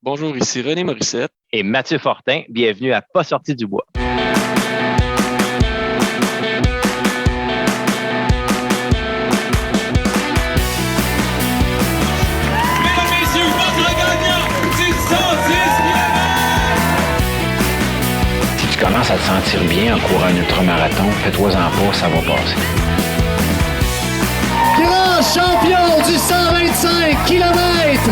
Bonjour, ici René Morissette. Et Mathieu Fortin, bienvenue à Pas sorti du bois. Si tu commences à te sentir bien en courant un ultramarathon, fais-toi-en pas, ça va passer. Grand champion du 125 km!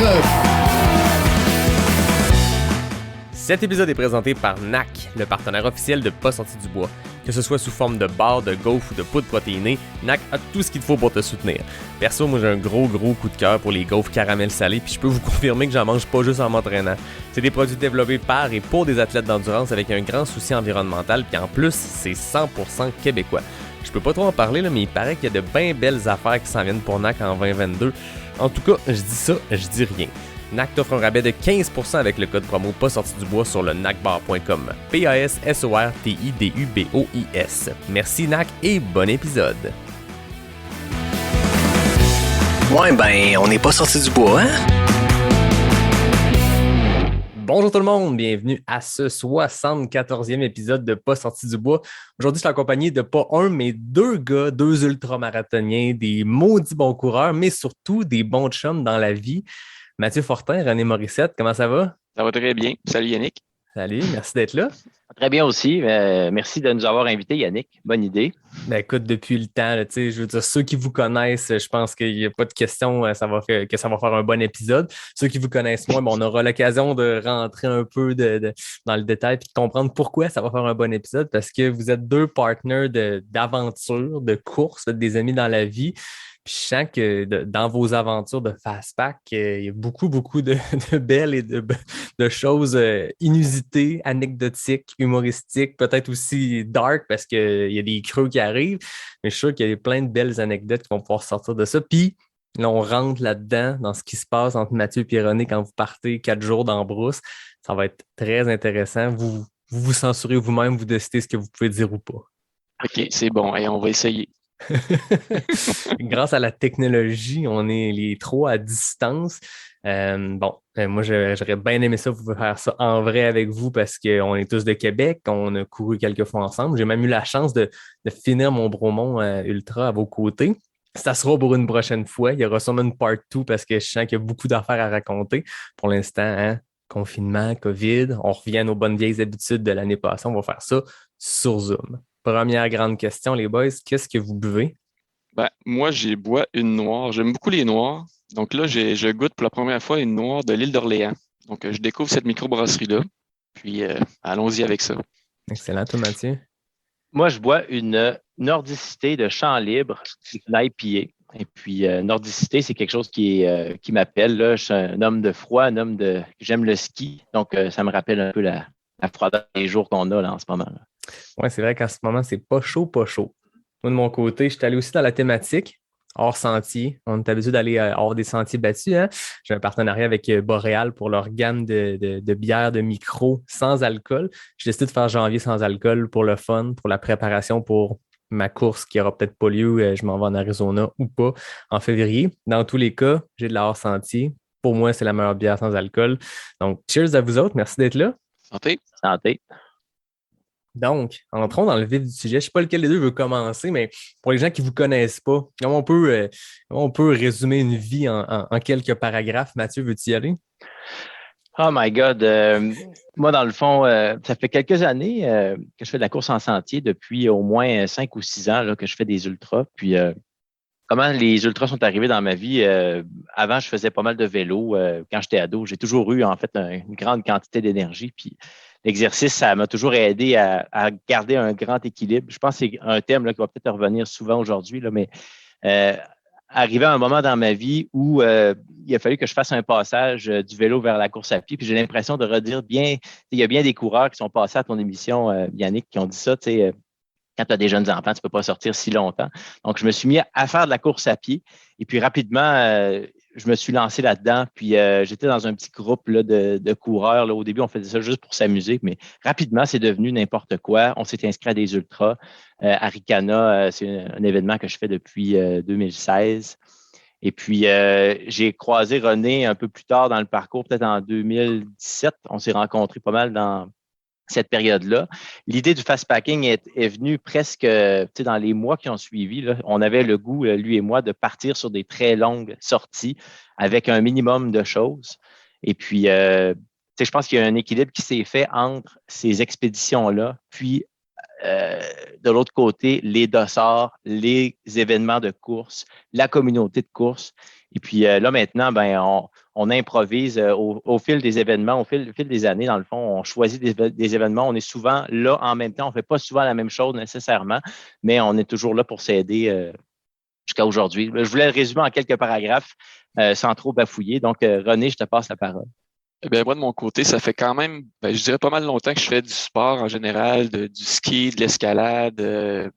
Cet épisode est présenté par NAC, le partenaire officiel de Pas sorti du bois. Que ce soit sous forme de barres, de gaufres ou de poudre protéinée, NAC a tout ce qu'il te faut pour te soutenir. Perso, moi j'ai un gros coup de cœur pour les gaufres caramel salées, puis je peux vous confirmer que j'en mange pas juste en m'entraînant. C'est des produits développés par et pour des athlètes d'endurance avec un grand souci environnemental, puis en plus, c'est 100% québécois. Je peux pas trop en parler, là, mais il paraît qu'il y a de bien belles affaires qui s'en viennent pour NAC en 2022. En tout cas, je dis ça, je dis rien. NAC t'offre un rabais de 15% avec le code promo pas sorti du bois sur le nacbar.com. PASSORTIDUBOIS. Merci NAC et bon épisode. Ouais, ben, on n'est pas sorti du bois, hein? Bonjour tout le monde, bienvenue à ce 74e épisode de Pas sorti du bois. Aujourd'hui, je suis accompagné de pas un, mais deux gars, deux ultramarathoniens, des maudits bons coureurs, mais surtout des bons chums dans la vie. Mathieu Fortin, René Morissette, comment ça va? Ça va très bien. Salut Yannick. Salut, merci d'être là. Très bien aussi. Merci de nous avoir invités, Yannick. Bonne idée. Ben écoute, depuis le temps, là, je veux dire, ceux qui vous connaissent, je pense qu'il n'y a pas de question que ça va faire un bon épisode. Ceux qui vous connaissent moins, on aura l'occasion de rentrer un peu dans le détail et de comprendre pourquoi ça va faire un bon épisode, parce que vous êtes deux partners d'aventure, de course, vous êtes des amis dans la vie. Puis je sens que dans vos aventures de Fastpack, il y a beaucoup de belles et de choses inusitées, anecdotiques, humoristiques, peut-être aussi dark parce qu'il y a des creux qui arrivent. Mais je suis sûr qu'il y a plein de belles anecdotes qui vont pouvoir sortir de ça. Puis là, on rentre là-dedans, dans ce qui se passe entre Mathieu et René quand vous partez 4 jours dans la brousse. Ça va être très intéressant. Vous censurez vous-même, vous décidez ce que vous pouvez dire ou pas. OK, c'est bon. Et on va essayer. Grâce à la technologie, on est les trois à distance. Moi, j'aurais bien aimé ça, vous faire ça en vrai avec vous parce qu'on est tous de Québec, on a couru quelques fois ensemble. J'ai même eu la chance de finir mon Bromont Ultra à vos côtés. Ça sera pour une prochaine fois. Il y aura sûrement une part 2 parce que je sens qu'il y a beaucoup d'affaires à raconter. Pour l'instant, hein, confinement, COVID, on revient à nos bonnes vieilles habitudes de l'année passée. On va faire ça sur Zoom. Première grande question, les boys, qu'est-ce que vous buvez? Ben, moi, j'ai bois une noire. J'aime beaucoup les noirs. Donc là, je goûte pour la première fois une noire de l'île d'Orléans. Donc, je découvre cette microbrasserie-là. Puis, allons-y avec ça. Excellent, toi, Mathieu? Moi, je bois une nordicité de champ libre, une IPA. Et puis, nordicité, c'est quelque chose qui m'appelle. Là. Je suis un homme de froid, j'aime le ski. Donc, ça me rappelle un peu la froideur des jours qu'on a là, en ce moment. Oui, c'est vrai qu'en ce moment, c'est pas chaud, pas chaud. Moi, de mon côté, je suis allé aussi dans la thématique, hors sentier. On est habitué d'aller hors des sentiers battus. Hein? J'ai un partenariat avec Boréal pour leur gamme de bières de micro sans alcool. J'ai décidé de faire janvier sans alcool pour le fun, pour la préparation pour ma course qui n'aura peut-être pas lieu. Je m'en vais en Arizona ou pas en février. Dans tous les cas, j'ai de la hors sentier. Pour moi, c'est la meilleure bière sans alcool. Donc, cheers à vous autres. Merci d'être là. Santé. Santé. Donc, entrons dans le vif du sujet. Je ne sais pas lequel des deux veut commencer, mais pour les gens qui ne vous connaissent pas, comment on peut résumer une vie en quelques paragraphes? Mathieu, veux-tu y aller? Oh my God! Moi, dans le fond, ça fait quelques années que je fais de la course en sentier, depuis au moins 5 ou 6 ans là, que je fais des ultras. Puis, comment les ultras sont arrivés dans ma vie? Avant, je faisais pas mal de vélo. Quand j'étais ado, j'ai toujours eu en fait une grande quantité d'énergie. Puis l'exercice, ça m'a toujours aidé à garder un grand équilibre. Je pense que c'est un thème là, qui va peut-être revenir souvent aujourd'hui, là, mais arrivé à un moment dans ma vie où il a fallu que je fasse un passage du vélo vers la course à pied. Puis j'ai l'impression de redire bien, il y a bien des coureurs qui sont passés à ton émission, Yannick, qui ont dit ça, tu sais. Quand tu as des jeunes enfants, tu ne peux pas sortir si longtemps. Donc, je me suis mis à faire de la course à pied. Et puis, rapidement, je me suis lancé là-dedans. Puis, j'étais dans un petit groupe là, de coureurs. Là. Au début, on faisait ça juste pour s'amuser. Mais rapidement, c'est devenu n'importe quoi. On s'est inscrit à des ultras. Arikana, c'est un événement que je fais depuis 2016. Et puis, j'ai croisé René un peu plus tard dans le parcours, peut-être en 2017. On s'est rencontrés pas mal dans cette période-là. L'idée du fast-packing est venue presque dans les mois qui ont suivi. Là. On avait le goût, lui et moi, de partir sur des très longues sorties avec un minimum de choses. Et puis, je pense qu'il y a un équilibre qui s'est fait entre ces expéditions-là, puis de l'autre côté, les dossards, les événements de course, la communauté de course. Et puis là, maintenant, on improvise au fil des événements, au fil des années, dans le fond, on choisit des événements. On est souvent là en même temps. On ne fait pas souvent la même chose nécessairement, mais on est toujours là pour s'aider jusqu'à aujourd'hui. Je voulais le résumer en quelques paragraphes sans trop bafouiller. Donc, René, je te passe la parole. Eh bien, moi, de mon côté, ça fait quand même, je dirais pas mal longtemps que je fais du sport en général, du ski, de l'escalade.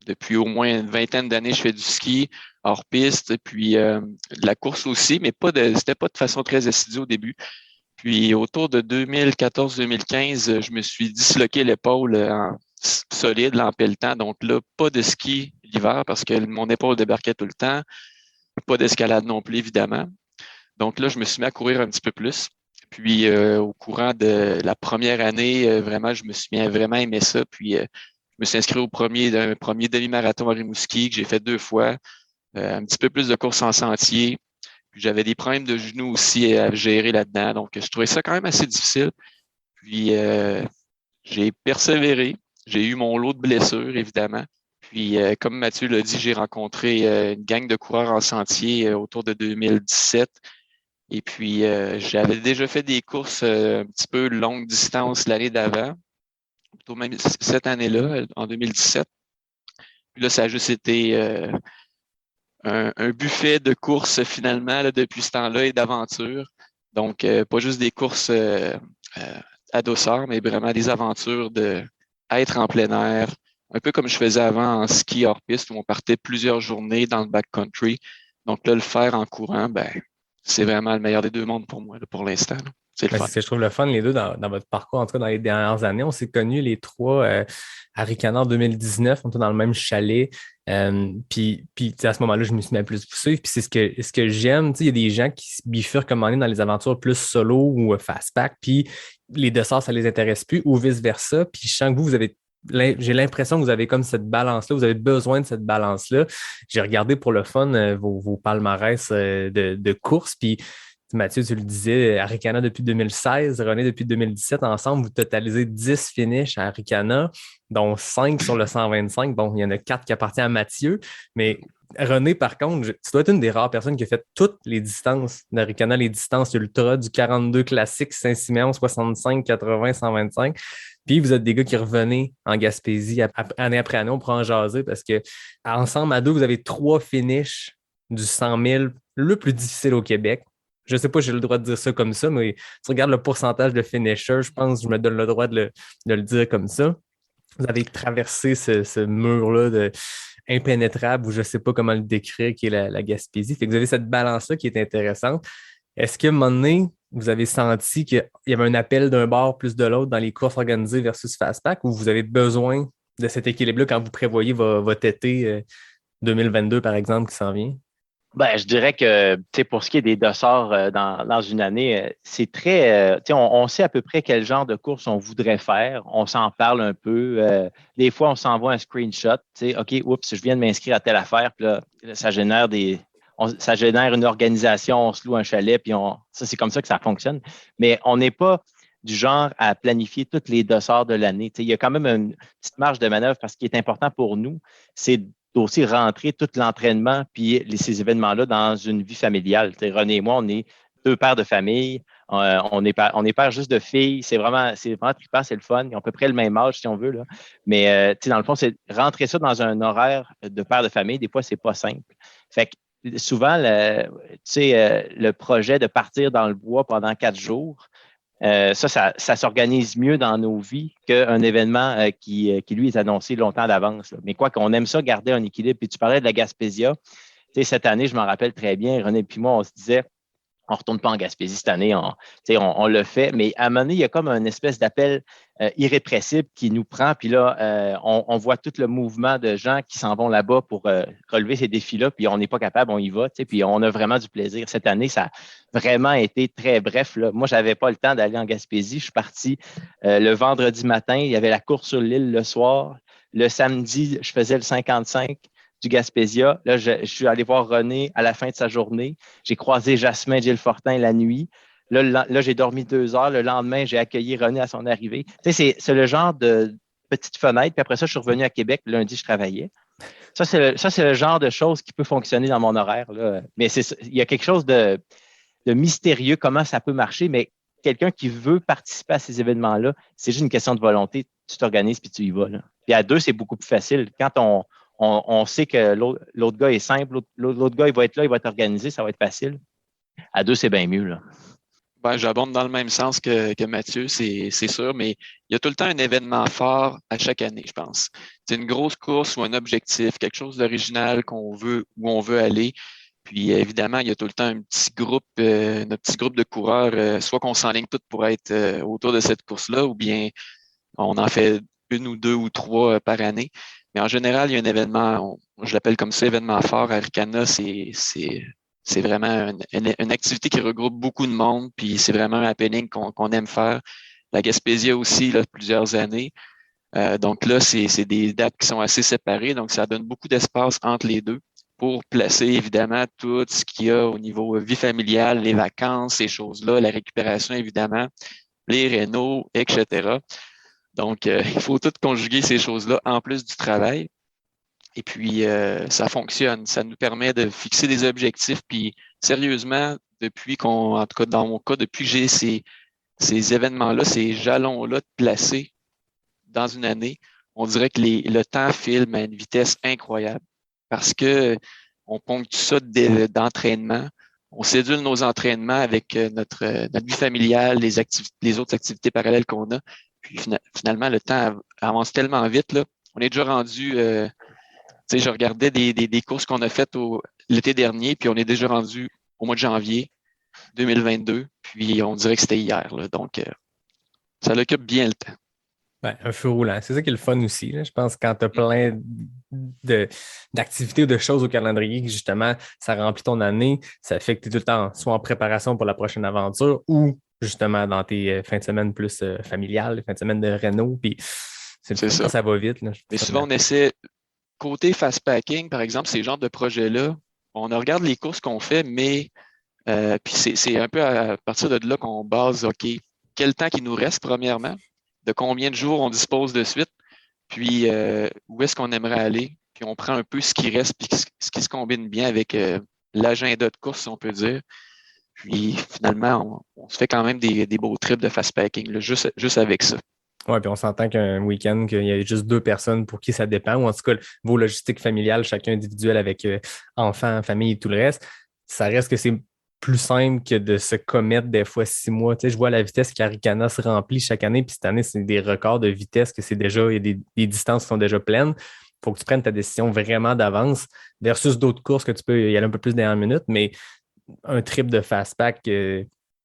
Depuis au moins une vingtaine d'années, je fais du ski hors piste, puis de la course aussi, mais c'était pas de façon très assidue au début. Puis autour de 2014-2015, je me suis disloqué l'épaule solide en pelletant. Donc là, pas de ski l'hiver parce que mon épaule débarquait tout le temps. Pas d'escalade non plus, évidemment. Donc là, je me suis mis à courir un petit peu plus. Puis au courant de la première année, vraiment, je me suis vraiment aimé ça. Puis je me suis inscrit au premier demi-marathon à Rimouski que j'ai fait 2 fois. Un petit peu plus de course en sentier. Puis j'avais des problèmes de genoux aussi à gérer là-dedans. Donc, je trouvais ça quand même assez difficile. Puis j'ai persévéré. J'ai eu mon lot de blessures, évidemment. Puis, comme Mathieu l'a dit, j'ai rencontré une gang de coureurs en sentier autour de 2017. Et puis, j'avais déjà fait des courses un petit peu longue distance l'année d'avant, plutôt même cette année-là, en 2017. Puis là, ça a juste été un buffet de courses finalement là, depuis ce temps-là et d'aventures. Donc, pas juste des courses à dossard, mais vraiment des aventures être en plein air, un peu comme je faisais avant en ski hors piste où on partait plusieurs journées dans le backcountry. Donc là, le faire en courant, c'est vraiment le meilleur des deux mondes pour moi, là, pour l'instant. Là. C'est le fun. Je trouve le fun, les deux, dans votre parcours, en tout cas dans les dernières années. On s'est connus les trois à Ricana en 2019. On était dans le même chalet. Puis à ce moment-là, je me suis mis à plus pousser. Puis c'est ce que j'aime. Il y a des gens qui se bifurquent comme on est dans les aventures plus solo ou fast-pack. Puis les dossards, ça les intéresse plus ou vice-versa. Puis je sens que j'ai l'impression que vous avez comme cette balance-là, vous avez besoin de cette balance-là. J'ai regardé pour le fun vos palmarès de course, puis Mathieu, tu le disais, à Ricana depuis 2016, René depuis 2017, ensemble, vous totalisez 10 finishes à Ricana, dont 5 sur le 125. Bon, il y en a 4 qui appartiennent à Mathieu, mais René, par contre, tu dois être une des rares personnes qui a fait toutes les distances d'Aricana, les distances ultra du 42 classique, Saint-Siméon, 65, 80, 125. Puis vous êtes des gars qui revenaient en Gaspésie année après année, on pourra en jaser parce que ensemble, à deux, vous avez 3 finishes du 100 000, le plus difficile au Québec. Je ne sais pas si j'ai le droit de dire ça comme ça, mais tu regardes le pourcentage de finishers, je pense que je me donne le droit de le dire comme ça. Vous avez traversé ce mur-là impénétrable, ou je ne sais pas comment le décrire, qui est la Gaspésie. Fait que vous avez cette balance-là qui est intéressante. Est-ce qu'à un moment donné, vous avez senti qu'il y avait un appel d'un bord plus de l'autre dans les courses organisées versus fast-pack, ou vous avez besoin de cet équilibre-là quand vous prévoyez votre été 2022, par exemple, qui s'en vient? Je dirais que pour ce qui est des dossards dans une année, c'est très. On sait à peu près quel genre de course on voudrait faire. On s'en parle un peu. Des fois, on s'envoie un screenshot. OK, oups, je viens de m'inscrire à telle affaire. Puis là, ça génère ça génère une organisation, on se loue un chalet, puis ça, c'est comme ça que ça fonctionne. Mais on n'est pas du genre à planifier tous les dossards de l'année. Il y a quand même une petite marge de manœuvre parce qu'il est important pour nous, c'est aussi rentrer tout l'entraînement puis ces événements-là dans une vie familiale. René et moi, on est 2 pères de famille. On est pères juste de filles. C'est vraiment trippant, c'est le fun. Ils ont à peu près le même âge, si on veut. Là. Mais dans le fond, c'est rentrer ça dans un horaire de père de famille. Des fois, c'est pas simple. Fait que souvent, le projet de partir dans le bois pendant 4 jours, ça s'organise mieux dans nos vies qu'un événement qui lui, est annoncé longtemps d'avance. Là. Mais quoi qu'on aime ça, garder un équilibre. Puis tu parlais de la Gaspésia. Cette année, je m'en rappelle très bien, René et moi, on se disait, On ne retourne pas en Gaspésie cette année, on le fait, mais à un moment donné, il y a comme une espèce d'appel irrépressible qui nous prend, puis là, on voit tout le mouvement de gens qui s'en vont là-bas pour relever ces défis-là, puis on n'est pas capable, on y va, puis on a vraiment du plaisir. Cette année, ça a vraiment été très bref. Là. Moi, je n'avais pas le temps d'aller en Gaspésie. Je suis parti le vendredi matin, il y avait la course sur l'île le soir. Le samedi, je faisais le 55 du Gaspésia. Là, je suis allé voir René à la fin de sa journée. J'ai croisé Jasmin Gilles Fortin la nuit. Là, j'ai dormi 2 heures. Le lendemain, j'ai accueilli René à son arrivée. Tu sais, c'est le genre de petite fenêtre. Puis après ça, je suis revenu à Québec. Lundi, je travaillais. Ça, c'est le genre de choses qui peut fonctionner dans mon horaire. Là. Mais il y a quelque chose de mystérieux, comment ça peut marcher. Mais quelqu'un qui veut participer à ces événements-là, c'est juste une question de volonté. Tu t'organises puis tu y vas. Là. Puis à 2, c'est beaucoup plus facile. Quand on sait que l'autre gars est simple, l'autre gars, il va être là, il va être organisé, ça va être facile. À 2, c'est bien mieux. Là. Ben, j'abonde dans le même sens que Mathieu, c'est sûr, mais il y a tout le temps un événement fort à chaque année, je pense. C'est une grosse course ou un objectif, quelque chose d'original où on veut aller. Puis évidemment, il y a tout le temps un petit groupe de coureurs, soit qu'on s'enligne tous pour être autour de cette course-là, ou bien on en fait 1 ou 2 ou 3 par année. Mais en général, il y a un événement, je l'appelle comme ça, événement fort. Arikana, c'est vraiment une activité qui regroupe beaucoup de monde, puis c'est vraiment un happening qu'on aime faire. La Gaspésia aussi, là, plusieurs années. Donc là, c'est des dates qui sont assez séparées, donc ça donne beaucoup d'espace entre les deux pour placer évidemment tout ce qu'il y a au niveau vie familiale, les vacances, ces choses-là, la récupération évidemment, les rénaux, etc. Donc, il faut tout conjuguer ces choses-là en plus du travail. Et puis, ça fonctionne. Ça nous permet de fixer des objectifs. Puis, sérieusement, en tout cas dans mon cas, depuis que j'ai ces événements-là, ces jalons-là placés dans une année, on dirait que le temps file à une vitesse incroyable parce que on ponctue ça d'entraînement. On cédule nos entraînements avec notre vie familiale, les autres activités parallèles qu'on a. Puis finalement, le temps avance tellement vite. Là. On est déjà rendu, je regardais des courses qu'on a faites l'été dernier, puis on est déjà rendu au mois de janvier 2022, puis on dirait que c'était hier. Là. Donc, ça l'occupe bien le temps. Ben, un feu roulant. C'est ça qui est le fun aussi. Là. Je pense que quand tu as plein d'activités ou de choses au calendrier, que justement, ça remplit ton année, ça fait que tu es tout le temps soit en préparation pour la prochaine aventure ou justement dans tes fins de semaine plus familiales, les fins de semaine de réno. Puis c'est ça. Ça va vite. Là. Mais souvent, on essaie, côté fast packing, par exemple, ces genres de projets-là, on regarde les courses qu'on fait, mais puis c'est un peu à partir de là qu'on base, OK, quel temps qu'il nous reste, premièrement, de combien de jours on dispose de suite, puis où est-ce qu'on aimerait aller, puis on prend un peu ce qui reste, puis ce qui se combine bien avec l'agenda de course, si on peut dire. Puis finalement, on se fait quand même des beaux trips de fast packing, là, juste avec ça. Oui, puis on s'entend qu'un week-end, qu'il y a juste 2 personnes pour qui ça dépend, ou en tout cas, vos logistiques familiales, chacun individuel avec enfants, famille et tout le reste, ça reste que c'est plus simple que de se commettre des fois 6 mois. Tu sais, je vois la vitesse qu'Arikana se remplit chaque année, puis cette année, c'est des records de vitesse que il y a des distances qui sont déjà pleines. Il faut que tu prennes ta décision vraiment d'avance versus d'autres courses que tu peux y aller un peu plus dernière minute, mais un trip de fast-pack,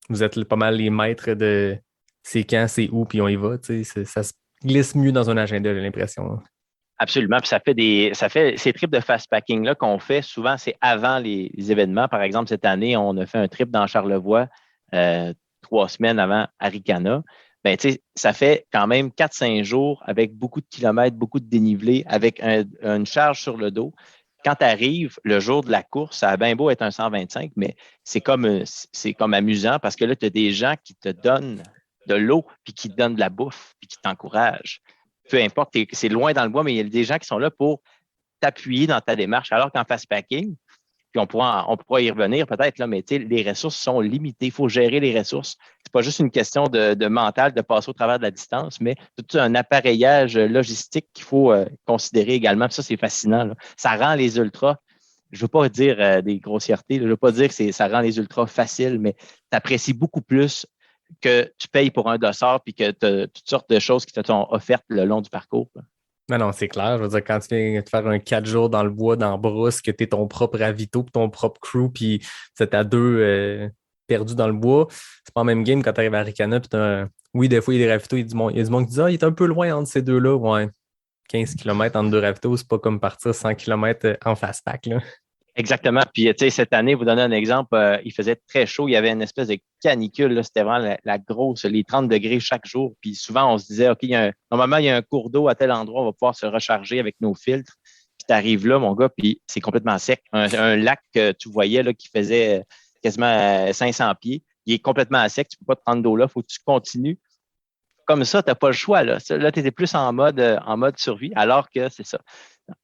vous êtes pas mal les maîtres de c'est quand, c'est où, puis on y va. Tu sais, ça se glisse mieux dans un agenda, j'ai l'impression. Absolument. Puis ça fait ces trips de fast-packing-là qu'on fait, souvent, c'est avant les événements. Par exemple, cette année, on a fait un trip dans Charlevoix 3 semaines avant Arikana. Ben, tu sais, ça fait quand même 4-5 jours avec beaucoup de kilomètres, beaucoup de dénivelé, avec une charge sur le dos. Quand tu arrives le jour de la course, ça a bien beau être un 125, mais c'est comme amusant parce que là, tu as des gens qui te donnent de l'eau, puis qui te donnent de la bouffe, puis qui t'encouragent. Peu importe, c'est loin dans le bois, mais il y a des gens qui sont là pour t'appuyer dans ta démarche. Alors qu'en fast-packing, puis on pourra y revenir peut-être, là, mais les ressources sont limitées. Il faut gérer les ressources. C'est pas juste une question de mental, de passer au travers de la distance, mais tout un appareillage logistique qu'il faut considérer également. Puis ça, c'est fascinant. Là. Ça rend les ultras, je veux pas dire des grossièretés, je veux pas dire que ça rend les ultras faciles, mais tu apprécies beaucoup plus que tu payes pour un dossard puis que tu as toutes sortes de choses qui te sont offertes le long du parcours. Là. Non, c'est clair. Je veux dire, quand tu viens de faire un 4 jours dans le bois, dans la brousse, que tu es ton propre ravito, ton propre crew, puis c'est à 2 perdu dans le bois. C'est pas le même game quand tu arrives à Ricana. Oui, des fois, il y a des ravitaux. Il y a du monde qui dit il est un peu loin entre ces deux-là. Ouais, 15 km entre deux ravitaux, c'est pas comme partir 100 km en fast-pack. Là. Exactement. Puis, tu sais, cette année, vous donner un exemple, il faisait très chaud. Il y avait une espèce de canicule. Là. C'était vraiment la grosse, les 30 degrés chaque jour. Puis souvent, on se disait, OK, normalement, il y a un cours d'eau à tel endroit, on va pouvoir se recharger avec nos filtres. Puis tu arrives là, mon gars, puis c'est complètement sec. Un lac que tu voyais là, qui faisait quasiment 500 pieds, il est complètement sec. Tu ne peux pas te prendre d'eau là. Il faut que tu continues. Comme ça, tu n'as pas le choix. Là, là tu étais plus en mode survie, alors que c'est ça.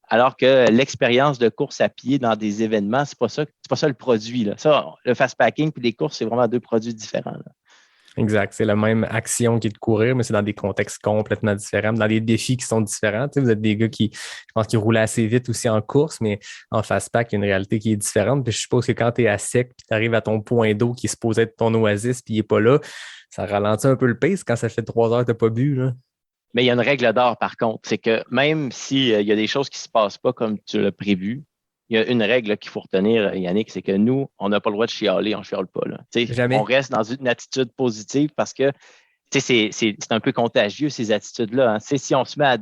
Alors que l'expérience de course à pied dans des événements, c'est pas ça le produit. Là. Ça, le fast packing et les courses, c'est vraiment deux produits différents. Là. Exact. C'est la même action qui est de courir, mais c'est dans des contextes complètement différents, dans des défis qui sont différents. Tu sais, vous êtes des gars qui, je pense, qui roulaient assez vite aussi en course, mais en fast-pack, il y a une réalité qui est différente. Puis je suppose que quand tu es à sec puis tu arrives à ton point d'eau qui est supposé être ton oasis puis il n'est pas là, ça ralentit un peu le pace quand ça fait 3 heures que tu n'as pas bu. Là. Mais il y a une règle d'or, par contre, c'est que même s'il y a des choses qui ne se passent pas comme tu l'as prévu, il y a une règle qu'il faut retenir, Yannick, c'est que nous, on n'a pas le droit de chialer, on ne chiale pas. Là. Jamais. On reste dans une attitude positive parce que c'est un peu contagieux, ces attitudes-là. Hein. Si on se met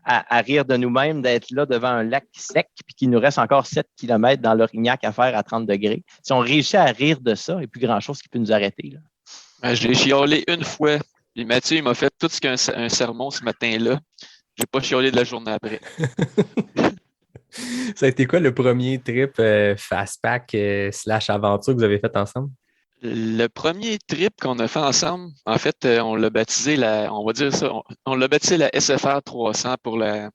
à rire de nous-mêmes, d'être là devant un lac sec puis qu'il nous reste encore 7 km dans l'Orignac à faire à 30 degrés, si on réussit à rire de ça, il n'y a plus grand-chose qui peut nous arrêter. Là. Je l'ai chialé une fois. Puis Mathieu, il m'a fait tout ce qu'un sermon ce matin-là. Je n'ai pas chialé de la journée après. Ça a été quoi le premier trip fast-pack / aventure que vous avez fait ensemble? Le premier trip qu'on a fait ensemble, en fait, on l'a baptisé on l'a baptisé la SFR 300 pour la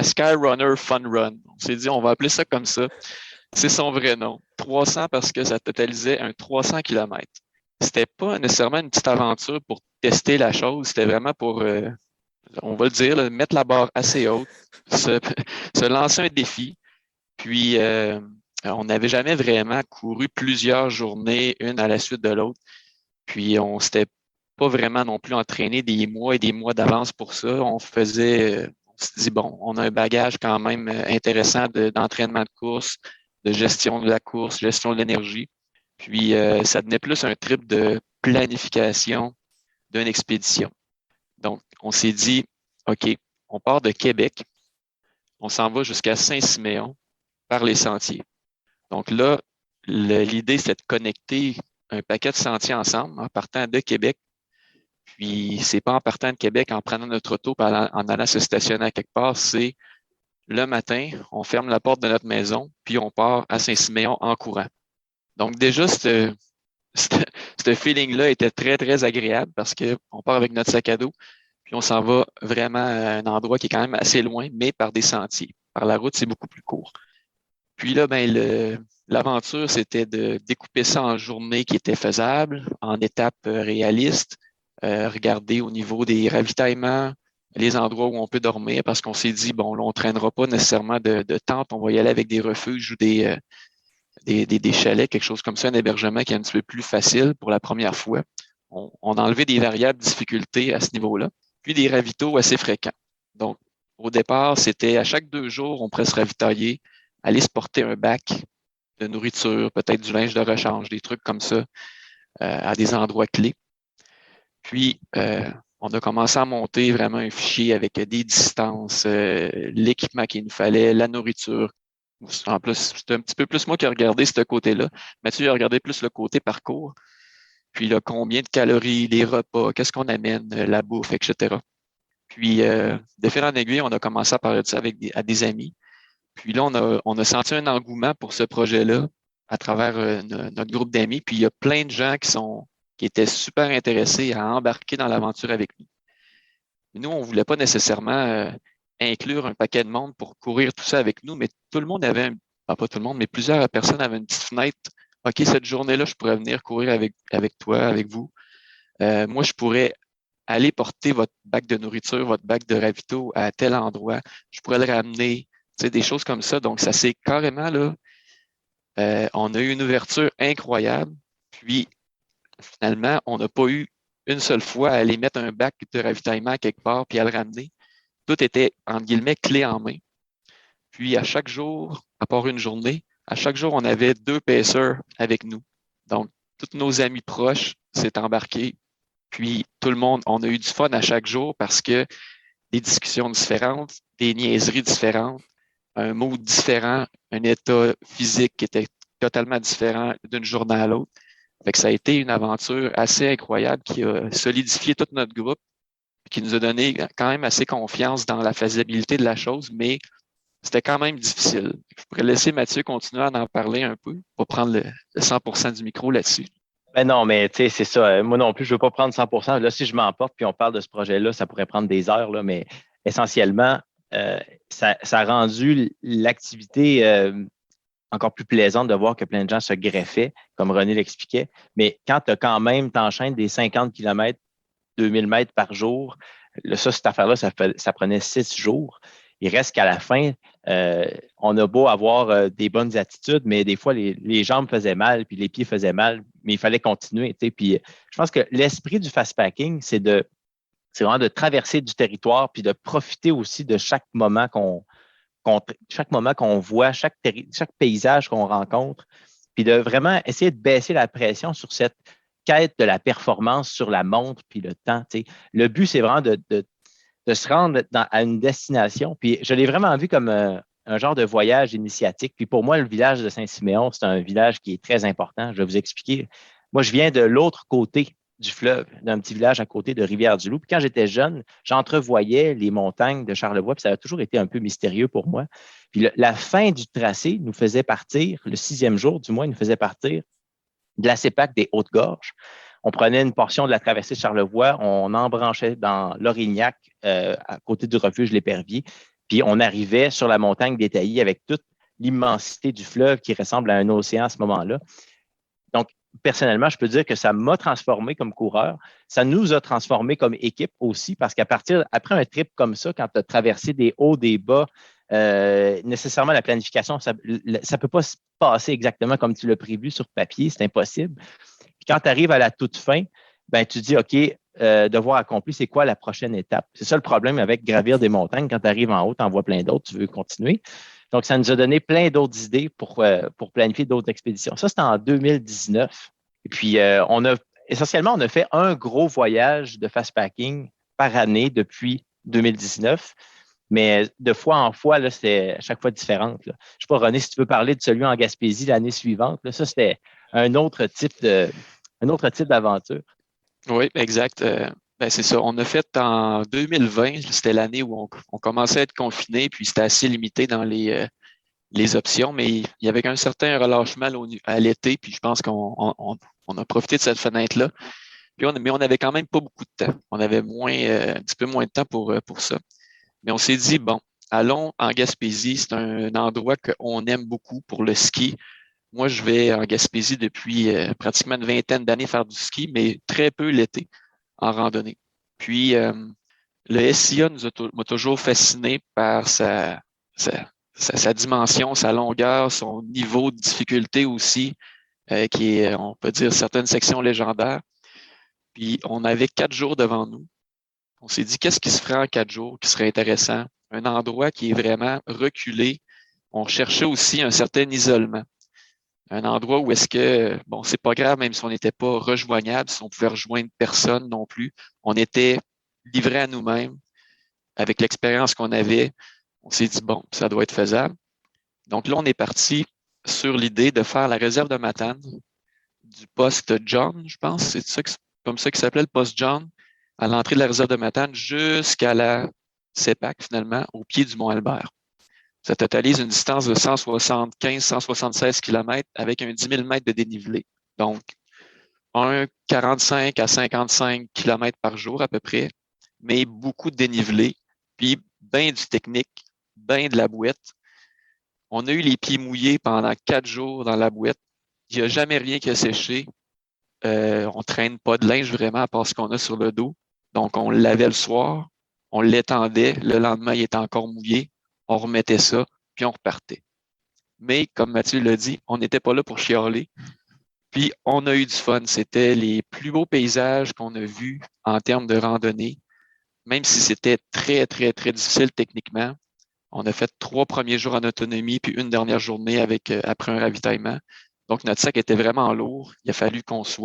Skyrunner Fun Run. On s'est dit, on va appeler ça comme ça. C'est son vrai nom. 300 parce que ça totalisait un 300 km. C'était pas nécessairement une petite aventure pour tester la chose. C'était vraiment pour, on va le dire, là, mettre la barre assez haute, se lancer un défi. Puis, on n'avait jamais vraiment couru plusieurs journées, une à la suite de l'autre. Puis, on s'était pas vraiment non plus entraîné des mois et des mois d'avance pour ça. On s'est dit, bon, on a un bagage quand même intéressant d'entraînement de course, de gestion de la course, gestion de l'énergie. Puis, ça devenait plus un trip de planification d'une expédition. Donc, on s'est dit, OK, on part de Québec, on s'en va jusqu'à Saint-Siméon par les sentiers. Donc là, l'idée, c'est de connecter un paquet de sentiers ensemble en partant de Québec. Puis, c'est pas en partant de Québec, en prenant notre auto, en allant se stationner à quelque part, c'est le matin, on ferme la porte de notre maison, puis on part à Saint-Siméon en courant. Donc déjà, ce feeling-là était très, très agréable parce qu'on part avec notre sac à dos, puis on s'en va vraiment à un endroit qui est quand même assez loin, mais par des sentiers. Par la route, c'est beaucoup plus court. Puis là, l'aventure, c'était de découper ça en journées qui étaient faisables, en étapes réalistes, regarder au niveau des ravitaillements, les endroits où on peut dormir, parce qu'on s'est dit, bon, là, on ne traînera pas nécessairement de tente, on va y aller avec des refuges ou des chalets, quelque chose comme ça, un hébergement qui est un petit peu plus facile pour la première fois. On a enlevé des variables de difficulté à ce niveau-là, puis des ravitaux assez fréquents. Donc, au départ, c'était à chaque 2 jours, on pourrait se ravitailler, aller se porter un bac de nourriture, peut-être du linge de rechange, des trucs comme ça, à des endroits clés. Puis, on a commencé à monter vraiment un fichier avec des distances, l'équipement qu'il nous fallait, la nourriture. En plus, c'était un petit peu plus moi qui ai regardé ce côté-là. Mathieu a regardé plus le côté parcours. Puis là, combien de calories, les repas, qu'est-ce qu'on amène, la bouffe, etc. Puis, de fil en aiguille, on a commencé à parler de ça à des amis. Puis là, on a senti un engouement pour ce projet-là à travers notre groupe d'amis. Puis il y a plein de gens qui étaient super intéressés à embarquer dans l'aventure avec nous. Nous, on ne voulait pas nécessairement inclure un paquet de monde pour courir tout ça avec nous, mais tout le monde avait, pas tout le monde, mais plusieurs personnes avaient une petite fenêtre. OK, cette journée-là, je pourrais venir courir avec toi, avec vous. Moi, je pourrais aller porter votre bac de nourriture, votre bac de ravito à tel endroit. Je pourrais le ramener, des choses comme ça. Donc, ça s'est carrément, là, on a eu une ouverture incroyable. Puis, finalement, on n'a pas eu une seule fois à aller mettre un bac de ravitaillement quelque part puis à le ramener. Tout était, entre guillemets, clé en main. Puis, à chaque jour, à part une journée, à chaque jour, on avait 2 pacers avec nous. Donc, tous nos amis proches s'est embarqué. Puis tout le monde, on a eu du fun à chaque jour parce que des discussions différentes, des niaiseries différentes, un mood différent, un état physique qui était totalement différent d'une journée à l'autre. Fait que ça a été une aventure assez incroyable qui a solidifié tout notre groupe, qui nous a donné quand même assez confiance dans la faisabilité de la chose, mais c'était quand même difficile. Je pourrais laisser Mathieu continuer à en parler un peu, pour prendre le 100% du micro là-dessus. Ben non, mais tu sais, c'est ça. Moi non plus, je ne veux pas prendre 100%. Là, si je m'emporte puis on parle de ce projet-là, ça pourrait prendre des heures, là, mais essentiellement, ça a rendu l'activité encore plus plaisante de voir que plein de gens se greffaient, comme René l'expliquait. Mais quand tu as quand même, t'enchaînes des 50 km, 2000 mètres par jour, là, cette affaire-là, ça prenait 6 jours. Il reste qu'à la fin, on a beau avoir des bonnes attitudes, mais des fois, les jambes faisaient mal, puis les pieds faisaient mal, mais il fallait continuer. Tu sais. Puis je pense que l'esprit du fastpacking, c'est vraiment de traverser du territoire, puis de profiter aussi de chaque moment qu'on voit, chaque paysage qu'on rencontre, puis de vraiment essayer de baisser la pression sur cette quête de la performance sur la montre puis le temps. Tu sais. Le but, c'est vraiment de se rendre à une destination. Puis je l'ai vraiment vu comme un genre de voyage initiatique. Puis pour moi, le village de Saint-Siméon, c'est un village qui est très important. Je vais vous expliquer. Moi, je viens de l'autre côté du fleuve, d'un petit village à côté de Rivière-du-Loup. Puis quand j'étais jeune, j'entrevoyais les montagnes de Charlevoix, puis ça a toujours été un peu mystérieux pour moi. Puis la fin du tracé nous faisait partir, le 6e jour du mois, nous faisait partir de la CEPAC des Hautes-Gorges. On prenait une portion de la traversée de Charlevoix, on embranchait dans l'Orignac, à côté du refuge L'Épervier, puis on arrivait sur la montagne des Taillis avec toute l'immensité du fleuve qui ressemble à un océan à ce moment-là. Donc, personnellement, je peux dire que ça m'a transformé comme coureur. Ça nous a transformé comme équipe aussi, parce après un trip comme ça, quand tu as traversé des hauts, des bas, nécessairement la planification, ça ne peut pas se passer exactement comme tu l'as prévu sur papier, c'est impossible. Puis quand tu arrives à la toute fin, ben, tu dis, OK, devoir accompli, c'est quoi la prochaine étape? C'est ça le problème avec gravir des montagnes. Quand tu arrives en haut, tu en vois plein d'autres, tu veux continuer. Donc, ça nous a donné plein d'autres idées pour planifier d'autres expéditions. Ça, c'était en 2019. Et puis, essentiellement, on a fait un gros voyage de fastpacking par année depuis 2019. Mais de fois en fois, là, c'était à chaque fois différente. Là. Je ne sais pas, René, si tu veux parler de celui en Gaspésie l'année suivante. Là, ça, c'était un autre type d'aventure. Oui, exact. C'est ça. On a fait en 2020, c'était l'année où on commençait à être confiné, puis c'était assez limité dans les options, mais il y avait un certain relâchement à l'été, puis je pense qu'on a profité de cette fenêtre-là. Mais on avait quand même pas beaucoup de temps. On avait un petit peu moins de temps pour ça. Mais on s'est dit, bon, allons en Gaspésie. C'est un endroit qu'on aime beaucoup pour le ski. Moi, je vais en Gaspésie depuis pratiquement une vingtaine d'années faire du ski, mais très peu l'été en randonnée. Puis, le SIA m'a toujours fasciné par sa dimension, sa longueur, son niveau de difficulté aussi, qui est, on peut dire, certaines sections légendaires. Puis, on avait 4 jours devant nous. On s'est dit, qu'est-ce qui se ferait en 4 jours qui serait intéressant? Un endroit qui est vraiment reculé. On cherchait aussi un certain isolement. Un endroit où est-ce que, bon, c'est pas grave, même si on n'était pas rejoignable, si on pouvait rejoindre personne non plus. On était livrés à nous-mêmes avec l'expérience qu'on avait. On s'est dit, bon, ça doit être faisable. Donc là, on est parti sur l'idée de faire la réserve de Matane du poste John, je pense. C'est comme ça qu'il s'appelait, le poste John, à l'entrée de la réserve de Matane jusqu'à la CEPAC, finalement, au pied du Mont-Albert. Ça totalise une distance de 175-176 km avec un 10 000 mètres de dénivelé. Donc, 45 à 55 km par jour à peu près, mais beaucoup de dénivelé, puis bien du technique, bien de la bouette. On a eu les pieds mouillés pendant 4 jours dans la bouette. Il n'y a jamais rien qui a séché. On ne traîne pas de linge vraiment à part ce qu'on a sur le dos. Donc, on le lavait le soir, on l'étendait. Le lendemain, il était encore mouillé. On remettait ça, puis on repartait. Mais, comme Mathieu l'a dit, on n'était pas là pour chialer. Puis, on a eu du fun. C'était les plus beaux paysages qu'on a vus en termes de randonnée. Même si c'était très, très, très difficile techniquement. On a fait 3 premiers jours en autonomie, puis une dernière journée après un ravitaillement. Donc, notre sac était vraiment lourd. Il a fallu qu'on se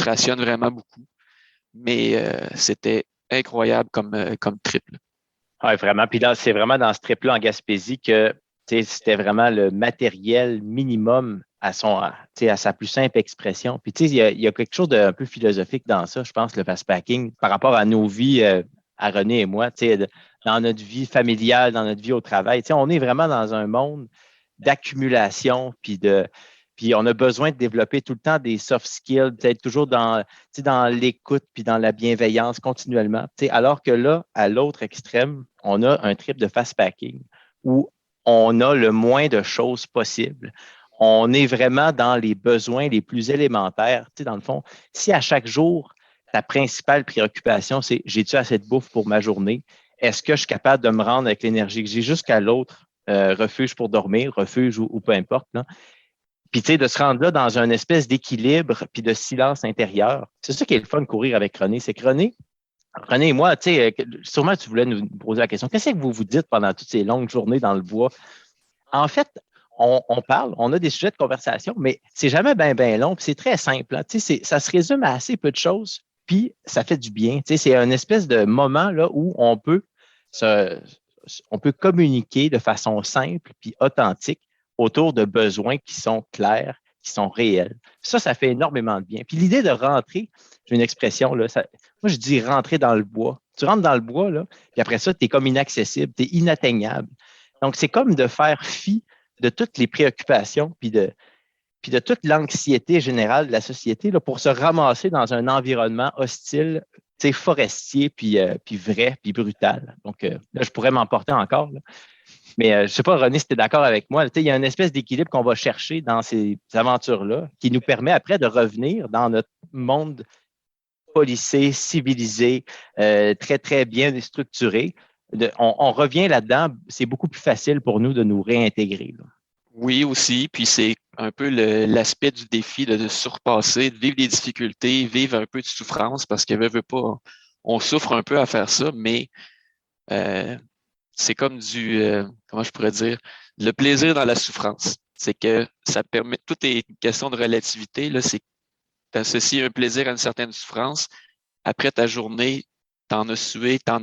rationne vraiment beaucoup. Mais c'était incroyable comme trip. Oui, vraiment. Puis là, c'est vraiment dans ce trip-là en Gaspésie que c'était vraiment le matériel minimum à sa plus simple expression. Puis il y a quelque chose d'un peu philosophique dans ça, je pense, le fast-packing, par rapport à nos vies, à René et moi, dans notre vie familiale, dans notre vie au travail. On est vraiment dans un monde d'accumulation, puis on a besoin de développer tout le temps des soft skills, d'être toujours dans l'écoute puis dans la bienveillance continuellement. Alors que là, à l'autre extrême, on a un trip de fast-packing où on a le moins de choses possibles. On est vraiment dans les besoins les plus élémentaires. Dans le fond, si à chaque jour, ta principale préoccupation, c'est j'ai-tu assez de bouffe pour ma journée? Est-ce que je suis capable de me rendre avec l'énergie que j'ai jusqu'à l'autre refuge pour dormir, refuge ou peu importe, là? Puis, de se rendre là dans une espèce d'équilibre puis de silence intérieur. C'est ça qui est le fun de courir avec René. C'est que René et moi, sûrement tu voulais nous poser la question. Qu'est-ce que vous vous dites pendant toutes ces longues journées dans le bois? En fait, on parle, on a des sujets de conversation, mais c'est jamais bien long, puis c'est très simple. Hein. Ça se résume à assez peu de choses, puis ça fait du bien. C'est un espèce de moment là, où on peut communiquer de façon simple puis authentique autour de besoins qui sont clairs, qui sont réels. Ça fait énormément de bien. Puis l'idée de rentrer, j'ai une expression, là, moi je dis rentrer dans le bois. Tu rentres dans le bois, là, puis après ça, tu es comme inaccessible, tu es inatteignable. Donc, c'est comme de faire fi de toutes les préoccupations, puis de toute l'anxiété générale de la société là, pour se ramasser dans un environnement hostile, forestier, puis vrai, puis brutal. Donc, là, je pourrais m'emporter encore, là. Mais je ne sais pas, René, si tu es d'accord avec moi. Il y a une espèce d'équilibre qu'on va chercher dans ces aventures-là qui nous permet après de revenir dans notre monde policé, civilisé, très, très bien structuré. On revient là-dedans. C'est beaucoup plus facile pour nous de nous réintégrer. Là. Oui, aussi. Puis c'est un peu l'aspect du défi de surpasser, de vivre des difficultés, vivre un peu de souffrance parce que veut pas, on souffre un peu à faire ça, mais c'est comme comment je pourrais dire, le plaisir dans la souffrance. C'est que ça permet, tout est une question de relativité. Là, c'est tu associes un plaisir à une certaine souffrance. Après ta journée, t'en as sué, t'as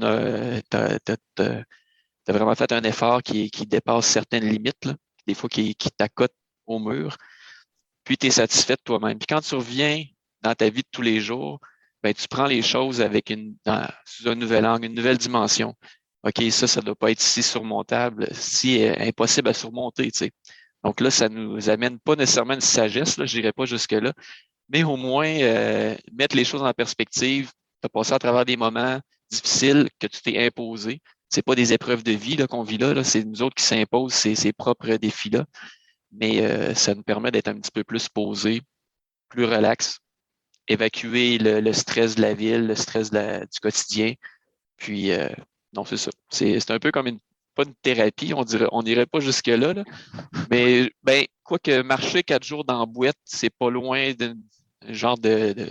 vraiment fait un effort qui dépasse certaines limites, là, des fois qui t'accote au mur. Puis tu es satisfait de toi-même. Puis quand tu reviens dans ta vie de tous les jours, ben, tu prends les choses avec sous un nouvel angle, une nouvelle dimension. OK, ça doit pas être si surmontable, si impossible à surmonter, tu sais. Donc là, ça nous amène pas nécessairement une sagesse, là, je dirais pas jusque-là, mais au moins mettre les choses en perspective, tu as passé à travers des moments difficiles que tu t'es imposé. C'est pas des épreuves de vie là, qu'on vit là, c'est nous autres qui s'imposent ces propres défis-là. Mais ça nous permet d'être un petit peu plus posé, plus relax, évacuer le stress de la ville, le stress du quotidien. Puis non, c'est ça. C'est un peu comme pas une thérapie, on n'irait pas jusque-là, là. Mais ben, quoique marcher 4 jours dans la boîte, c'est pas loin d'un genre de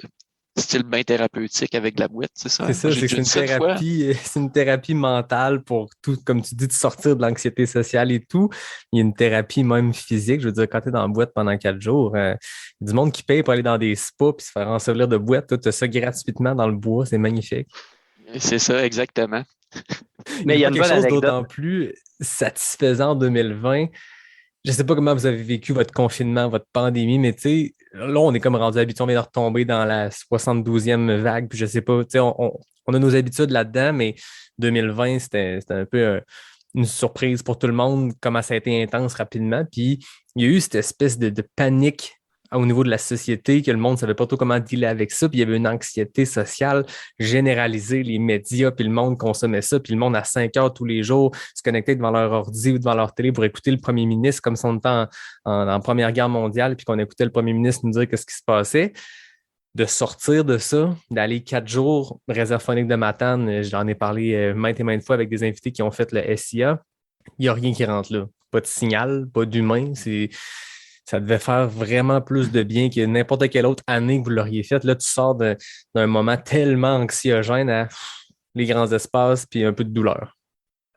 style bien thérapeutique avec de la boîte, c'est ça? C'est ça, c'est c'est une thérapie mentale pour tout, comme tu dis, de sortir de l'anxiété sociale et tout. Il y a une thérapie même physique. Je veux dire, quand tu es dans la boîte pendant 4 jours, il y a du monde qui paye pour aller dans des spas et se faire ensevelir de boîte. Toi, tu as ça gratuitement dans le bois, c'est magnifique. C'est ça, exactement. Mais il y a quelque chose d'autant plus satisfaisant en 2020. Je ne sais pas comment vous avez vécu votre confinement, votre pandémie, mais tu sais, là, on est comme rendu habitué, on vient de retomber dans la 72e vague, puis je sais pas, tu sais, on a nos habitudes là-dedans, mais 2020, c'était un peu une surprise pour tout le monde, comment ça a été intense rapidement, puis il y a eu cette espèce de panique au niveau de la société, que le monde ne savait pas trop comment dealer avec ça, puis il y avait une anxiété sociale généralisée, les médias, puis le monde consommait ça, puis le monde à 5 heures tous les jours se connectait devant leur ordi ou devant leur télé pour écouter le premier ministre comme si on était en Première Guerre mondiale, puis qu'on écoutait le premier ministre nous dire qu'est-ce qui se passait. De sortir de ça, d'aller 4 jours, réserve phonique de Matane, j'en ai parlé maintes et maintes fois avec des invités qui ont fait le SIA, il n'y a rien qui rentre là. Pas de signal, pas d'humain, ça devait faire vraiment plus de bien que n'importe quelle autre année que vous l'auriez faite. Là, tu sors d'un moment tellement anxiogène à les grands espaces puis un peu de douleur.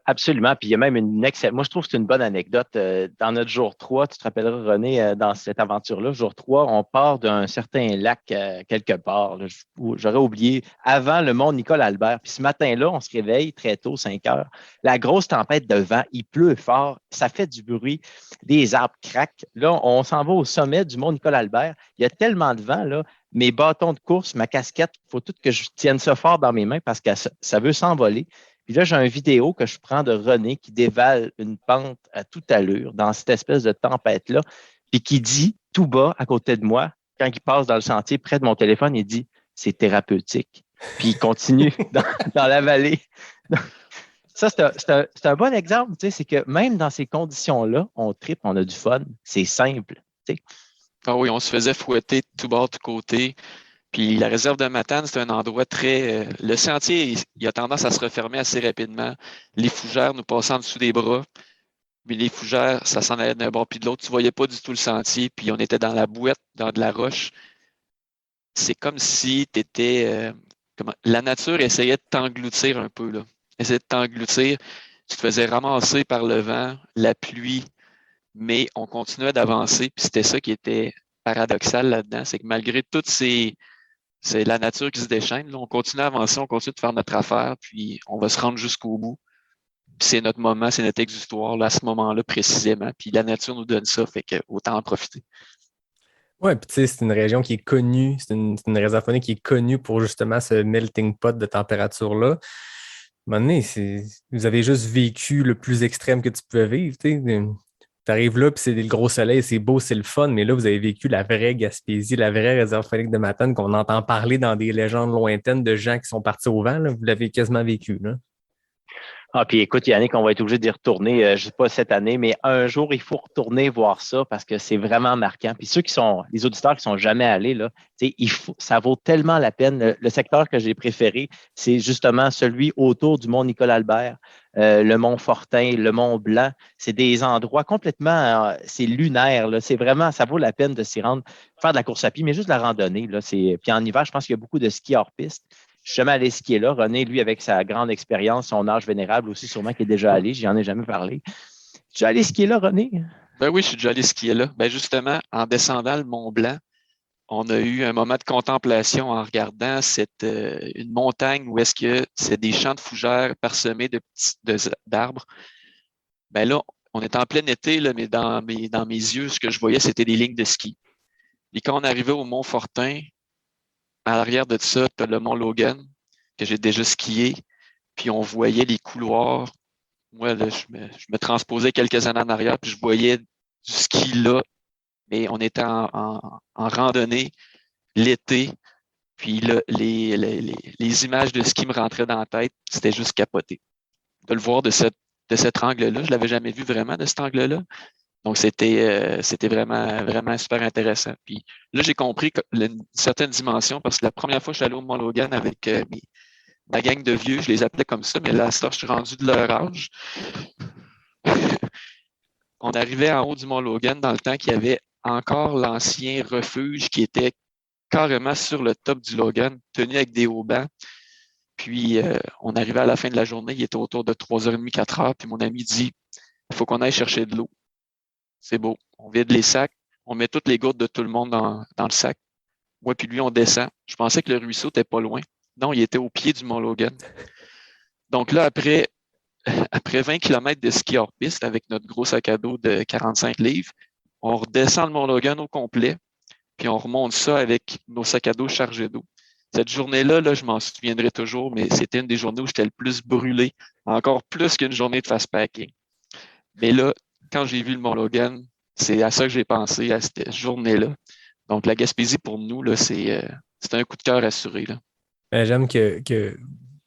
Absolument. Puis il y a même une excellente. Moi, je trouve que c'est une bonne anecdote. Dans notre jour 3, tu te rappelleras, René, dans cette aventure-là, jour 3, on part d'un certain lac quelque part. Là, j'aurais oublié, avant le mont Nicole-Albert. Puis ce matin-là, on se réveille très tôt, 5 heures. La grosse tempête de vent, il pleut fort, ça fait du bruit, des arbres craquent. Là, on s'en va au sommet du mont Nicole-Albert. Il y a tellement de vent, là. Mes bâtons de course, ma casquette, il faut tout que je tienne ça fort dans mes mains parce que ça veut s'envoler. Puis là, j'ai une vidéo que je prends de René qui dévale une pente à toute allure dans cette espèce de tempête-là, puis qui dit tout bas à côté de moi, quand il passe dans le sentier près de mon téléphone, il dit « c'est thérapeutique ». Puis il continue dans la vallée. Ça, c'est un bon exemple, tu sais, c'est que même dans ces conditions-là, on tripe, on a du fun, c'est simple, tu sais. Ah oui, on se faisait fouetter de tout bord, de tout côté. Puis la réserve de Matane, c'est un endroit très... le sentier, il a tendance à se refermer assez rapidement. Les fougères nous passaient en dessous des bras. Mais les fougères, ça s'en allait d'un bord puis de l'autre. Tu ne voyais pas du tout le sentier. Puis on était dans la bouette, dans de la roche. C'est comme si tu étais... la nature essayait de t'engloutir un peu, là. Essayait de t'engloutir. Tu te faisais ramasser par le vent, la pluie. Mais on continuait d'avancer. Puis c'était ça qui était paradoxal là-dedans. C'est que malgré toutes ces... C'est la nature qui se déchaîne. Là. On continue à avancer, on continue de faire notre affaire, puis on va se rendre jusqu'au bout. Puis c'est notre moment, c'est notre exutoire, là, à ce moment-là précisément. Puis la nature nous donne ça, fait qu'autant en profiter. Oui, puis tu sais, c'est une région qui est connue, c'est une réserve faunique qui est connue pour justement ce melting pot de température-là. À un moment donné, vous avez juste vécu le plus extrême que tu pouvais vivre. Tu arrives là, puis c'est le gros soleil, c'est beau, c'est le fun, mais là, vous avez vécu la vraie Gaspésie, la vraie réserve faunique de Matane qu'on entend parler dans des légendes lointaines de gens qui sont partis au vent. Là. Vous l'avez quasiment vécu, là. Ah, puis écoute, Yannick, on va être obligé d'y retourner, je ne sais pas cette année, mais un jour, il faut retourner voir ça parce que c'est vraiment marquant. Puis les auditeurs qui sont jamais allés, là, ça vaut tellement la peine. Le secteur que j'ai préféré, c'est justement celui autour du mont Nicole-Albert, le mont Fortin, le mont Blanc. C'est des endroits complètement, c'est lunaire, là. C'est vraiment, ça vaut la peine de s'y rendre, faire de la course à pied, mais juste de la randonnée, là. Puis en hiver, je pense qu'il y a beaucoup de ski hors piste. Je suis jamais allé skier là. René, lui, avec sa grande expérience, son âge vénérable aussi, sûrement qu'il est déjà allé. J'en ai jamais parlé. Tu es allé skier là, René? Ben oui, je suis déjà allé skier là. Ben justement, en descendant le Mont Blanc, on a eu un moment de contemplation en regardant une montagne où est-ce que c'est des champs de fougères parsemés d'arbres. Ben là, on est en plein été, là, mais dans mes yeux, ce que je voyais, c'était des lignes de ski. Et quand on arrivait au Mont Fortin, à l'arrière de ça, tu as le Mont Logan, que j'ai déjà skié, puis on voyait les couloirs. Moi, là, je me transposais quelques années en arrière, puis je voyais du ski là, mais on était en randonnée l'été, puis là, les images de ski me rentraient dans la tête, c'était juste capoté. De le voir de cet angle-là, je l'avais jamais vu vraiment de cet angle-là. Donc, c'était vraiment, vraiment super intéressant. Puis là, j'ai compris une certaine dimension parce que la première fois que je suis allé au Mont Logan avec ma gang de vieux, je les appelais comme ça, mais là, je suis rendu de leur âge. On arrivait en haut du Mont Logan dans le temps qu'il y avait encore l'ancien refuge qui était carrément sur le top du Logan, tenu avec des haubans. Puis, on arrivait à la fin de la journée, il était autour de 3h30, 4h, puis mon ami dit « Il faut qu'on aille chercher de l'eau. » C'est beau. On vide les sacs, on met toutes les gouttes de tout le monde dans le sac. Moi puis lui, on descend. Je pensais que le ruisseau n'était pas loin. Non, il était au pied du Mont Logan. Donc là, après 20 km de ski hors piste avec notre gros sac à dos de 45 livres, on redescend le Mont Logan au complet, puis on remonte ça avec nos sacs à dos chargés d'eau. Cette journée-là, là, je m'en souviendrai toujours, mais c'était une des journées où j'étais le plus brûlé, encore plus qu'une journée de fast-packing. Mais là, quand j'ai vu le Mont Logan, c'est à ça que j'ai pensé, à cette journée-là. Donc, la Gaspésie, pour nous, là, c'est un coup de cœur assuré. Là. J'aime que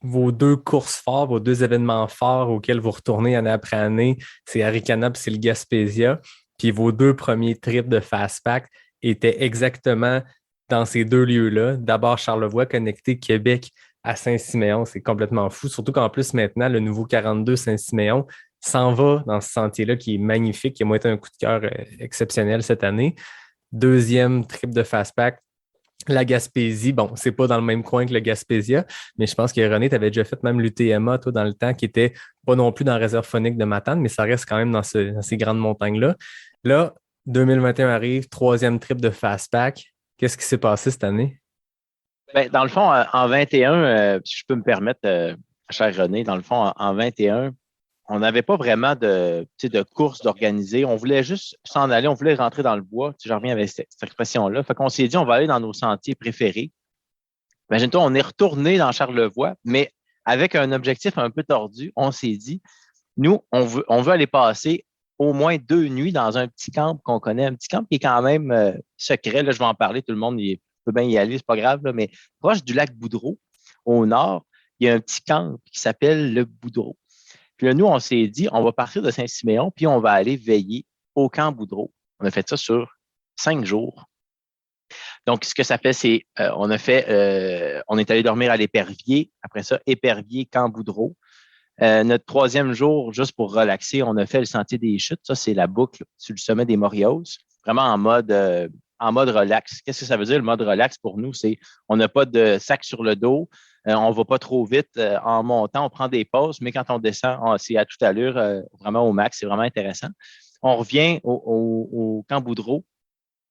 vos deux courses fortes, vos deux événements forts auxquels vous retournez année après année, c'est Arikana et c'est le Gaspésia. Puis vos deux premiers trips de Fastpack étaient exactement dans ces deux lieux-là. D'abord, Charlevoix, connecté Québec à Saint-Siméon. C'est complètement fou. Surtout qu'en plus, maintenant, le nouveau 42 Saint-Siméon s'en va dans ce sentier-là qui est magnifique, qui a été un coup de cœur exceptionnel cette année. Deuxième trip de Fastpack, la Gaspésie. Bon, c'est pas dans le même coin que le Gaspésia, mais je pense que René, tu avais déjà fait même l'UTMA, toi, dans le temps, qui était pas non plus dans la réserve faunique de Matane, mais ça reste quand même dans ces grandes montagnes-là. Là, 2021 arrive, 3e trip de Fastpack. Qu'est-ce qui s'est passé cette année? Ben, dans le fond, en 21, si je peux me permettre, cher René, dans le fond, en 21, on n'avait pas vraiment de course d'organiser. On voulait juste s'en aller, on voulait rentrer dans le bois. J'en reviens avec cette expression-là. Fait qu'on s'est dit, on va aller dans nos sentiers préférés. Imagine-toi, on est retourné dans Charlevoix, mais avec un objectif un peu tordu. On s'est dit, nous, on veut aller passer au moins 2 nuits dans un petit camp qu'on connaît, un petit camp qui est quand même secret. Là, je vais en parler, tout le monde peut bien y aller, c'est pas grave, là, mais proche du lac Boudreau, au nord, il y a un petit camp qui s'appelle le Boudreau. Puis là, nous, on s'est dit, on va partir de Saint-Siméon, puis on va aller veiller au camp Boudreau. On a fait ça sur 5 jours. Donc, ce que ça fait, c'est, on est allé dormir à l'Épervier. Après ça, Épervier, camp Boudreau. Notre 3e jour, juste pour relaxer, on a fait le sentier des chutes. Ça, c'est la boucle sur le sommet des Morios. Vraiment en mode relax. Qu'est-ce que ça veut dire, le mode relax pour nous? C'est, on n'a pas de sac sur le dos. On ne va pas trop vite en montant, on prend des pauses, mais quand on descend, c'est à toute allure, vraiment au max, c'est vraiment intéressant. On revient au camp Boudreau,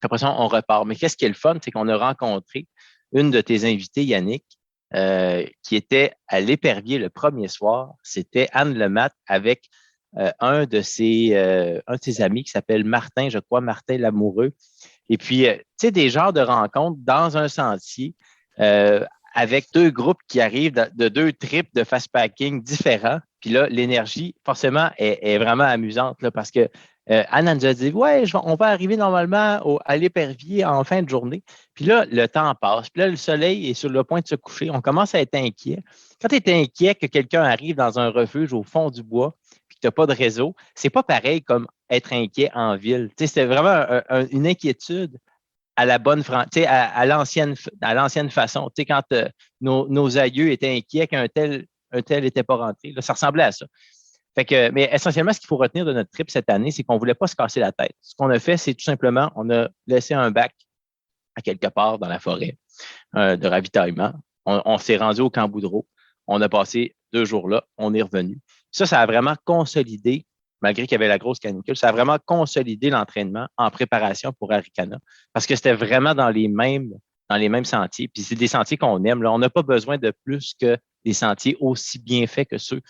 après ça, on repart. Mais qu'est-ce qui est le fun, c'est qu'on a rencontré une de tes invitées, Yannick, qui était à l'Épervier le premier soir. C'était Anne Lemat avec un de ses amis qui s'appelle Martin, je crois, Martin Lamoureux. Et puis, tu sais, des genres de rencontres dans un sentier avec 2 groupes qui arrivent de 2 trips de fastpacking différents. Puis là, l'énergie, forcément, est vraiment amusante là, parce que Anne nous a dit, ouais, on va arriver normalement à l'Épervier en fin de journée. Puis là, le temps passe. Puis là, le soleil est sur le point de se coucher. On commence à être inquiet. Quand tu es inquiet que quelqu'un arrive dans un refuge au fond du bois puis que tu n'as pas de réseau, c'est pas pareil comme être inquiet en ville. Tu sais, c'était vraiment une inquiétude à la bonne à l'ancienne façon. Tu sais, quand nos aïeux étaient inquiets qu'un tel n'était pas rentré, là, ça ressemblait à ça. Fait que, mais essentiellement, ce qu'il faut retenir de notre trip cette année, c'est qu'on ne voulait pas se casser la tête. Ce qu'on a fait, c'est tout simplement, on a laissé un bac à quelque part dans la forêt de ravitaillement. On s'est rendu au camp Boudreau. On a passé 2 jours là. On est revenu. Ça a vraiment consolidé, malgré qu'il y avait la grosse canicule, ça a vraiment consolidé l'entraînement en préparation pour Arikana parce que c'était vraiment dans les mêmes sentiers. Puis c'est des sentiers qu'on aime. Là. On n'a pas besoin de plus que des sentiers aussi bien faits que ceux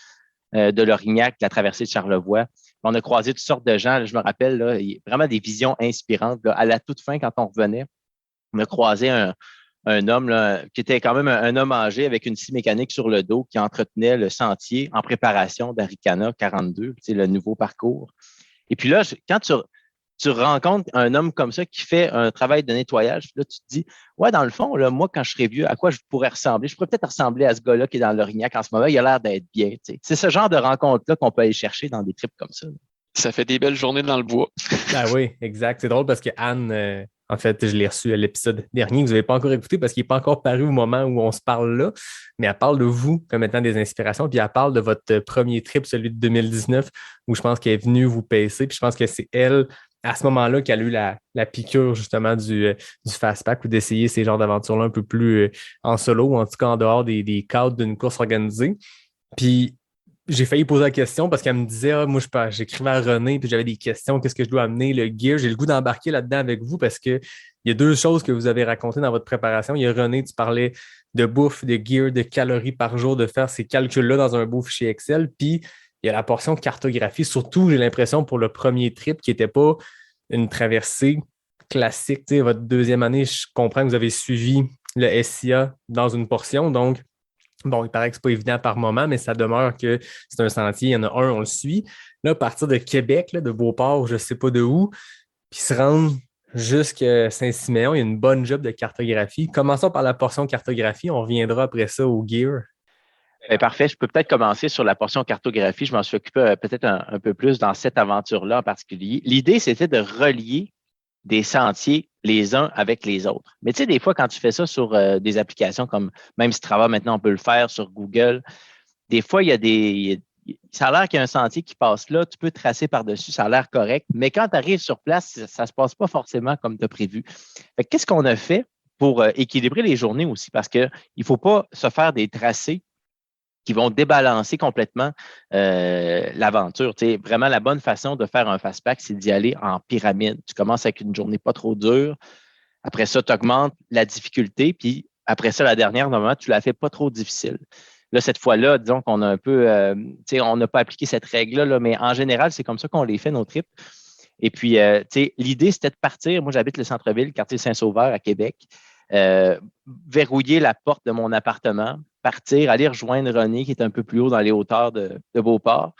de Lorignac, de la traversée de Charlevoix. On a croisé toutes sortes de gens. Là, je me rappelle, là, vraiment des visions inspirantes. Là. À la toute fin, quand on revenait, on a croisé un homme là, qui était quand même un homme âgé avec une scie mécanique sur le dos qui entretenait le sentier en préparation d'Arikana 42, le nouveau parcours. Et puis là, quand tu rencontres un homme comme ça qui fait un travail de nettoyage, là, tu te dis, ouais, dans le fond, là, moi, quand je serai vieux, à quoi je pourrais ressembler? Je pourrais peut-être ressembler à ce gars-là qui est dans l'Orignac en ce moment. Il a l'air d'être bien. T'sais. C'est ce genre de rencontre-là qu'on peut aller chercher dans des trips comme ça. Ça fait des belles journées dans le bois. Ah oui, exact. C'est drôle parce que Anne, en fait, je l'ai reçue à l'épisode dernier. Vous n'avez pas encore écouté parce qu'il n'est pas encore paru au moment où on se parle là. Mais elle parle de vous comme étant des inspirations. Puis elle parle de votre premier trip, celui de 2019, où je pense qu'elle est venue vous pacer. Puis je pense que c'est elle, à ce moment-là, qu'elle a eu la piqûre justement du Fastpack ou d'essayer ces genres d'aventures-là un peu plus en solo ou en tout cas en dehors des cadres d'une course organisée. Puis j'ai failli poser la question parce qu'elle me disait moi, j'écrivais à René puis j'avais des questions. Qu'est-ce que je dois amener? Le gear. J'ai le goût d'embarquer là-dedans avec vous parce qu'il y a 2 choses que vous avez racontées dans votre préparation. Il y a René, tu parlais de bouffe, de gear, de calories par jour, de faire ces calculs-là dans un beau fichier Excel. Puis il y a la portion cartographie. Surtout, j'ai l'impression pour le premier trip qui n'était pas une traversée classique. Tu sais, votre 2e année, je comprends que vous avez suivi le SIA dans une portion. Donc, bon, il paraît que ce n'est pas évident par moment, mais ça demeure que c'est un sentier. Il y en a un, on le suit. Là, à partir de Québec, là, de Beauport, je ne sais pas de où, puis se rendre jusqu'à Saint-Siméon, il y a une bonne job de cartographie. Commençons par la portion cartographie. On reviendra après ça au gear. Bien, parfait. Je peux peut-être commencer sur la portion cartographie. Je m'en suis occupé peut-être un peu plus dans cette aventure-là en particulier. L'idée, c'était de relier des sentiers les uns avec les autres. Mais tu sais, des fois, quand tu fais ça sur des applications comme même Strava, maintenant, on peut le faire sur Google. Des fois, ça a l'air qu'il y a un sentier qui passe là, tu peux tracer par-dessus, ça a l'air correct. Mais quand tu arrives sur place, ça ne se passe pas forcément comme tu as prévu. Fait que, qu'est-ce qu'on a fait? pour équilibrer les journées aussi, parce qu'il ne faut pas se faire des tracés qui vont débalancer complètement l'aventure. Vraiment, la bonne façon de faire un fast-pack, c'est d'y aller en pyramide. Tu commences avec une journée pas trop dure. Après ça, tu augmentes la difficulté. Puis après ça, la dernière, normalement, tu la fais pas trop difficile. Là, cette fois-là, disons qu'on a un peu, on n'a pas appliqué cette règle-là, là, mais en général, c'est comme ça qu'on les fait, nos trips. Et puis, l'idée, c'était de partir. Moi, j'habite le centre-ville, quartier Saint-Sauveur à Québec. Verrouiller la porte de mon appartement, partir, aller rejoindre René, qui est un peu plus haut dans les hauteurs de Beauport,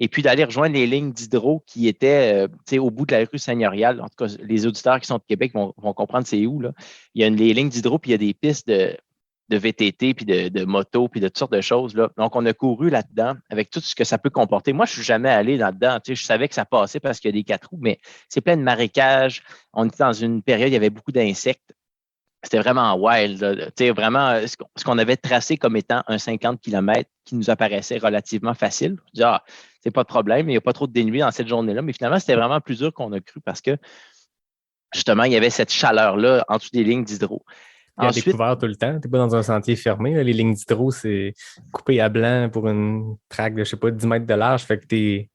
et puis d'aller rejoindre les lignes d'hydro qui étaient au bout de la rue Seigneurial. En tout cas, les auditeurs qui sont de Québec vont comprendre c'est où. Là. Il y a les lignes d'hydro, puis il y a des pistes de VTT, puis de moto, puis de toutes sortes de choses. Là. Donc, on a couru là-dedans avec tout ce que ça peut comporter. Moi, je ne suis jamais allé là-dedans. Je savais que ça passait parce qu'il y a des 4 roues, mais c'est plein de marécages. On était dans une période, il y avait beaucoup d'insectes. C'était vraiment wild. Vraiment, ce qu'on avait tracé comme étant un 50 km qui nous apparaissait relativement facile. C'est pas de problème, il n'y a pas trop de dénués dans cette journée-là. Mais finalement, c'était vraiment plus dur qu'on a cru parce que, justement, il y avait cette chaleur-là en dessous des lignes d'hydro. Il y a découvert tout le temps. Tu n'es pas dans un sentier fermé. Là. Les lignes d'hydro, c'est coupé à blanc pour une traque de, 10 mètres de large. Fait que tu es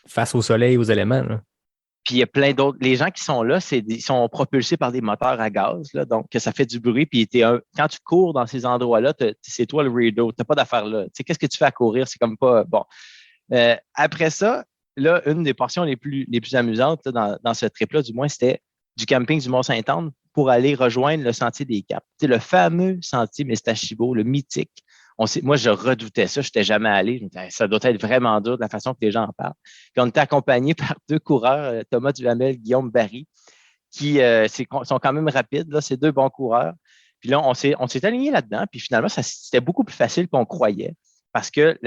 face au soleil, aux éléments. Là. Puis il y a plein d'autres. Les gens qui sont là, ils sont propulsés par des moteurs à gaz, là, donc ça fait du bruit. Puis quand tu cours dans ces endroits-là, c'est toi le weirdo. Tu n'as pas d'affaire là. Tu sais, qu'est-ce que tu fais à courir? C'est comme pas bon. Après ça, là, une des portions les plus amusantes là, dans ce trip-là, du moins, c'était du camping du Mont-Saint-Anne pour aller rejoindre le sentier des Caps. Tu sais, le fameux sentier Mestachibo, le mythique. Moi, je redoutais ça. Je n'étais jamais allé. Je me disais, ça doit être vraiment dur de la façon que les gens en parlent. Puis on était accompagnés par 2 coureurs, Thomas Duhamel, Guillaume Barry, qui sont quand même rapides. Là, c'est 2 bons coureurs. Puis là, on s'est alignés là-dedans. Puis finalement, c'était beaucoup plus facile qu'on croyait parce que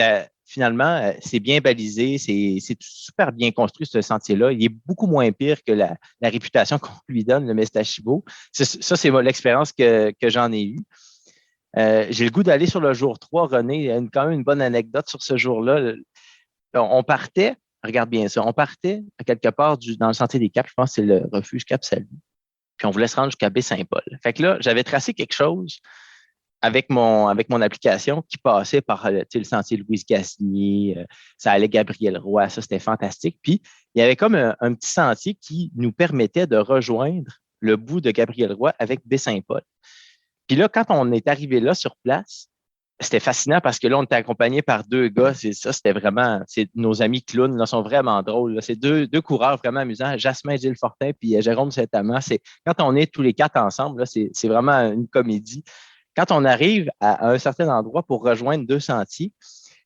finalement, c'est bien balisé. C'est super bien construit, ce sentier-là. Il est beaucoup moins pire que la réputation qu'on lui donne, le Mestachibo. Ça, c'est l'expérience que j'en ai eue. J'ai le goût d'aller sur le jour 3, René. Il y a quand même une bonne anecdote sur ce jour-là. On partait, regarde bien ça, on partait à quelque part dans le sentier des Caps, je pense que c'est le refuge Cap-Salut. Puis on voulait se rendre jusqu'à Baie-Saint-Paul. Fait que là, j'avais tracé quelque chose avec mon application qui passait par le sentier Louise Gasnier, ça allait Gabriel Roy, ça c'était fantastique. Puis il y avait comme un petit sentier qui nous permettait de rejoindre le bout de Gabriel Roy avec Baie-Saint-Paul. Puis là, quand on est arrivé là sur place, c'était fascinant parce que là, on était accompagné par 2 gars. C'était vraiment, nos amis clowns, là, sont vraiment drôles. Là. C'est deux coureurs vraiment amusants, Jasmin Gilles Fortin puis Jérôme Saint-Amand. Quand on est tous les 4 ensemble, là, c'est vraiment une comédie. Quand on arrive à un certain endroit pour rejoindre 2 sentiers,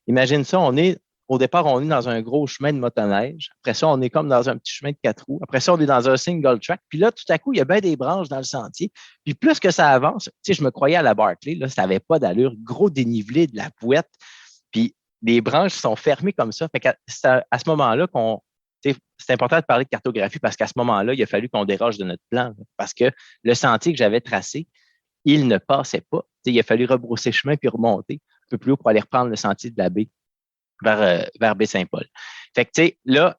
imagine ça, au départ, on est dans un gros chemin de motoneige. Après ça, on est comme dans un petit chemin de 4 roues. Après ça, on est dans un single track. Puis là, tout à coup, il y a bien des branches dans le sentier. Puis plus que ça avance, je me croyais à la Barclay, là, ça n'avait pas d'allure. Gros dénivelé, de la bouette. Puis les branches sont fermées comme ça. Fait qu'à à ce moment-là c'est important de parler de cartographie parce qu'à ce moment-là, il a fallu qu'on déroge de notre plan. Là, parce que le sentier que j'avais tracé, il ne passait pas. Il a fallu rebrousser chemin puis remonter un peu plus haut pour aller reprendre le sentier de la baie. Vers Baie-Saint-Paul. Fait que, tu sais, là,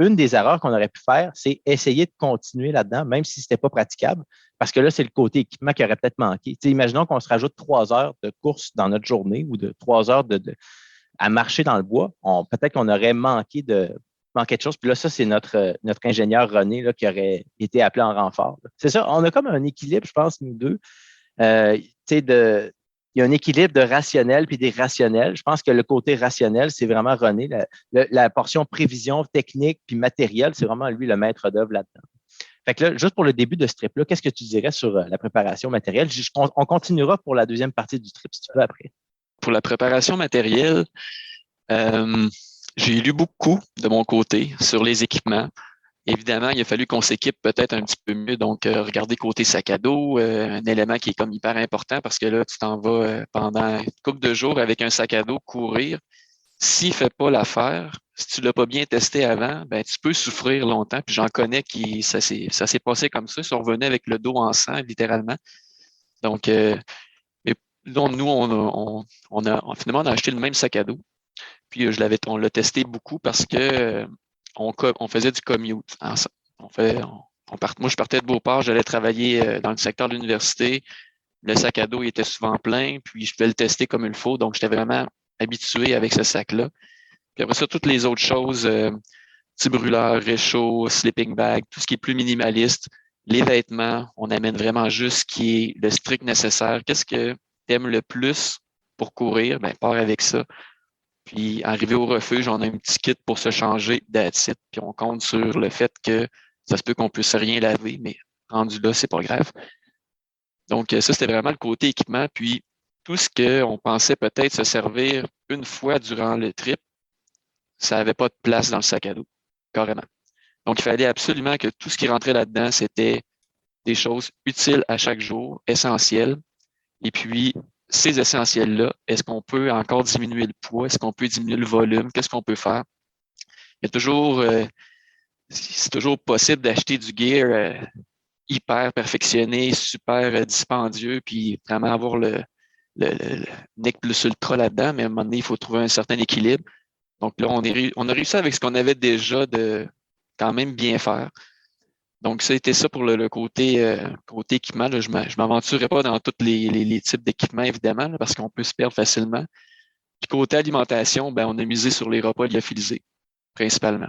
une des erreurs qu'on aurait pu faire, c'est essayer de continuer là-dedans, même si c'était pas praticable, parce que là, c'est le côté équipement qui aurait peut-être manqué. Tu sais, imaginons qu'on se rajoute 3 heures de course dans notre journée ou de 3 heures à marcher dans le bois. Peut-être qu'on aurait manqué de choses. Puis là, ça, c'est notre ingénieur René là, qui aurait été appelé en renfort. Là. C'est ça, on a comme un équilibre, je pense, nous deux. Il y a un équilibre de rationnel puis d'irrationnel. Je pense que le côté rationnel, c'est vraiment René. La portion prévision technique puis matériel, c'est vraiment lui le maître d'œuvre là-dedans. Fait que là, juste pour le début de ce trip-là, qu'est-ce que tu dirais sur la préparation matérielle? On continuera pour la deuxième partie du trip, si tu veux, après. Pour la préparation matérielle, j'ai lu beaucoup de mon côté sur les équipements. Évidemment, il a fallu qu'on s'équipe peut-être un petit peu mieux. Donc, regardez côté sac à dos, un élément qui est comme hyper important parce que là, tu t'en vas pendant une couple de jours avec un sac à dos courir. S'il ne fait pas l'affaire, si tu ne l'as pas bien testé avant, ben tu peux souffrir longtemps. Puis j'en connais qui ça s'est passé comme ça. Ils sont revenus avec le dos en sang, littéralement. Donc, nous, finalement, on a acheté le même sac à dos. Puis on l'a testé beaucoup parce que on faisait du commute ensemble. Moi, je partais de Beauport, j'allais travailler dans le secteur de l'université. Le sac à dos il était souvent plein, puis je pouvais le tester comme il faut. Donc, j'étais vraiment habitué avec ce sac-là. Puis après ça, toutes les autres choses, petits brûleurs, réchaud, sleeping bag, tout ce qui est plus minimaliste, les vêtements, on amène vraiment juste ce qui est le strict nécessaire. Qu'est-ce que tu aimes le plus pour courir? Ben, pars avec ça. Puis, arrivé au refuge, on a un petit kit pour se changer, that's it. Puis, on compte sur le fait que ça se peut qu'on puisse rien laver, mais rendu là, c'est pas grave. Donc, ça, c'était vraiment le côté équipement. Puis, tout ce qu'on pensait peut-être se servir une fois durant le trip, ça n'avait pas de place dans le sac à dos, carrément. Donc, il fallait absolument que tout ce qui rentrait là-dedans, c'était des choses utiles à chaque jour, essentielles. Et puis, ces essentiels-là, est-ce qu'on peut encore diminuer le poids? Est-ce qu'on peut diminuer le volume? Qu'est-ce qu'on peut faire? Il y a toujours, c'est toujours possible d'acheter du gear hyper perfectionné, super dispendieux, puis vraiment avoir le nec plus ultra là-dedans, mais à un moment donné, il faut trouver un certain équilibre. Donc là, on a réussi avec ce qu'on avait déjà de quand même bien faire. Donc, ça a été ça pour le côté équipement. Là, je ne m'aventurerai pas dans tous les types d'équipements, évidemment, là, parce qu'on peut se perdre facilement. Puis côté alimentation, ben, on a misé sur les repas lyophilisés, principalement.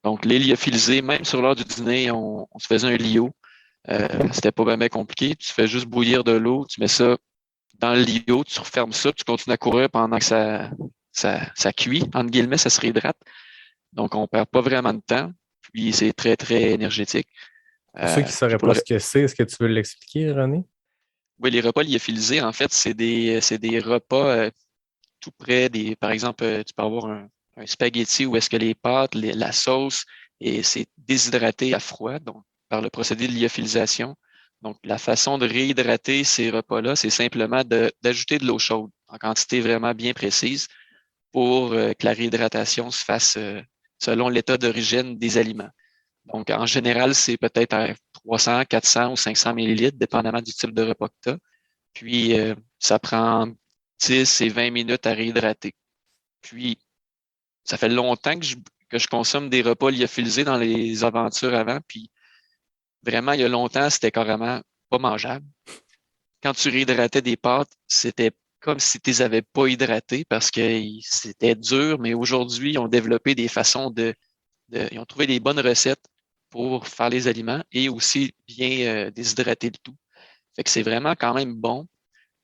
Donc, les lyophilisés, même sur l'heure du dîner, on se faisait un lyo. C'était pas vraiment compliqué. Tu fais juste bouillir de l'eau, tu mets ça dans le lyo, tu refermes ça, tu continues à courir pendant que ça cuit. Entre guillemets, ça se réhydrate. Donc, on perd pas vraiment de temps. Puis, c'est très, très énergétique. Pour ceux qui ne sauraient pas ce que c'est, est-ce que tu veux l'expliquer, René? Oui, les repas lyophilisés, en fait, c'est des repas tout près des. Par exemple, tu peux avoir un spaghetti où est-ce que les pâtes, la sauce, et c'est déshydraté à froid, donc par le procédé de lyophilisation. Donc, la façon de réhydrater ces repas-là, c'est simplement d'ajouter de l'eau chaude en quantité vraiment bien précise pour que la réhydratation se fasse selon l'état d'origine des aliments. Donc, en général, c'est peut-être à 300, 400 ou 500 millilitres, dépendamment du type de repas que tu as. Puis, ça prend 10 et 20 minutes à réhydrater. Puis, ça fait longtemps que je consomme des repas lyophilisés dans les aventures avant. Puis, vraiment, il y a longtemps, c'était carrément pas mangeable. Quand tu réhydratais des pâtes, c'était comme si tu les avais pas hydratées parce que c'était dur. Mais aujourd'hui, ils ont développé des façons ils ont trouvé des bonnes recettes pour faire les aliments et aussi bien déshydrater le tout. Fait que c'est vraiment quand même bon.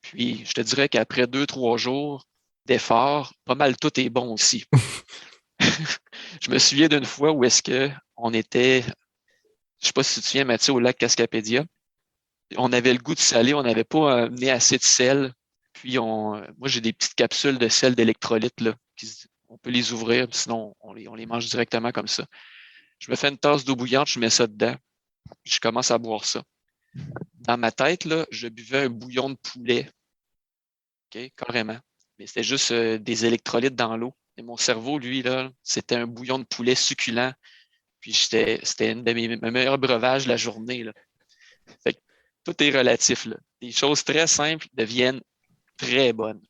Puis, je te dirais qu'après 2-3 jours d'effort, pas mal tout est bon aussi. Je me souviens d'une fois où est-ce que on était, je sais pas si tu te souviens, Mathieu, au lac Cascapédia. On avait le goût de salé, on n'avait pas amené assez de sel. Puis, moi, j'ai des petites capsules de sel d'électrolyte, là. On peut les ouvrir, sinon on les mange directement comme ça. Je me fais une tasse d'eau bouillante, je mets ça dedans, puis je commence à boire ça. Dans ma tête, là, je buvais un bouillon de poulet, okay, carrément. Mais c'était juste des électrolytes dans l'eau. Et mon cerveau, lui, là, c'était un bouillon de poulet succulent. Puis c'était une de mes meilleurs breuvages de la journée, là. Fait que tout est relatif, là. Des choses très simples deviennent très bonnes.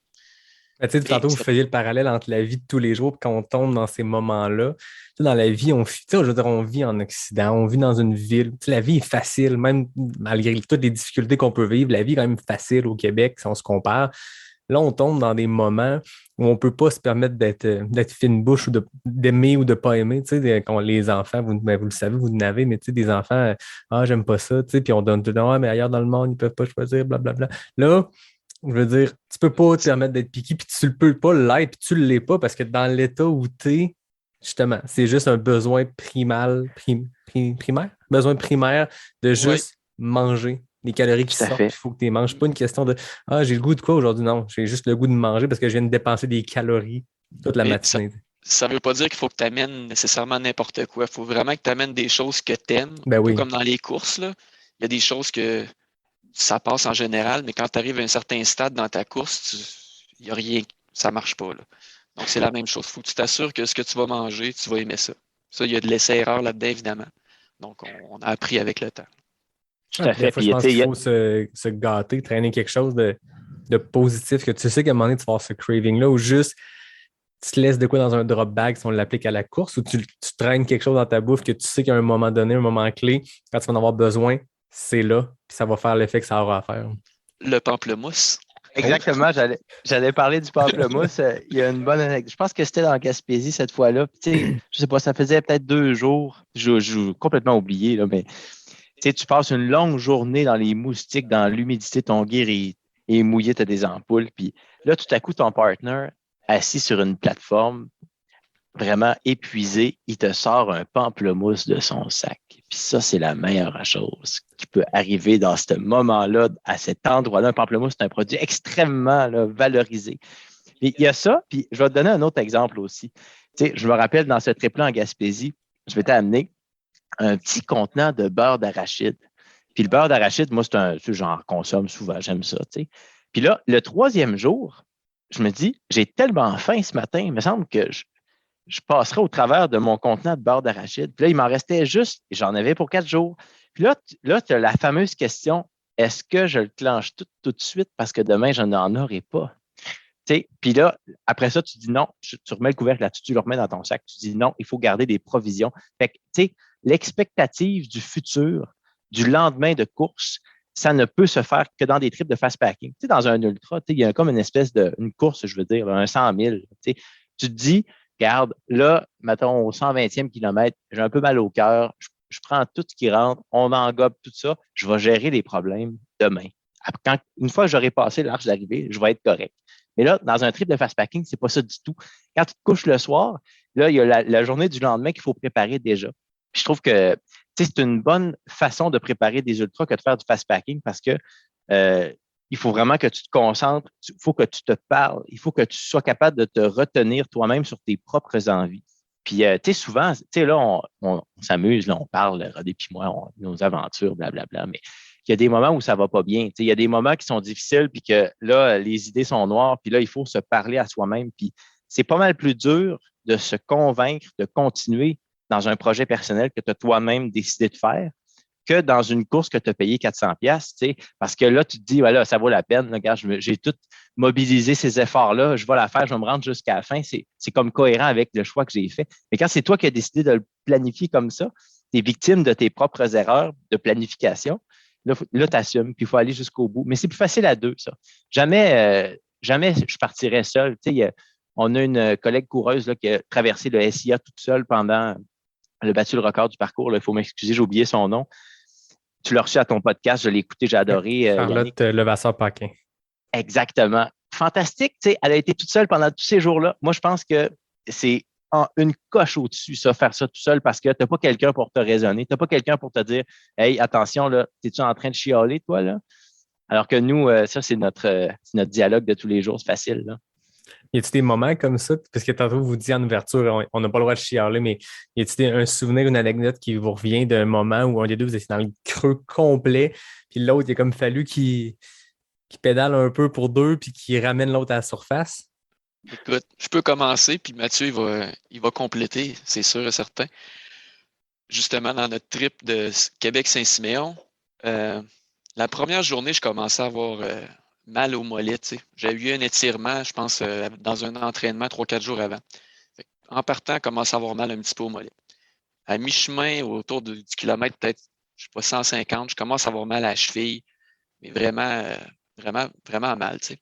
Tu sais, tantôt, vous faisiez le parallèle entre la vie de tous les jours et quand on tombe dans ces moments-là. Tu sais, dans la vie, je veux dire, on vit en Occident, on vit dans une ville. Tu sais, la vie est facile, même malgré toutes les difficultés qu'on peut vivre. La vie est quand même facile au Québec si on se compare. Là, on tombe dans des moments où on ne peut pas se permettre d'être fine bouche ou d'aimer ou de ne pas aimer. Tu sais, quand les enfants, vous le savez, vous n'avez, mais tu sais, des enfants, j'aime pas ça, tu sais, puis on donne tout le temps, mais ailleurs dans le monde, ils ne peuvent pas choisir, blablabla. Là, je veux dire, tu peux pas te permettre d'être piqué, puis tu ne peux pas l'être, puis tu ne l'es pas, parce que dans l'état où tu es, justement, c'est juste un besoin primaire, besoin primaire de juste manger. Les calories qui sortent, il faut que tu les manges. Pas une question de j'ai le goût de quoi aujourd'hui? Non, j'ai juste le goût de manger parce que je viens de dépenser des calories toute la matinée. Ça ne veut pas dire qu'il faut que tu amènes nécessairement n'importe quoi. Il faut vraiment que tu amènes des choses que tu aimes. Ben oui. Comme dans les courses, là, il y a des choses que ça passe en général, mais quand tu arrives à un certain stade dans ta course, il n'y a rien, ça ne marche pas, là. Donc, c'est la même chose. Il faut que tu t'assures que ce que tu vas manger, tu vas aimer ça. Ça, il y a de l'essai-erreur là-dedans, évidemment. Donc, on a appris avec le temps. Tout à fait. Fois, je pense qu'il faut se gâter, traîner quelque chose de positif, que tu sais qu'à un moment donné, tu vas avoir ce craving-là, ou juste tu te laisses de quoi dans un drop bag si on l'applique à la course ou tu traînes quelque chose dans ta bouffe que tu sais qu'à un moment donné, un moment clé, quand tu vas en avoir besoin, c'est là, puis ça va faire l'effet que ça aura à faire. Le pamplemousse. Exactement, j'allais parler du pamplemousse. Il y a une bonne anecdote. Je pense que c'était dans Gaspésie cette fois-là. Puis, tu sais, je sais pas, ça faisait peut-être 2 jours. J'ai complètement oublié, là, mais tu sais, tu passes une longue journée dans les moustiques, dans l'humidité, ton gear est mouillé, tu as des ampoules. Puis là, tout à coup, ton partner, assis sur une plateforme, vraiment épuisé, il te sort un pamplemousse de son sac. Puis ça, c'est la meilleure chose qui peut arriver dans ce moment-là, à cet endroit-là. Un pamplemousse, c'est un produit extrêmement là, valorisé. Puis il y a ça, puis je vais te donner un autre exemple aussi. Tu sais, je me rappelle dans ce trip-là en Gaspésie, je m'étais amené un petit contenant de beurre d'arachide. Puis le beurre d'arachide, moi, j'en consomme souvent, j'aime ça, tu sais. Puis là, le 3e jour, je me dis, j'ai tellement faim ce matin, il me semble que je passerai au travers de mon contenant de beurre d'arachide. Puis là, il m'en restait juste, et j'en avais pour 4 jours. Puis là tu as la fameuse question, est-ce que je le clenche tout de suite parce que demain, je n'en aurai pas? Puis là, après ça, tu dis non, tu remets le couvercle là-dessus, tu le remets dans ton sac, tu dis non, il faut garder des provisions. Fait que, tu sais, l'expectative du futur, du lendemain de course, ça ne peut se faire que dans des trips de fast packing. Tu sais, dans un ultra, il y a comme une espèce une course, je veux dire, un 100 000. Tu te dis, regarde, là, mettons, au 120e kilomètre, j'ai un peu mal au cœur, je prends tout ce qui rentre, on engobe tout ça, je vais gérer les problèmes demain. Une fois que j'aurai passé l'arche d'arrivée, je vais être correct. Mais là, dans un trip de fast packing, c'est pas ça du tout. Quand tu te couches le soir, là, il y a la journée du lendemain qu'il faut préparer déjà. Puis je trouve que c'est une bonne façon de préparer des ultras que de faire du fast packing parce que il faut vraiment que tu te concentres, il faut que tu te parles, il faut que tu sois capable de te retenir toi-même sur tes propres envies. Puis, tu sais, souvent, tu sais, là, on s'amuse, là, on parle, Rodé puis moi, nos aventures, blablabla, mais il y a des moments où ça va pas bien. Tu sais, il y a des moments qui sont difficiles, puis que là, les idées sont noires, puis là, il faut se parler à soi-même. Puis, c'est pas mal plus dur de se convaincre de continuer dans un projet personnel que tu as toi-même décidé de faire que dans une course que tu as payé 400 pièces, tu sais, parce que là, tu te dis, voilà, ça vaut la peine. Là, regarde, j'ai tout mobilisé ces efforts-là, je vais la faire, je vais me rendre jusqu'à la fin. C'est comme cohérent avec le choix que j'ai fait. Mais quand c'est toi qui as décidé de le planifier comme ça, tu es victime de tes propres erreurs de planification. Là, tu assumes, puis il faut aller jusqu'au bout. Mais c'est plus facile à deux, ça. Jamais je partirais seul. Tu sais, on a une collègue coureuse là, qui a traversé le SIA toute seule pendant elle a battu le record du parcours. Là. Il faut m'excuser, j'ai oublié son nom. Tu l'as reçu à ton podcast, je l'ai écouté, j'ai adoré. Charlotte Levasseur-Paquin. Exactement. Fantastique. Tu sais, elle a été toute seule pendant tous ces jours-là. Moi, je pense que c'est une coche au-dessus, ça, faire ça tout seul, parce que tu n'as pas quelqu'un pour te raisonner. Tu n'as pas quelqu'un pour te dire hey, attention, là, es-tu en train de chialer, toi, là? Alors que nous, ça, c'est notre dialogue de tous les jours, c'est facile, là. Y a-t-il des moments comme ça? Parce que tantôt, vous dites en ouverture, on n'a pas le droit de chialer, mais y a-t-il un souvenir, une anecdote qui vous revient d'un moment où un des deux, vous étiez dans le creux complet, puis l'autre, il a comme fallu qu'il pédale un peu pour deux, puis qu'il ramène l'autre à la surface? Écoute, je peux commencer, puis Mathieu, il va compléter, c'est sûr et certain. Justement, dans notre trip de Québec-Saint-Siméon, la première journée, je commençais à avoir mal au mollet. J'ai eu un étirement, je pense, dans un entraînement 3-4 jours avant. En partant, je commençais à avoir mal un petit peu au mollet. À mi-chemin, autour du kilomètre, peut-être, je sais pas, 150, je commence à avoir mal à la cheville, mais vraiment, vraiment mal. T'sais.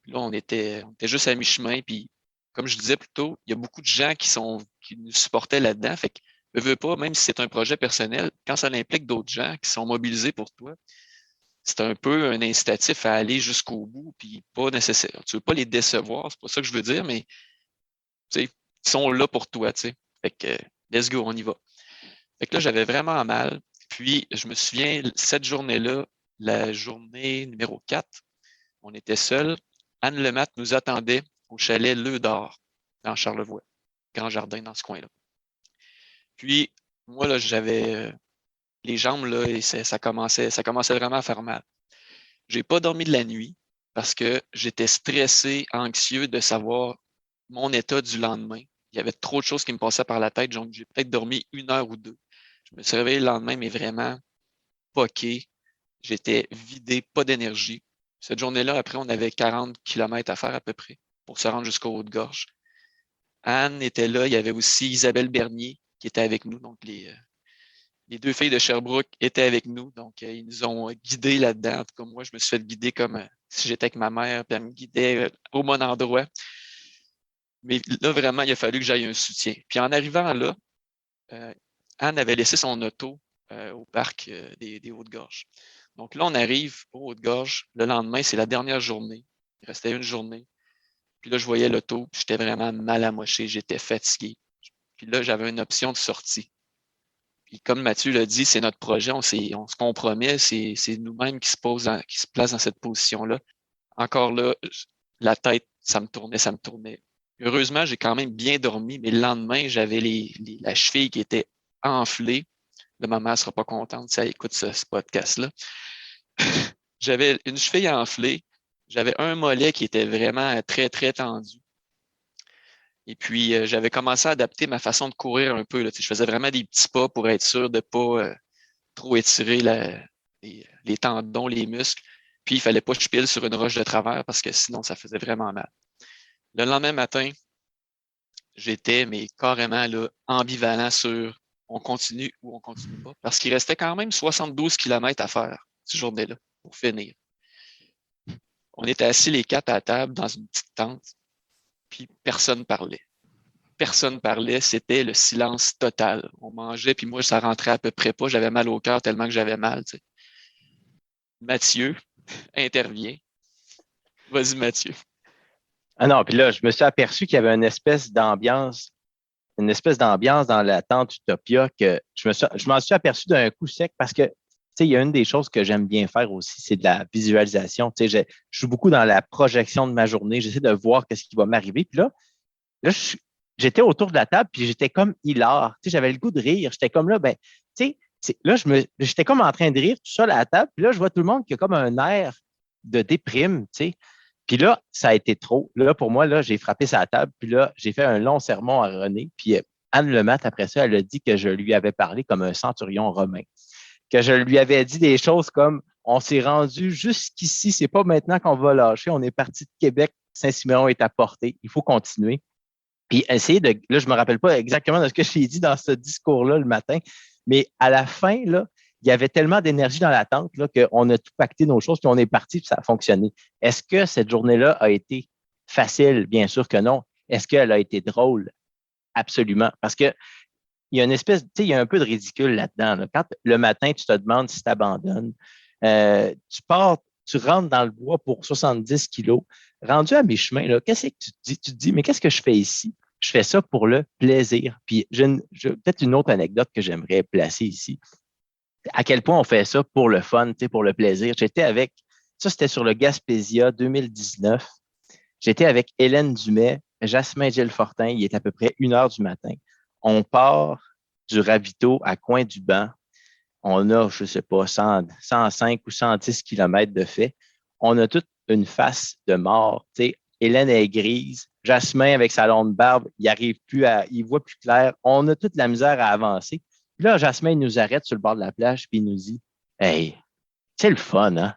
Puis là, on était juste à mi-chemin, puis comme je disais plus tôt, il y a beaucoup de gens qui nous supportaient là-dedans. Fait que, veux pas, même si c'est un projet personnel, quand ça implique d'autres gens qui sont mobilisés pour toi, c'est un peu un incitatif à aller jusqu'au bout, puis pas nécessaire. Tu veux pas les décevoir, c'est pas ça que je veux dire, mais ils sont là pour toi, tu sais. Fait que let's go, on y va. Fait que là, j'avais vraiment mal. Puis, je me souviens, cette journée-là, la journée numéro 4, on était seuls. Anne Lemaitre nous attendait au chalet Le d'Or, dans Charlevoix, grand jardin dans ce coin-là. Puis, moi, là, j'avais les jambes, là, et ça commençait vraiment à faire mal. J'ai pas dormi de la nuit parce que j'étais stressé, anxieux de savoir mon état du lendemain. Il y avait trop de choses qui me passaient par la tête, donc j'ai peut-être dormi 1 heure ou 2. Je me suis réveillé le lendemain, mais vraiment poqué. J'étais vidé, pas d'énergie. Cette journée-là, après, on avait 40 km à faire à peu près pour se rendre jusqu'au Haut-de-Gorge. Anne était là. Il y avait aussi Isabelle Bernier qui était avec nous. Donc, les deux filles de Sherbrooke étaient avec nous. Donc, ils nous ont guidés là-dedans. En tout cas, moi, je me suis fait guider comme si j'étais avec ma mère, puis elle me guidait au bon endroit. Mais là, vraiment, il a fallu que j'aille un soutien. Puis en arrivant là, Anne avait laissé son auto au parc des Hautes-Gorges. Donc là, on arrive aux Hautes-Gorges. Le lendemain, c'est la dernière journée. Il restait une journée. Puis là, je voyais l'auto, puis j'étais vraiment mal amoché, j'étais fatigué. Puis là, j'avais une option de sortie. Puis comme Mathieu l'a dit, c'est notre projet, on se compromet, c'est nous-mêmes qui se place dans cette position-là. Encore là, la tête, ça me tournait. Heureusement, j'ai quand même bien dormi, mais le lendemain, j'avais la cheville qui était enflée. Là, ma mère ne sera pas contente si elle écoute ce podcast-là. J'avais une cheville enflée. J'avais un mollet qui était vraiment très, très tendu. Et puis, j'avais commencé à adapter ma façon de courir un peu. Là. Je faisais vraiment des petits pas pour être sûr de ne pas trop étirer les tendons, les muscles. Puis, il ne fallait pas que je pile sur une roche de travers parce que sinon, ça faisait vraiment mal. Le lendemain matin, j'étais mais carrément là, ambivalent sur on continue ou on continue pas. Parce qu'il restait quand même 72 km à faire cette journée-là pour finir. On était assis les quatre à la table dans une petite tente, puis personne parlait. Personne parlait, c'était le silence total. On mangeait, puis moi, ça rentrait à peu près pas. J'avais mal au cœur tellement que j'avais mal. Tu sais. Mathieu intervient. Vas-y, Mathieu. Ah non, puis là, je me suis aperçu qu'il y avait une espèce d'ambiance dans la tente Utopia que je m'en suis aperçu d'un coup sec parce que, tu sais, il y a une des choses que j'aime bien faire aussi, c'est de la visualisation. Tu sais, je suis beaucoup dans la projection de ma journée. J'essaie de voir qu'est-ce qui va m'arriver. Puis là j'étais autour de la table puis j'étais comme hilar. Tu sais, j'avais le goût de rire. J'étais comme là, ben, tu sais, là, j'étais comme en train de rire tout seul à la table. Puis là, je vois tout le monde qui a comme un air de déprime, tu sais. Puis là, ça a été trop. Là, pour moi, là, j'ai frappé sa table. Puis là, j'ai fait un long sermon à René. Puis Anne Lemaitre, après ça, elle a dit que je lui avais parlé comme un centurion romain. Que je lui avais dit des choses comme on s'est rendu jusqu'ici, c'est pas maintenant qu'on va lâcher. On est parti de Québec, Saint-Siméon est à portée. Il faut continuer. Puis essayer de. Là, je me rappelle pas exactement de ce que j'ai dit dans ce discours-là le matin, mais à la fin, là, il y avait tellement d'énergie dans la tente là, qu'on a tout pacté nos choses, puis on est parti, puis ça a fonctionné. Est-ce que cette journée-là a été facile? Bien sûr que non. Est-ce qu'elle a été drôle? Absolument. Parce que il y a une espèce, tu sais, il y a un peu de ridicule là-dedans. Là. Quand le matin, tu te demandes si tu abandonnes, tu rentres dans le bois pour 70 kilos. Rendu à mi-chemin, là, qu'est-ce que tu te dis? Tu te dis, mais qu'est-ce que je fais ici? Je fais ça pour le plaisir. Puis, peut-être une autre anecdote que j'aimerais placer ici. À quel point on fait ça pour le fun, pour le plaisir. C'était sur le Gaspésia 2019. J'étais avec Hélène Dumais, Jasmin Gilles Fortin, il est à peu près 1h du matin. On part du ravito à Coin-du-Banc. On a, je ne sais pas, 105 ou 110 kilomètres de fait. On a toute une face de mort. T'sais, Hélène est grise. Jasmin, avec sa longue barbe, il voit plus clair. On a toute la misère à avancer. Puis là, Jasmin, il nous arrête sur le bord de la plage puis il nous dit « Hey, c'est le fun, hein?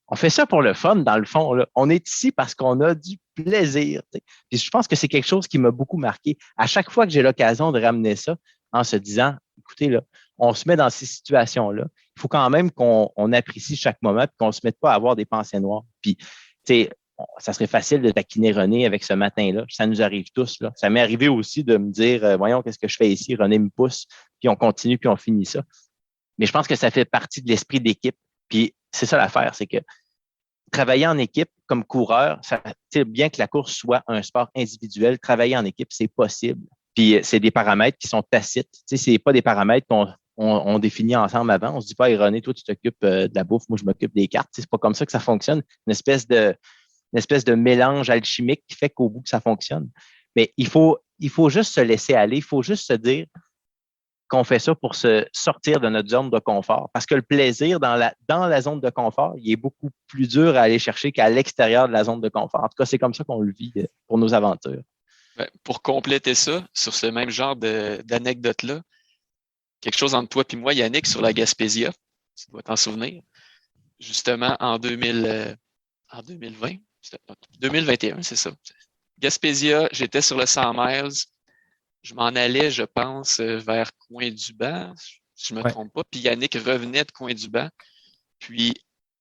On fait ça pour le fun, dans le fond. Là. On est ici parce qu'on a du plaisir. » Puis je pense que c'est quelque chose qui m'a beaucoup marqué. À chaque fois que j'ai l'occasion de ramener ça en se disant « Écoutez, là, on se met dans ces situations-là. Il faut quand même qu'on apprécie chaque moment et qu'on ne se mette pas à avoir des pensées noires. » Puis, tu sais, ça serait facile de taquiner René avec ce matin-là. Ça nous arrive tous. Là. Ça m'est arrivé aussi de me dire, voyons, qu'est-ce que je fais ici? René me pousse, puis on continue, puis on finit ça. Mais je pense que ça fait partie de l'esprit d'équipe. Puis c'est ça l'affaire, c'est que travailler en équipe comme coureur, bien que la course soit un sport individuel, travailler en équipe, c'est possible. Puis c'est des paramètres qui sont tacites. C'est pas des paramètres qu'on définit ensemble avant. On se dit pas, hey, René, toi, tu t'occupes de la bouffe, moi, je m'occupe des cartes. C'est pas comme ça que ça fonctionne. Une espèce de mélange alchimique qui fait qu'au bout que ça fonctionne. Mais il faut juste se laisser aller. Il faut juste se dire qu'on fait ça pour se sortir de notre zone de confort. Parce que le plaisir dans la zone de confort, il est beaucoup plus dur à aller chercher qu'à l'extérieur de la zone de confort. En tout cas, c'est comme ça qu'on le vit pour nos aventures. Pour compléter ça, sur ce même genre d'anecdote-là, quelque chose entre toi et moi, Yannick, sur la Gaspésia, tu dois t'en souvenir, justement en 2020, 2021, c'est ça. Gaspésia, j'étais sur le 100 miles. Je m'en allais, je pense, vers Coin-du-Banc, si je ne me trompe pas. Puis Yannick revenait de Coin-du-Banc. Puis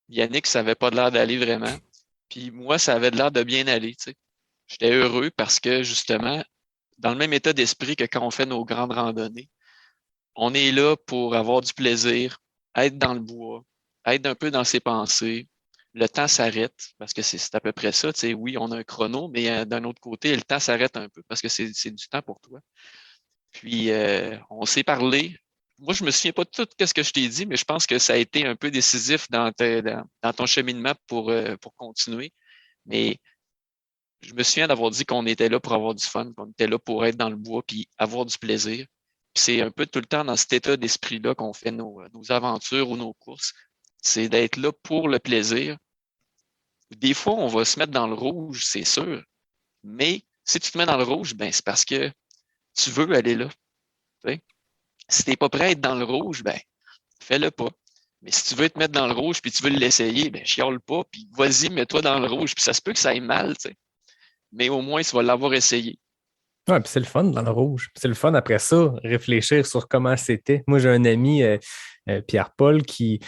Yannick, ça n'avait pas l'air d'aller vraiment. Puis moi, ça avait l'air de bien aller. Tu sais. J'étais heureux parce que, justement, dans le même état d'esprit que quand on fait nos grandes randonnées, on est là pour avoir du plaisir, être dans le bois, être un peu dans ses pensées. Le temps s'arrête parce que c'est à peu près ça. Tu sais, oui, on a un chrono, mais d'un autre côté, le temps s'arrête un peu parce que c'est du temps pour toi. Puis, on s'est parlé. Moi, je me souviens pas de tout ce que je t'ai dit, mais je pense que ça a été un peu décisif dans ton cheminement pour continuer. Mais je me souviens d'avoir dit qu'on était là pour avoir du fun, qu'on était là pour être dans le bois puis avoir du plaisir. Puis c'est un peu tout le temps dans cet état d'esprit-là qu'on fait nos aventures ou nos courses. C'est d'être là pour le plaisir. Des fois, on va se mettre dans le rouge, c'est sûr. Mais si tu te mets dans le rouge, ben c'est parce que tu veux aller là. T'sais? Si tu n'es pas prêt à être dans le rouge, ben fais-le pas. Mais si tu veux te mettre dans le rouge puis tu veux l'essayer, ben chiale pas, puis vas-y, mets-toi dans le rouge. Puis ça se peut que ça aille mal, tu sais. Mais au moins, tu vas l'avoir essayé. Ouais, puis c'est le fun dans le rouge. Puis c'est le fun après ça, réfléchir sur comment c'était. Moi, j'ai un ami, Pierre-Paul, qui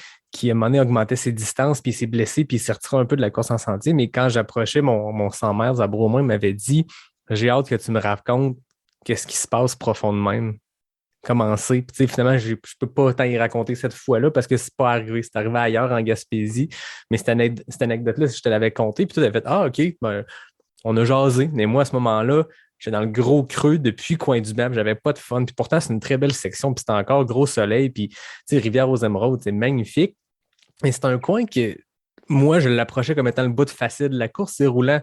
à un moment donné augmentait ses distances, puis il s'est blessé, puis il s'est retiré un peu de la course en sentier. Mais quand j'approchais mon 100 miles à Bromont, il m'avait dit « J'ai hâte que tu me racontes qu'est-ce qui se passe profond de même. » Commencer. Puis, finalement, je ne peux pas tant y raconter cette fois-là parce que c'est pas arrivé. C'est arrivé ailleurs en Gaspésie. Mais cette anecdote-là, si je te l'avais contée, puis tu avais fait « Ah, OK, ben, on a jasé. » Mais moi, à ce moment-là, j'étais dans le gros creux depuis Coin-du-Banc, j'avais pas de fun. Puis pourtant, c'est une très belle section, puis c'était encore gros soleil, puis Rivière aux Émeraudes, c'est magnifique. Mais c'est un coin que moi, je l'approchais comme étant le bout de facile de la course, c'est roulant,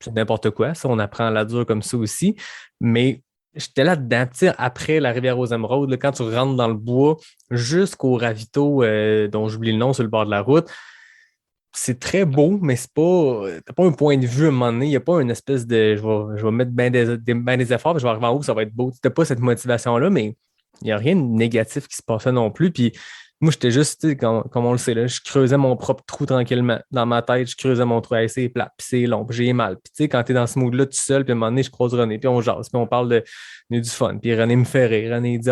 c'est n'importe quoi, ça, on apprend à la dure comme ça aussi. Mais j'étais là-dedans, après la Rivière aux Émeraudes, là, quand tu rentres dans le bois, jusqu'au ravito dont j'oublie le nom sur le bord de la route, c'est très beau, mais c'est pas. T'as pas un point de vue à un moment donné. Il n'y a pas une espèce de. Je vais mettre bien des efforts, puis je vais arriver en haut, ça va être beau. T'as pas cette motivation-là, mais il n'y a rien de négatif qui se passait non plus. Puis moi, j'étais juste, comme on le sait, là, je creusais mon propre trou tranquillement. Dans ma tête, je creusais mon trou. Hey, c'est plat, puis c'est long, puis j'ai mal. Puis quand t'es dans ce mood-là tout seul, puis à un moment donné, je croise René, puis on jase, puis on parle du fun. Puis René me fait rire. René dit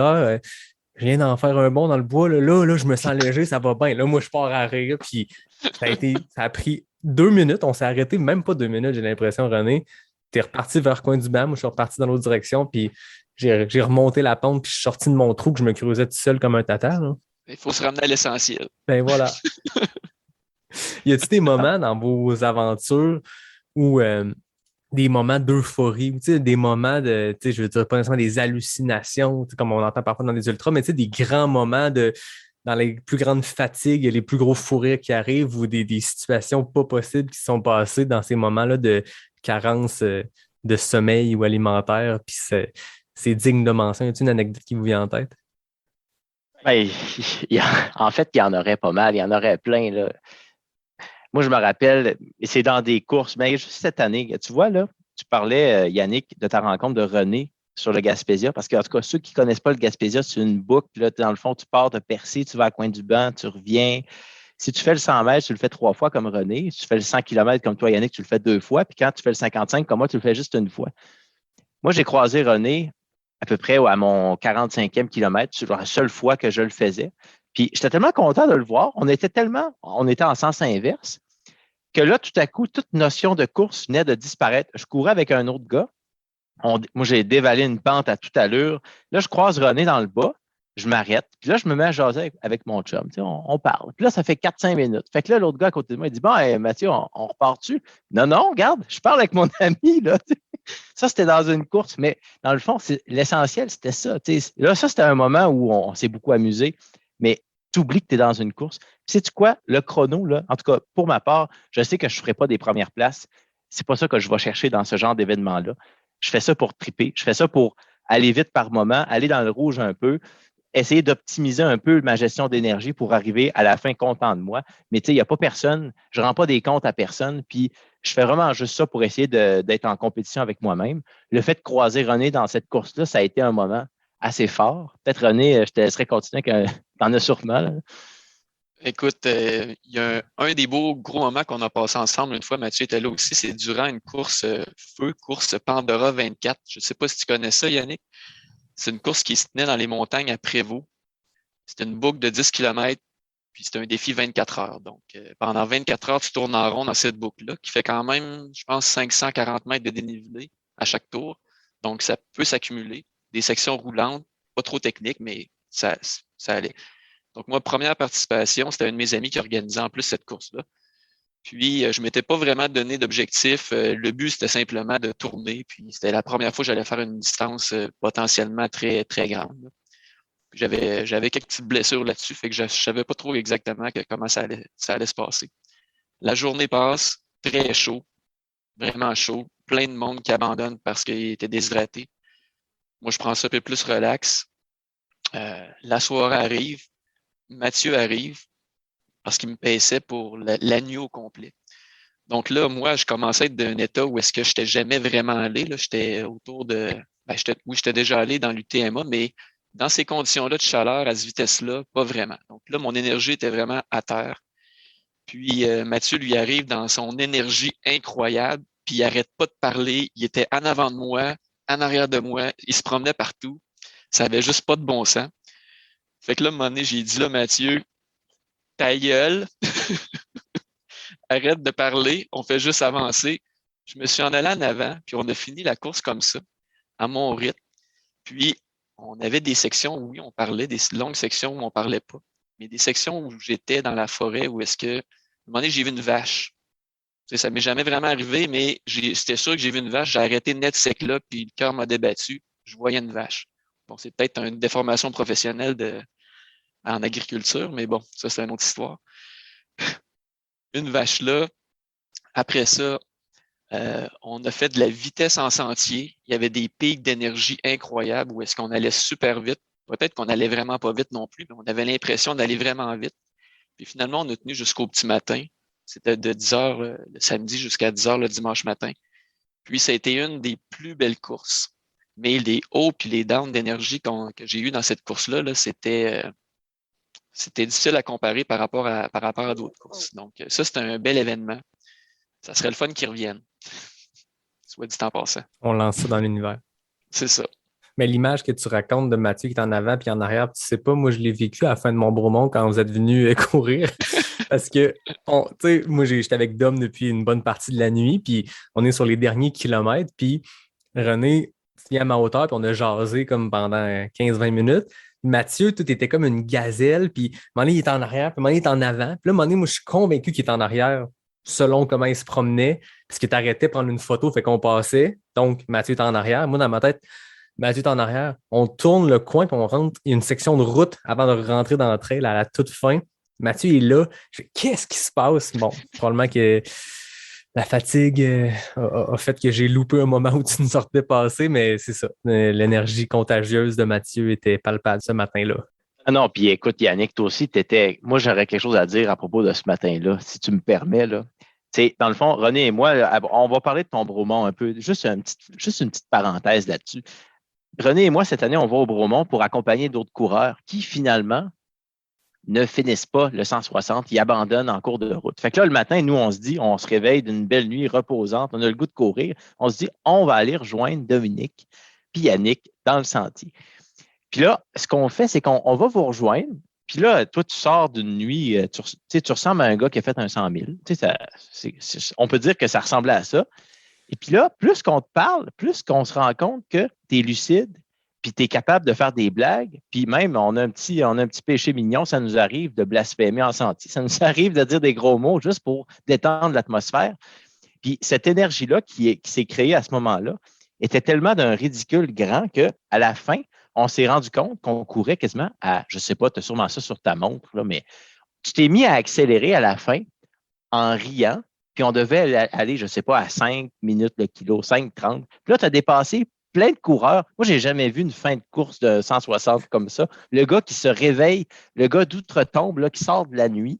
je viens d'en faire un bond dans le bois. Là, je me sens léger, ça va bien. Là, moi, je pars à rire. Puis ça a pris 2 minutes. On s'est arrêté, même pas 2 minutes, j'ai l'impression, René. T'es reparti vers Coin-du-Banc. Moi, je suis reparti dans l'autre direction. Puis j'ai remonté la pente. Puis je suis sorti de mon trou que je me creusais tout seul comme un tata. Là. Il faut se ramener à l'essentiel. Ben voilà. Y a-t-il des moments dans vos aventures où des moments d'euphorie, des moments de, je veux dire, pas nécessairement des hallucinations, comme on entend parfois dans les ultras, mais des grands moments dans les plus grandes fatigues, les plus gros fous rires qui arrivent ou des situations pas possibles qui sont passées dans ces moments-là de carence de sommeil ou alimentaire, puis c'est digne de mention. Y a-t-il une anecdote qui vous vient en tête? Ben, en fait, il y en aurait pas mal, il y en aurait plein, là. Moi, je me rappelle, et c'est dans des courses, mais juste cette année, tu vois, là, tu parlais, Yannick, de ta rencontre de René sur le Gaspésia, parce qu'en tout cas, ceux qui ne connaissent pas le Gaspésia, c'est une boucle, là, dans le fond, tu pars de Percé, tu vas à Coin-du-Banc, tu reviens. Si tu fais le 100 mètres, tu le fais 3 fois comme René. Si tu fais le 100 km comme toi, Yannick, tu le fais 2 fois. Puis quand tu fais le 55 comme moi, tu le fais juste une fois. Moi, j'ai croisé René à peu près à mon 45e kilomètre. C'est la seule fois que je le faisais. Puis j'étais tellement content de le voir. On était en sens inverse, que là, tout à coup, toute notion de course venait de disparaître. Je courais avec un autre gars. Moi, j'ai dévalé une pente à toute allure. Là, je croise René dans le bas. Je m'arrête. Puis là, je me mets à jaser avec mon chum. Tu sais, on parle. Puis là, ça fait 4-5 minutes. Fait que là, l'autre gars à côté de moi, il dit bon, hey, Mathieu, on repart-tu? Non, regarde, je parle avec mon ami. Là, ça, c'était dans une course. Mais dans le fond, l'essentiel, c'était ça. Tu sais. Là, ça, c'était un moment où on s'est beaucoup amusé. Mais tu oublies que tu es dans une course. Puis sais-tu quoi? Le chrono, là, en tout cas, pour ma part, je sais que je ne ferai pas des premières places. C'est pas ça que je vais chercher dans ce genre d'événement-là. Je fais ça pour triper. Je fais ça pour aller vite par moment, aller dans le rouge un peu, essayer d'optimiser un peu ma gestion d'énergie pour arriver à la fin content de moi. Mais tu sais, il n'y a pas personne. Je ne rends pas des comptes à personne. Puis je fais vraiment juste ça pour essayer d'être en compétition avec moi-même. Le fait de croiser René dans cette course-là, ça a été un moment assez fort. Peut-être, René, je te laisserai continuer, t'en as sûrement. Là. Écoute, il y a un des beaux gros moments qu'on a passé ensemble une fois, Mathieu était là aussi, c'est durant une course course Pandora 24. Je ne sais pas si tu connais ça, Yannick. C'est une course qui se tenait dans les montagnes à Prévost. C'était une boucle de 10 km, puis c'était un défi 24 heures. Donc, pendant 24 heures, tu tournes en rond dans cette boucle-là, qui fait quand même, je pense, 540 mètres de dénivelé à chaque tour. Donc, ça peut s'accumuler. Des sections roulantes, pas trop techniques, mais ça allait. Donc, moi, première participation, c'était un de mes amis qui organisait en plus cette course-là. Puis, je ne m'étais pas vraiment donné d'objectif. Le but, c'était simplement de tourner. Puis, c'était la première fois que j'allais faire une distance potentiellement très, très grande. J'avais quelques petites blessures là-dessus, fait que je ne savais pas trop exactement comment ça allait se passer. La journée passe, très chaud, vraiment chaud, plein de monde qui abandonne parce qu'il était déshydraté. Moi, je prends ça un peu plus relax. La soirée arrive, Mathieu arrive parce qu'il me paissait pour l'agneau au complet. Donc là, moi, je commençais à être d'un état où est-ce que je n'étais jamais vraiment allé. Là, j'étais autour de... j'étais déjà allé dans l'UTMA, mais dans ces conditions-là de chaleur, à cette vitesse-là, pas vraiment. Donc là, mon énergie était vraiment à terre. Puis Mathieu lui arrive dans son énergie incroyable, puis il n'arrête pas de parler. Il était en avant de moi, en arrière de moi, il se promenait partout. Ça n'avait juste pas de bon sens. Fait que là, à un moment donné, j'ai dit là, Mathieu, ta gueule, arrête de parler, on fait juste avancer. Je me suis en allé en avant, puis on a fini la course comme ça, à mon rythme. Puis, on avait des sections où, oui, on parlait, des longues sections où on parlait pas. Mais des sections où j'étais dans la forêt, où est-ce que, à un moment donné, j'ai vu une vache. Tu sais, ça m'est jamais vraiment arrivé, mais c'était sûr que j'ai vu une vache. J'ai arrêté net sec là, puis le cœur m'a débattu. Je voyais une vache. Bon, c'est peut-être une déformation professionnelle en agriculture, mais bon, ça, c'est une autre histoire. Une vache là. Après ça, on a fait de la vitesse en sentier. Il y avait des pics d'énergie incroyables où est-ce qu'on allait super vite. Peut-être qu'on allait vraiment pas vite non plus, mais on avait l'impression d'aller vraiment vite. Puis finalement, on a tenu jusqu'au petit matin. C'était de 10 heures le samedi jusqu'à 10 heures le dimanche matin. Puis ça a été une des plus belles courses. Mais les hauts puis les downs d'énergie que j'ai eu dans cette course-là, c'était difficile à comparer par rapport à d'autres courses. Donc ça, c'était un bel événement. Ça serait le fun qu'ils reviennent. Soit dit en passant. On lance ça dans l'univers. C'est ça. Mais l'image que tu racontes de Mathieu qui est en avant puis en arrière, tu sais pas, moi je l'ai vécu à la fin de mon Bromont quand vous êtes venu courir. Parce que, tu sais, moi j'étais avec Dom depuis une bonne partie de la nuit, puis on est sur les derniers kilomètres, puis René vient à ma hauteur, puis on a jasé comme pendant 15-20 minutes. Mathieu, tout était comme une gazelle, puis à un moment donné, il est en arrière, puis à un moment donné, il est en avant. Puis là, à un moment donné, moi je suis convaincu qu'il est en arrière selon comment il se promenait, parce qu'il t'arrêtait de prendre une photo, fait qu'on passait. Donc, Mathieu est en arrière. Moi, dans ma tête, Mathieu est en arrière. On tourne le coin, puis on rentre. Il y a une section de route avant de rentrer dans le trail à la toute fin. Mathieu est là. Je fais, qu'est-ce qui se passe? Bon, probablement que la fatigue a fait que j'ai loupé un moment où tu nous sortais passer, mais c'est ça. L'énergie contagieuse de Mathieu était palpable ce matin-là. Ah non, puis écoute, Yannick, toi aussi, moi, j'aurais quelque chose à dire à propos de ce matin-là, si tu me permets, là. Tu sais, dans le fond, René et moi, on va parler de ton Bromont un peu, juste une petite parenthèse là-dessus. René et moi, cette année, on va au Bromont pour accompagner d'autres coureurs qui, finalement, ne finissent pas le 160, ils abandonnent en cours de route. Fait que là, le matin, nous, on se réveille d'une belle nuit reposante, on a le goût de courir, on se dit, on va aller rejoindre Dominique puis Yannick dans le sentier. Puis là, ce qu'on fait, c'est qu'on va vous rejoindre. Puis là, toi, tu sors d'une nuit, tu ressembles à un gars qui a fait un 100 000. On peut dire que ça ressemblait à ça. Et puis là, plus qu'on te parle, plus qu'on se rend compte que tu es lucide, puis tu es capable de faire des blagues. Puis même, on a un petit péché mignon, ça nous arrive de blasphémer en sentier. Ça nous arrive de dire des gros mots juste pour détendre l'atmosphère. Puis cette énergie-là qui s'est créée à ce moment-là était tellement d'un ridicule grand qu'à la fin, on s'est rendu compte qu'on courait quasiment à, je ne sais pas, tu as sûrement ça sur ta montre, là, mais tu t'es mis à accélérer à la fin en riant, puis on devait aller, je ne sais pas, à 5 minutes le kilo, 5,30. Puis là, tu as dépassé plein de coureurs. Moi, je n'ai jamais vu une fin de course de 160 comme ça. Le gars qui se réveille, le gars d'outre-tombe, là, qui sort de la nuit.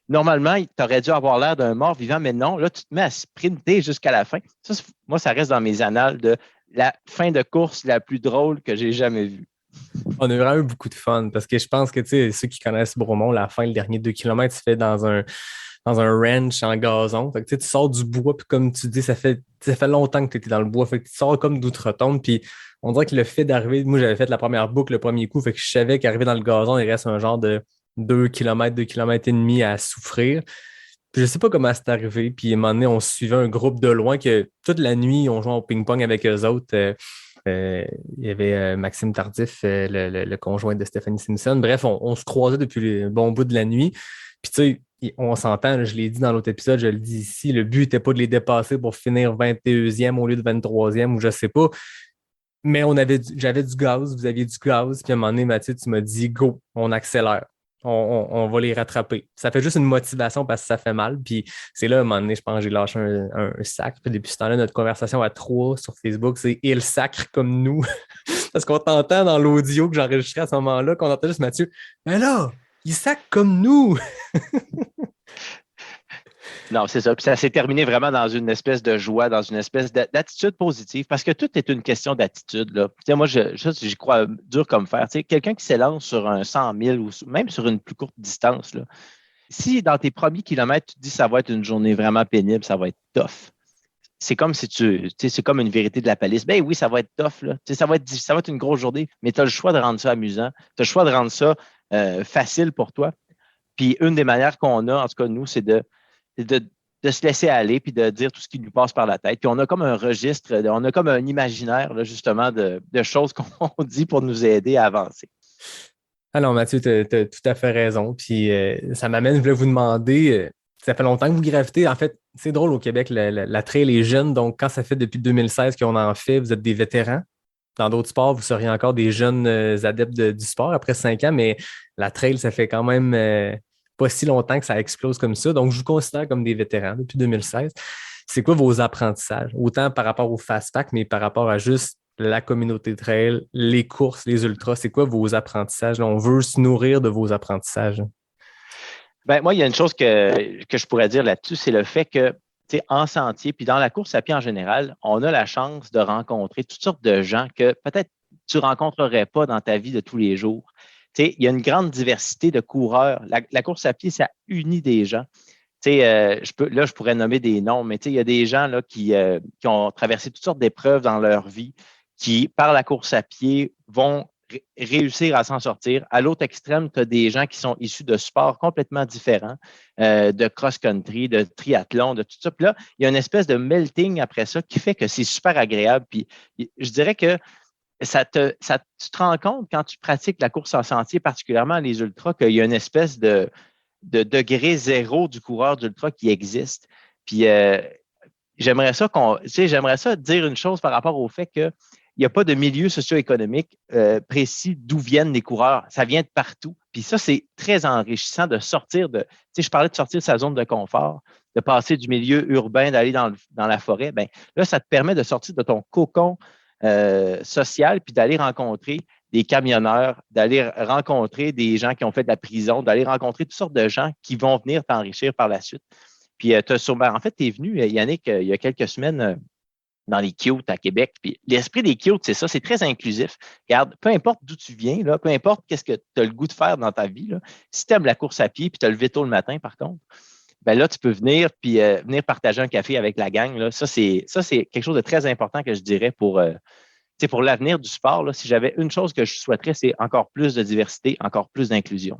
Normalement, tu aurais dû avoir l'air d'un mort vivant, mais non, là, tu te mets à sprinter jusqu'à la fin. Ça, moi, ça reste dans mes annales de la fin de course la plus drôle que j'ai jamais vue. On a vraiment eu beaucoup de fun parce que je pense que ceux qui connaissent Bromont, la fin, le dernier 2 kilomètres, se fait dans un ranch en gazon. Fait que, tu sors du bois, puis comme tu dis, ça fait longtemps que tu étais dans le bois. Fait que tu sors comme d'outre-tombe, puis on dirait que le fait d'arriver, moi j'avais fait la première boucle le premier coup, fait que je savais qu'arriver dans le gazon, il reste un genre de 2 km, 2 km et demi à souffrir. Puis je sais pas comment c'est arrivé. Puis à un moment donné, on suivait un groupe de loin que toute la nuit, on jouait au ping-pong avec eux autres. Il y avait Maxime Tardif, le conjoint de Stephanie Simpson. Bref, on se croisait depuis le bon bout de la nuit. Puis tu sais, on s'entend, là, je l'ai dit dans l'autre épisode, je le dis ici, le but n'était pas de les dépasser pour finir 21e au lieu de 23e ou je sais pas. Mais j'avais du gaz, vous aviez du gaz. Puis à un moment donné, Mathieu, tu m'as dit, go, on accélère. On va les rattraper. Ça fait juste une motivation parce que ça fait mal. Puis c'est là, à un moment donné, je pense que j'ai lâché un sacre. Puis depuis ce temps-là, notre conversation à 3 sur Facebook, c'est « Il sacre comme nous ». Parce qu'on t'entend dans l'audio que j'enregistrais à ce moment-là, qu'on entend juste Mathieu « Mais là, il sacre comme nous ». Non, c'est ça. Puis ça s'est terminé vraiment dans une espèce de joie, dans une espèce d'attitude positive, parce que tout est une question d'attitude, là. Tu sais, moi, j'y crois dur comme fer. Tu sais, quelqu'un qui s'élance sur un 100 000 ou même sur une plus courte distance, là, si dans tes premiers kilomètres, tu te dis que ça va être une journée vraiment pénible, ça va être tough. C'est comme si c'est comme une vérité de la palisse. Ben oui, ça va être tough, là. Tu sais, ça va être une grosse journée, mais tu as le choix de rendre ça amusant. Tu as le choix de rendre ça facile pour toi. Puis une des manières qu'on a, en tout cas, nous, c'est de se laisser aller puis de dire tout ce qui nous passe par la tête. Puis on a comme un registre, on a comme un imaginaire, là, justement, de choses qu'on dit pour nous aider à avancer. Alors, Mathieu, tu as tout à fait raison. Puis ça m'amène, je voulais vous demander, ça fait longtemps que vous gravitez. En fait, c'est drôle au Québec, la trail est jeune. Donc, quand ça fait depuis 2016 qu'on en fait, vous êtes des vétérans. Dans d'autres sports, vous seriez encore des jeunes adeptes du sport après 5 ans, mais la trail, ça fait quand même pas si longtemps que ça explose comme ça. Donc, je vous considère comme des vétérans depuis 2016. C'est quoi vos apprentissages? Autant par rapport au fast-pack, mais par rapport à juste la communauté trail, les courses, les ultras. C'est quoi vos apprentissages? On veut se nourrir de vos apprentissages. Ben, moi, il y a une chose que je pourrais dire là-dessus, c'est le fait que en sentier, puis dans la course à pied en général, on a la chance de rencontrer toutes sortes de gens que peut-être tu ne rencontrerais pas dans ta vie de tous les jours. Il y a une grande diversité de coureurs. La course à pied, ça unit des gens. Je pourrais nommer des noms, mais il y a des gens là, qui ont traversé toutes sortes d'épreuves dans leur vie, qui, par la course à pied, vont réussir à s'en sortir. À l'autre extrême, tu as des gens qui sont issus de sports complètement différents, de cross-country, de triathlon, de tout ça. Puis là, il y a une espèce de melting après ça qui fait que c'est super agréable. Puis je dirais que tu te rends compte quand tu pratiques la course en sentier, particulièrement les ultras, qu'il y a une espèce de degré zéro du coureur d'ultra qui existe. Puis j'aimerais ça dire une chose par rapport au fait que il n'y a pas de milieu socio-économique précis d'où viennent les coureurs. Ça vient de partout. Puis ça, c'est très enrichissant de sortir de... Tu sais, je parlais de sortir de sa zone de confort, de passer du milieu urbain, d'aller dans la forêt. Bien, là, ça te permet de sortir de ton cocon social puis d'aller rencontrer des camionneurs, d'aller rencontrer des gens qui ont fait de la prison, d'aller rencontrer toutes sortes de gens qui vont venir t'enrichir par la suite. Puis, en fait, tu es venu, Yannick, il y a quelques semaines dans les kiosques à Québec. Puis l'esprit des kiosques, c'est ça, c'est très inclusif. Regarde, peu importe d'où tu viens, là, peu importe qu'est-ce que tu as le goût de faire dans ta vie, là, si tu aimes la course à pied puis tu as levé tôt le matin, par contre, ben là, tu peux venir puis venir partager un café avec la gang. Là. Ça, c'est quelque chose de très important que je dirais pour l'avenir du sport. Là. Si j'avais une chose que je souhaiterais, c'est encore plus de diversité, encore plus d'inclusion.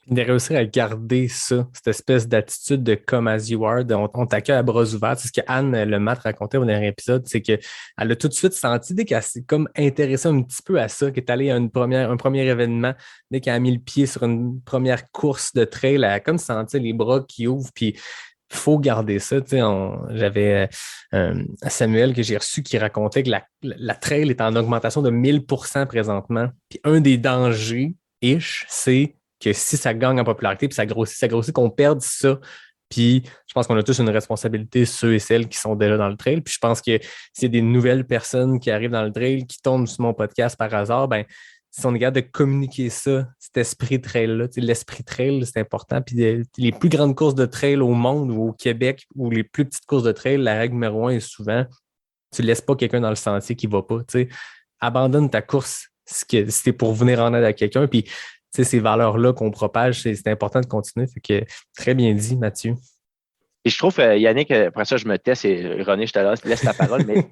De réussir à garder ça, cette espèce d'attitude de come as you are, on t'accueille à bras ouverts. C'est ce que Anne Lemaitre racontait au dernier épisode, c'est qu'elle a tout de suite senti, dès qu'elle s'est comme intéressée un petit peu à ça, qu'elle est allée à un premier événement, dès qu'elle a mis le pied sur une première course de trail, elle a comme senti les bras qui ouvrent, puis il faut garder ça. J'avais Samuel que j'ai reçu qui racontait que la trail est en augmentation de 1000% présentement. Puis un des dangers, c'est que si ça gagne en popularité, puis ça grossit, qu'on perde ça. Puis je pense qu'on a tous une responsabilité, ceux et celles qui sont déjà dans le trail. Puis je pense que s'il y a des nouvelles personnes qui arrivent dans le trail, qui tombent sur mon podcast par hasard, ben si on est capable de communiquer ça, cet esprit trail-là, l'esprit trail, c'est important. Puis les plus grandes courses de trail au monde ou au Québec, ou les plus petites courses de trail, la règle numéro 1 est souvent, tu ne laisses pas quelqu'un dans le sentier qui ne va pas. Abandonne ta course si c'est pour venir en aide à quelqu'un. Puis, ces valeurs-là qu'on propage, c'est important de continuer. Fait que très bien dit, Mathieu. Et je trouve, Yannick, après ça, je me tais, et René, je te laisse la parole, mais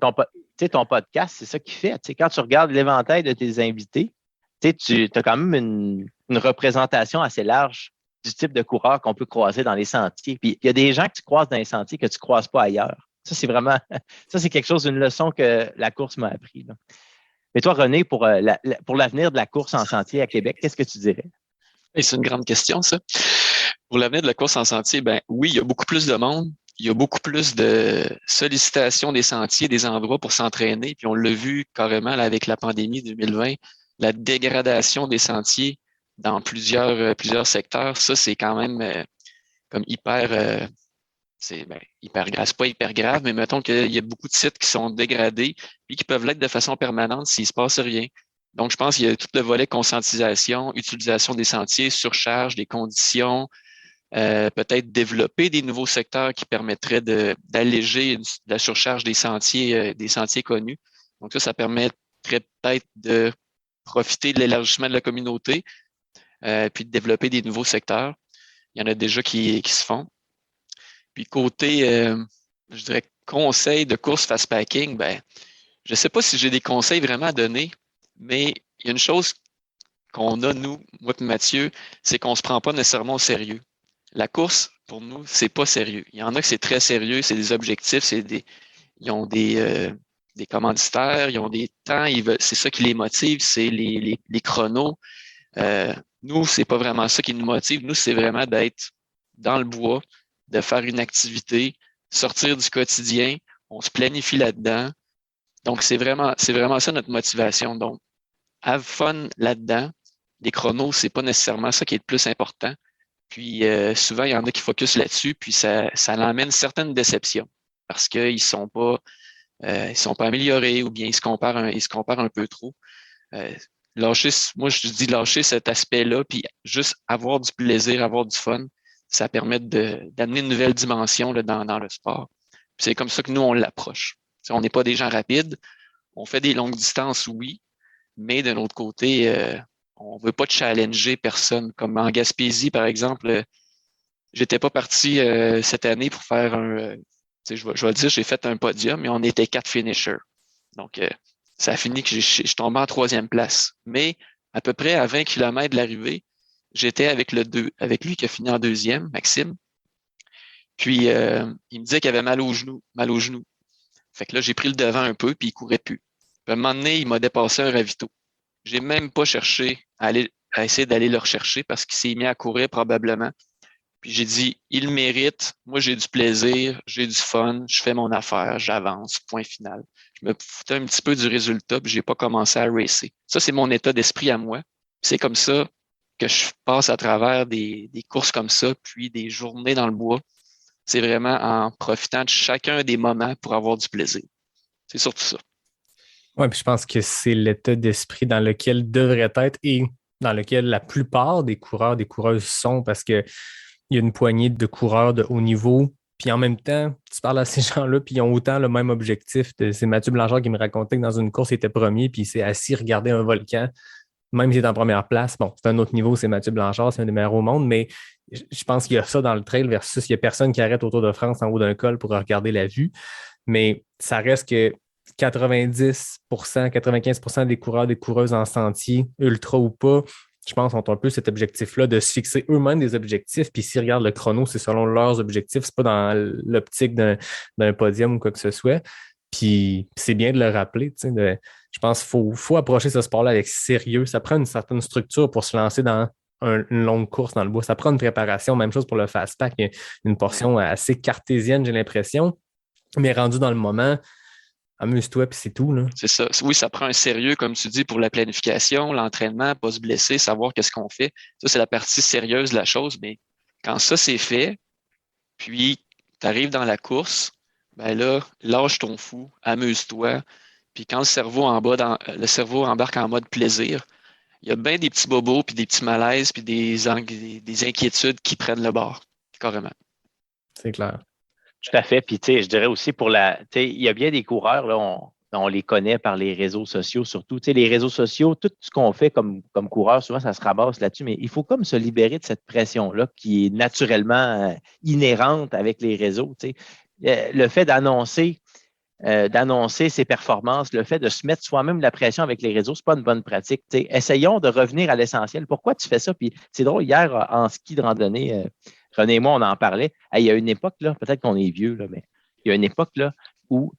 ton podcast, c'est ça qui fait. Quand tu regardes l'éventail de tes invités, tu as quand même une représentation assez large du type de coureur qu'on peut croiser dans les sentiers. Puis il y a des gens que tu croises dans les sentiers que tu ne croises pas ailleurs. Ça, c'est vraiment, ça, c'est quelque chose, une leçon que la course m'a appris. Là. Mais toi, René, pour l'avenir de la course en sentier à Québec, qu'est-ce que tu dirais? Et c'est une grande question, ça. Pour l'avenir de la course en sentier, ben oui, il y a beaucoup plus de monde. Il y a beaucoup plus de sollicitations des sentiers, des endroits pour s'entraîner. Puis on l'a vu carrément là, avec la pandémie 2020, la dégradation des sentiers dans plusieurs secteurs. Ça, c'est quand même comme hyper grave. C'est pas hyper grave, mais mettons qu'il y a beaucoup de sites qui sont dégradés puis qui peuvent l'être de façon permanente s'il se passe rien. Donc, je pense qu'il y a tout le volet conscientisation, utilisation des sentiers, surcharge, des conditions, peut-être développer des nouveaux secteurs qui permettraient d'alléger la surcharge des sentiers connus. Donc, ça permettrait peut-être de profiter de l'élargissement de la communauté, puis de développer des nouveaux secteurs. Il y en a déjà qui se font. Puis côté, je dirais, conseil de course fast-packing, ben, je ne sais pas si j'ai des conseils vraiment à donner, mais il y a une chose qu'on a, nous, moi et Mathieu, c'est qu'on ne se prend pas nécessairement au sérieux. La course, pour nous, c'est pas sérieux. Il y en a que c'est très sérieux, c'est des objectifs, ils ont des commanditaires, ils ont des temps, c'est ça qui les motive, c'est les chronos. Nous, c'est pas vraiment ça qui nous motive. Nous, c'est vraiment d'être dans le bois, de faire une activité, sortir du quotidien, on se planifie là-dedans. Donc, c'est vraiment ça notre motivation. Donc, have fun là-dedans. Les chronos, c'est pas nécessairement ça qui est le plus important. Puis, souvent, il y en a qui focusent là-dessus, puis ça l'emmène certaines déceptions parce qu'ils sont pas améliorés ou bien ils se comparent un peu trop. Moi, je dis lâcher cet aspect-là, puis juste avoir du plaisir, avoir du fun, ça permet d'amener une nouvelle dimension là, dans le sport. Puis c'est comme ça que nous, on l'approche. T'sais, on n'est pas des gens rapides, on fait des longues distances, oui, mais d'un autre côté, on ne veut pas challenger personne. Comme en Gaspésie, par exemple, j'étais pas parti cette année pour faire je vais le dire, j'ai fait un podium, mais on était 4 finishers. Donc, ça a fini que je suis tombé en 3e place. Mais à peu près à 20 km de l'arrivée, j'étais avec lui qui a fini en 2e, Maxime. Puis, il me disait qu'il avait mal au genou. Fait que là, j'ai pris le devant un peu, puis il courait plus. Puis à un moment donné, il m'a dépassé un ravito. J'ai même pas cherché à essayer d'aller le rechercher parce qu'il s'est mis à courir probablement. Puis j'ai dit, il mérite, moi j'ai du plaisir, j'ai du fun, je fais mon affaire, j'avance, point final. Je me foutais un petit peu du résultat, puis j'ai pas commencé à racer. Ça, c'est mon état d'esprit à moi. C'est comme ça que je passe à travers des courses comme ça, puis des journées dans le bois. C'est vraiment en profitant de chacun des moments pour avoir du plaisir. C'est surtout ça. Oui, puis je pense que c'est l'état d'esprit dans lequel devrait être et dans lequel la plupart des coureurs, des coureuses sont parce que il y a une poignée de coureurs de haut niveau. Puis en même temps, tu parles à ces gens-là, puis ils ont autant le même objectif. C'est Mathieu Blanchard qui me racontait que dans une course, il était premier, puis il s'est assis regarder un volcan. Même s'il est en première place, bon, c'est un autre niveau, c'est Mathieu Blanchard, c'est un des meilleurs au monde, mais je pense qu'il y a ça dans le trail versus il n'y a personne qui arrête au Tour de France en haut d'un col pour regarder la vue. Mais ça reste que 90%, 95% des coureurs, des coureuses en sentier, ultra ou pas, je pense, ont un peu cet objectif-là de se fixer eux-mêmes des objectifs. Puis s'ils regardent le chrono, c'est selon leurs objectifs. C'est pas dans l'optique d'un podium ou quoi que ce soit. Puis c'est bien de le rappeler. Je pense qu'il faut approcher ce sport-là avec sérieux. Ça prend une certaine structure pour se lancer dans une longue course dans le bois. Ça prend une préparation. Même chose pour le fast-pack. Il y a une portion assez cartésienne, j'ai l'impression. Mais rendu dans le moment, amuse-toi, puis c'est tout. Là. C'est ça. Oui, ça prend un sérieux, comme tu dis, pour la planification, l'entraînement, pas se blesser, savoir qu'est-ce qu'on fait. Ça, c'est la partie sérieuse de la chose. Mais quand ça, c'est fait, puis tu arrives dans la course, ben là, lâche ton fou, amuse-toi. Puis quand le cerveau embarque en mode plaisir, il y a bien des petits bobos, puis des petits malaises, puis des inquiétudes qui prennent le bord, carrément. C'est clair. Tout à fait. Puis, je dirais aussi il y a bien des coureurs, là, on les connaît par les réseaux sociaux surtout. Tu sais, les réseaux sociaux, tout ce qu'on fait comme coureur, souvent, ça se ramasse là-dessus, mais il faut comme se libérer de cette pression-là qui est naturellement inhérente avec les réseaux. Tu sais. Le fait d'annoncer ses performances, le fait de se mettre soi-même la pression avec les réseaux, c'est pas une bonne pratique. Tu sais. Essayons de revenir à l'essentiel. Pourquoi tu fais ça? Puis c'est drôle, hier, en ski de randonnée, René et moi, on en parlait. Hey, il y a une époque, là, peut-être qu'on est vieux, là, mais il y a une époque là, où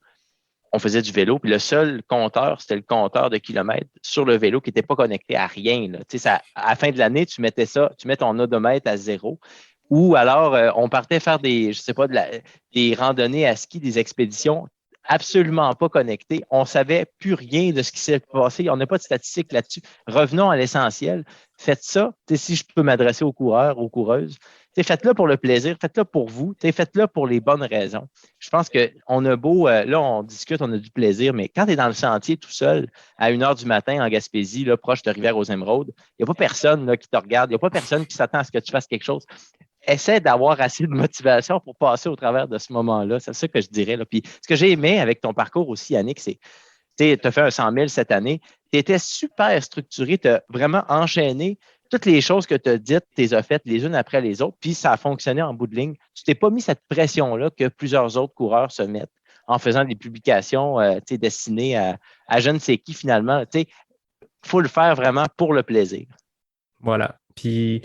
on faisait du vélo, puis le seul compteur, c'était le compteur de kilomètres sur le vélo qui n'était pas connecté à rien. Là. Tu sais, à la fin de l'année, tu mets ton odomètre à 0. Ou alors, on partait faire des randonnées à ski, des expéditions absolument pas connectées. On ne savait plus rien de ce qui s'est passé. On n'a pas de statistiques là-dessus. Revenons à l'essentiel. Faites ça. Si je peux m'adresser aux coureurs, aux coureuses, faites-le pour le plaisir, faites-le pour vous, faites-le pour les bonnes raisons. Je pense qu'on a beau, là, on discute, on a du plaisir, mais quand tu es dans le sentier tout seul, à 1h du matin en Gaspésie, là, proche de Rivière-aux-Émeraudes, il n'y a pas personne là, qui te regarde, il n'y a pas personne qui s'attend à ce que tu fasses quelque chose. Essaie d'avoir assez de motivation pour passer au travers de ce moment-là. C'est ça que je dirais. Là. Puis, ce que j'ai aimé avec ton parcours aussi, Yannick, c'est tu as fait un 100 000 cette année. Tu étais super structuré. Tu as vraiment enchaîné toutes les choses que tu as dites, tu les as faites les unes après les autres, puis ça a fonctionné en bout de ligne. Tu t'es pas mis cette pression-là que plusieurs autres coureurs se mettent en faisant des publications destinées à je ne sais qui finalement. Il faut le faire vraiment pour le plaisir. Voilà. Puis,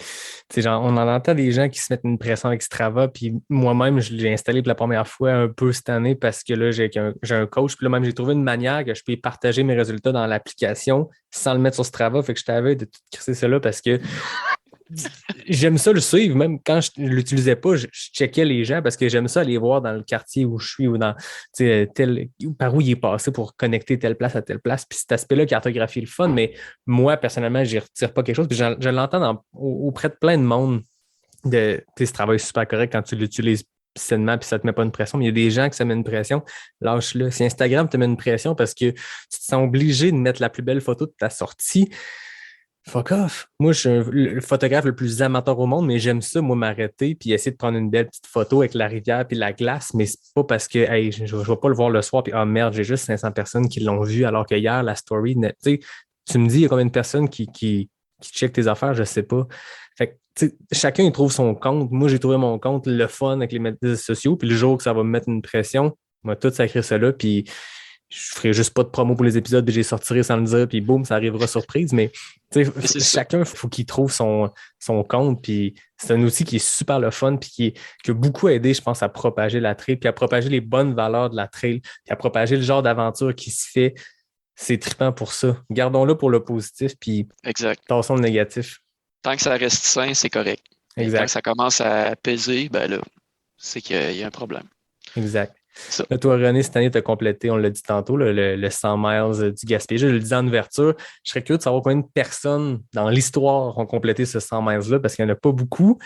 genre, on en entend des gens qui se mettent une pression avec Strava. Puis moi-même, je l'ai installé pour la première fois un peu cette année parce que là, j'ai un coach. Puis là, même, j'ai trouvé une manière que je peux partager mes résultats dans l'application sans le mettre sur Strava. Fait que je t'avais de tout crisser cela parce que j'aime ça le suivre. Même quand je ne l'utilisais pas, je checkais les gens parce que j'aime ça aller voir dans le quartier où je suis ou dans par où il est passé pour connecter telle place à telle place. Puis cet aspect-là, cartographie le fun, mais moi, personnellement, je n'y retire pas quelque chose. Puis je l'entends auprès de plein de monde. Ce travail est super correct quand tu l'utilises sainement puis ça ne te met pas une pression. Mais il y a des gens qui se mettent une pression. Lâche-le. Si Instagram te met une pression parce que tu te sens obligé de mettre la plus belle photo de ta sortie, fuck off. Moi, je suis le photographe le plus amateur au monde, mais j'aime ça, moi, m'arrêter puis essayer de prendre une belle petite photo avec la rivière puis la glace, mais c'est pas parce que hey, je ne vais pas le voir le soir puis ah merde, j'ai juste 500 personnes qui l'ont vu alors que hier, la story, tu me dis, il y a combien de personnes qui checkent tes affaires, je sais pas. Fait que, chacun il trouve son compte. Moi, j'ai trouvé mon compte le fun avec les médias sociaux, puis le jour que ça va me mettre une pression, moi, tout sacré ça là, puis je ferai juste pas de promo pour les épisodes, puis j'ai sortirai sans le dire, puis boum, ça arrivera surprise. Mais chacun, il faut qu'il trouve son compte. Puis c'est un outil qui est super le fun, puis qui a beaucoup aidé, je pense, à propager la trail, puis à propager les bonnes valeurs de la trail, puis à propager le genre d'aventure qui se fait. C'est trippant pour ça. Gardons-le pour le positif, puis tassons le négatif. Tant que ça reste sain, c'est correct. Exact. Quand ça commence à peser, ben là, c'est qu'il y a un problème. Exact. Là, toi, René, cette année, tu as complété, on l'a dit tantôt, le 100 miles du Gaspésie. Je le disais en ouverture. Je serais curieux de savoir combien de personnes dans l'histoire ont complété ce 100 miles-là parce qu'il n'y en a pas beaucoup.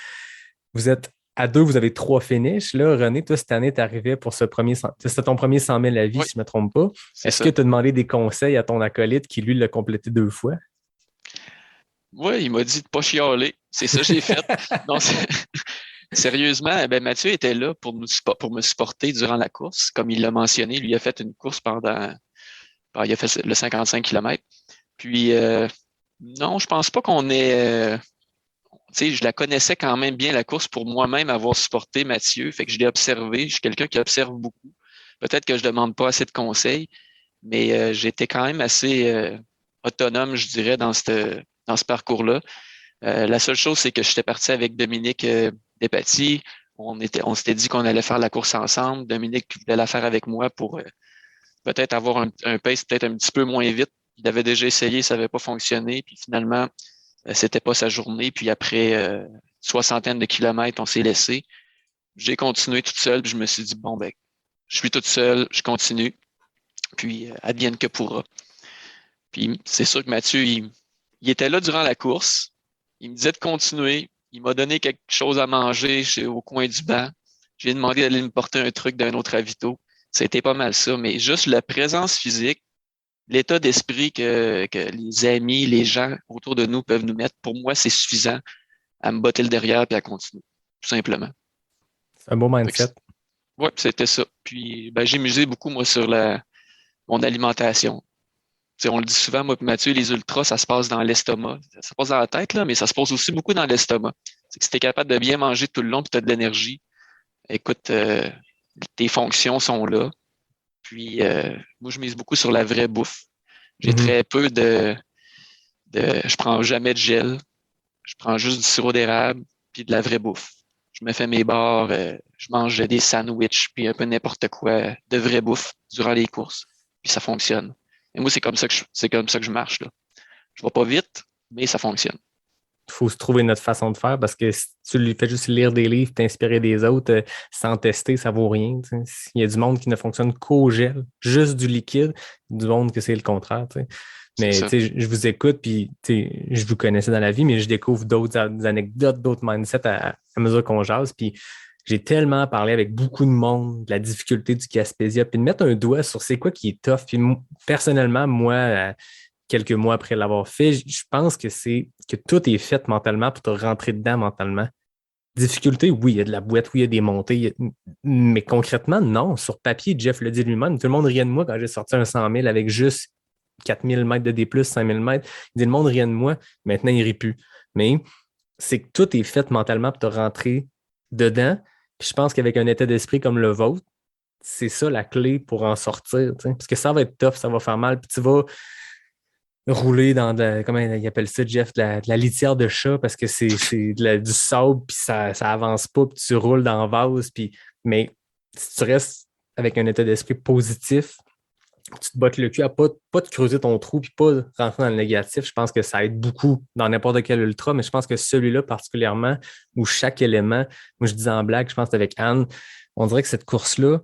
Vous êtes à 2, vous avez 3 finishes. Là, René, toi, cette année, tu arrivais pour c'était ton premier 100 000 à vie, si je ne me trompe pas. Est-ce que tu as demandé des conseils à ton acolyte qui, lui, l'a complété 2 fois? Oui, il m'a dit de ne pas chialer. C'est ça que j'ai fait. Non, sérieusement, Mathieu était là pour me supporter durant la course. Comme il l'a mentionné, lui a fait une course il a fait le 55 km. Puis, non, je pense pas qu'on ait... je la connaissais quand même bien, la course, pour moi-même avoir supporté Mathieu. Fait que je l'ai observé. Je suis quelqu'un qui observe beaucoup. Peut-être que je demande pas assez de conseils, mais j'étais quand même assez autonome, je dirais, dans ce parcours-là. La seule chose, c'est que j'étais parti avec Dominique Despatie. On s'était dit qu'on allait faire la course ensemble. Dominique voulait la faire avec moi pour peut-être avoir un pace peut-être un petit peu moins vite. Il avait déjà essayé, ça n'avait pas fonctionné. Puis finalement, c'était pas sa journée. Puis après soixantaine de kilomètres, on s'est laissé. J'ai continué toute seule. Puis je me suis dit, bon, je suis toute seule, je continue. Puis advienne que pourra. Puis c'est sûr que Mathieu, il était là durant la course. Il me disait de continuer. Il m'a donné quelque chose à manger au coin du banc. J'ai demandé d'aller me porter un truc d'un autre ravito. C'était pas mal ça, mais juste la présence physique, l'état d'esprit que les amis, les gens autour de nous peuvent nous mettre, pour moi, c'est suffisant à me botter le derrière et à continuer, tout simplement. C'est un beau mindset. Oui, c'était ça. Puis j'ai misé beaucoup, moi, mon alimentation. Tu sais, on le dit souvent, moi et Mathieu, les ultras, ça se passe dans l'estomac. Ça se passe dans la tête, là, mais ça se passe aussi beaucoup dans l'estomac. C'est que si tu es capable de bien manger tout le long et tu as de l'énergie, écoute, tes fonctions sont là. Puis, moi, je mise beaucoup sur la vraie bouffe. J'ai très peu je prends jamais de gel. Je prends juste du sirop d'érable puis de la vraie bouffe. Je me fais mes bars, je mange des sandwichs puis un peu n'importe quoi de vraie bouffe durant les courses. Puis ça fonctionne. Et moi, c'est comme ça que je marche, là. Je vais pas vite, mais ça fonctionne. Il faut se trouver notre façon de faire parce que si tu lui fais juste lire des livres, t'inspirer des autres, sans tester, ça vaut rien. T'sais. Il y a du monde qui ne fonctionne qu'au gel, juste du liquide, du monde que c'est le contraire. T'sais. Mais je vous écoute, puis je vous connaissais dans la vie, mais je découvre d'autres anecdotes, d'autres mindsets à mesure qu'on jase. Puis j'ai tellement parlé avec beaucoup de monde de la difficulté du Gaspésia, puis de mettre un doigt sur c'est quoi qui est tough. Puis personnellement, moi, quelques mois après l'avoir fait, je pense que c'est que tout est fait mentalement pour te rentrer dedans mentalement. Difficulté, oui, il y a de la boîte, oui, il y a des montées, mais concrètement, non. Sur papier, Jeff le dit lui-même, tout le monde riait de moi quand j'ai sorti un 100 000 avec juste 4000 mètres de D+, 5000 mètres. Il dit, le monde riait de moi, maintenant, il ne rit plus. Mais c'est que tout est fait mentalement pour te rentrer dedans. Puis je pense qu'avec un état d'esprit comme le vôtre, c'est ça la clé pour en sortir. T'sais. Parce que ça va être tough, ça va faire mal, puis tu vas rouler dans comment il appelle ça, Jeff, de la litière de chat parce que c'est du sable puis ça avance pas puis tu roules dans le vase. Mais si tu restes avec un état d'esprit positif, tu te bottes le cul à pas te creuser ton trou puis pas rentrer dans le négatif, je pense que ça aide beaucoup dans n'importe quel ultra, mais je pense que celui-là particulièrement où chaque élément, moi je disais en blague, je pense avec Anne, on dirait que cette course-là,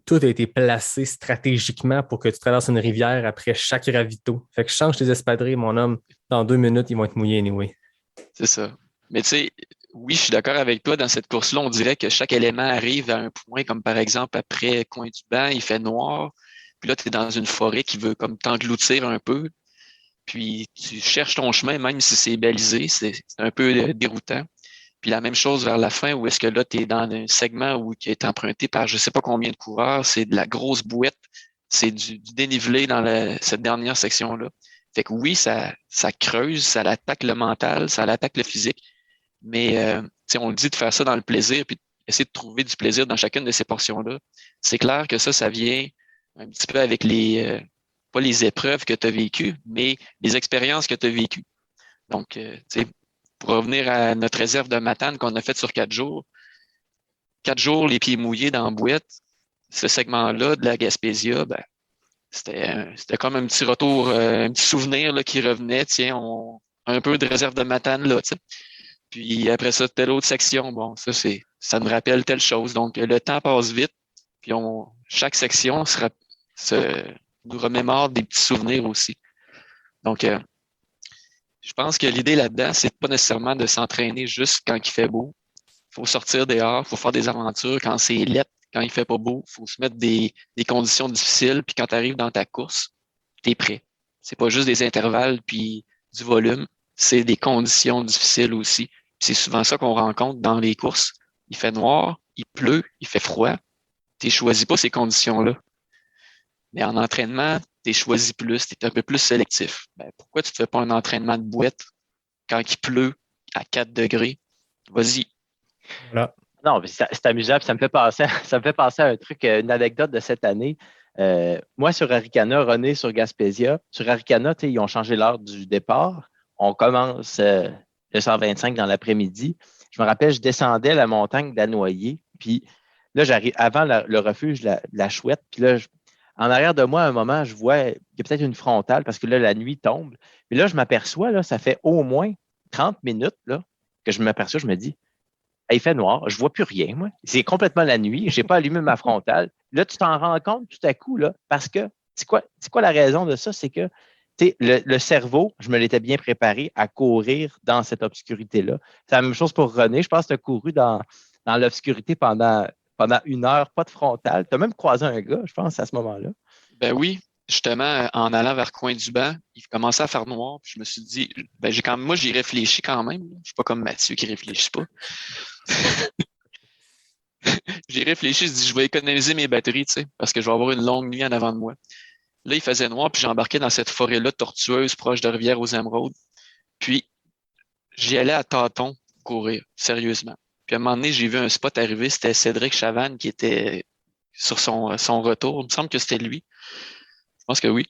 tout a été placé stratégiquement pour que tu traverses une rivière après chaque ravito. Fait que change tes espadrilles, mon homme. Dans 2 minutes, ils vont être mouillés anyway. C'est ça. Mais tu sais, oui, je suis d'accord avec toi. Dans cette course-là, on dirait que chaque élément arrive à un point, comme par exemple après Coin du Banc, il fait noir. Puis là, tu es dans une forêt qui veut comme t'engloutir un peu. Puis tu cherches ton chemin, même si c'est balisé. C'est un peu déroutant. Puis la même chose vers la fin, où est-ce que là, tu es dans un segment qui est emprunté par je ne sais pas combien de coureurs, c'est de la grosse bouette, c'est du dénivelé dans cette dernière section-là. Fait que oui, ça creuse, ça l'attaque le mental, ça l'attaque le physique, mais on le dit de faire ça dans le plaisir, puis essayer de trouver du plaisir dans chacune de ces portions-là. C'est clair que ça vient un petit peu avec pas les épreuves que tu as vécues, mais les expériences que tu as vécues. Donc, tu sais, pour revenir à notre réserve de Matane qu'on a faite sur 4 jours, 4 jours, les pieds mouillés dans la boîte, ce segment-là de la Gaspésia, ben, c'était comme un petit retour, un petit souvenir là, qui revenait. Tiens, un peu de réserve de Matane là, tu sais. Puis après ça, telle autre section, bon, ça me rappelle telle chose. Donc, le temps passe vite, puis chaque section nous remémore des petits souvenirs aussi. Donc, je pense que l'idée là-dedans, c'est pas nécessairement de s'entraîner juste quand il fait beau. Il faut sortir dehors, il faut faire des aventures quand c'est laid, quand il fait pas beau. Il faut se mettre des conditions difficiles, puis quand tu arrives dans ta course, tu es prêt. C'est pas juste des intervalles puis du volume, c'est des conditions difficiles aussi. Puis c'est souvent ça qu'on rencontre dans les courses. Il fait noir, il pleut, il fait froid. Tu choisis pas ces conditions-là. Mais en entraînement, tu choisis plus, tu es un peu plus sélectif. Ben, pourquoi tu ne te fais pas un entraînement de boîte quand il pleut à 4 degrés? Vas-y. Voilà. Non, mais c'est amusant, puis ça me fait penser à un truc, une anecdote de cette année. Moi, sur Arikana, René sur Gaspésia, sur Arikana, ils ont changé l'heure du départ. On commence le 125 dans l'après-midi. Je me rappelle, je descendais la montagne d'Anoyer, puis là, j'arrive avant le refuge de la Chouette, puis là, en arrière de moi, à un moment, je vois, il y a peut-être une frontale parce que là, la nuit tombe. Puis là, je m'aperçois, là, ça fait au moins 30 minutes là, que je m'aperçois, je me dis, il fait noir, je vois plus rien, moi. C'est complètement la nuit, je n'ai pas allumé ma frontale. Là, tu t'en rends compte tout à coup, là, parce que, c'est quoi la raison de ça? C'est que le cerveau, je me l'étais bien préparé à courir dans cette obscurité-là. C'est la même chose pour René. Je pense que tu as couru dans l'obscurité pendant 1 heure, pas de frontale. Tu as même croisé un gars, je pense, à ce moment-là. Ben oui, justement, en allant vers Coin du Banc, il commençait à faire noir. Puis je me suis dit, ben moi, j'y réfléchis quand même. Je ne suis pas comme Mathieu qui ne réfléchit pas. J'ai réfléchi, je dis, je vais économiser mes batteries, tu sais, parce que je vais avoir une longue nuit en avant de moi. Là, il faisait noir, puis j'embarquais dans cette forêt-là tortueuse proche de Rivière aux Émeraudes. Puis, j'y allais à tâtons courir, sérieusement. Puis, à un moment donné, j'ai vu un spot arriver, c'était Cédric Chavannes qui était sur son retour. Il me semble que c'était lui. Je pense que oui.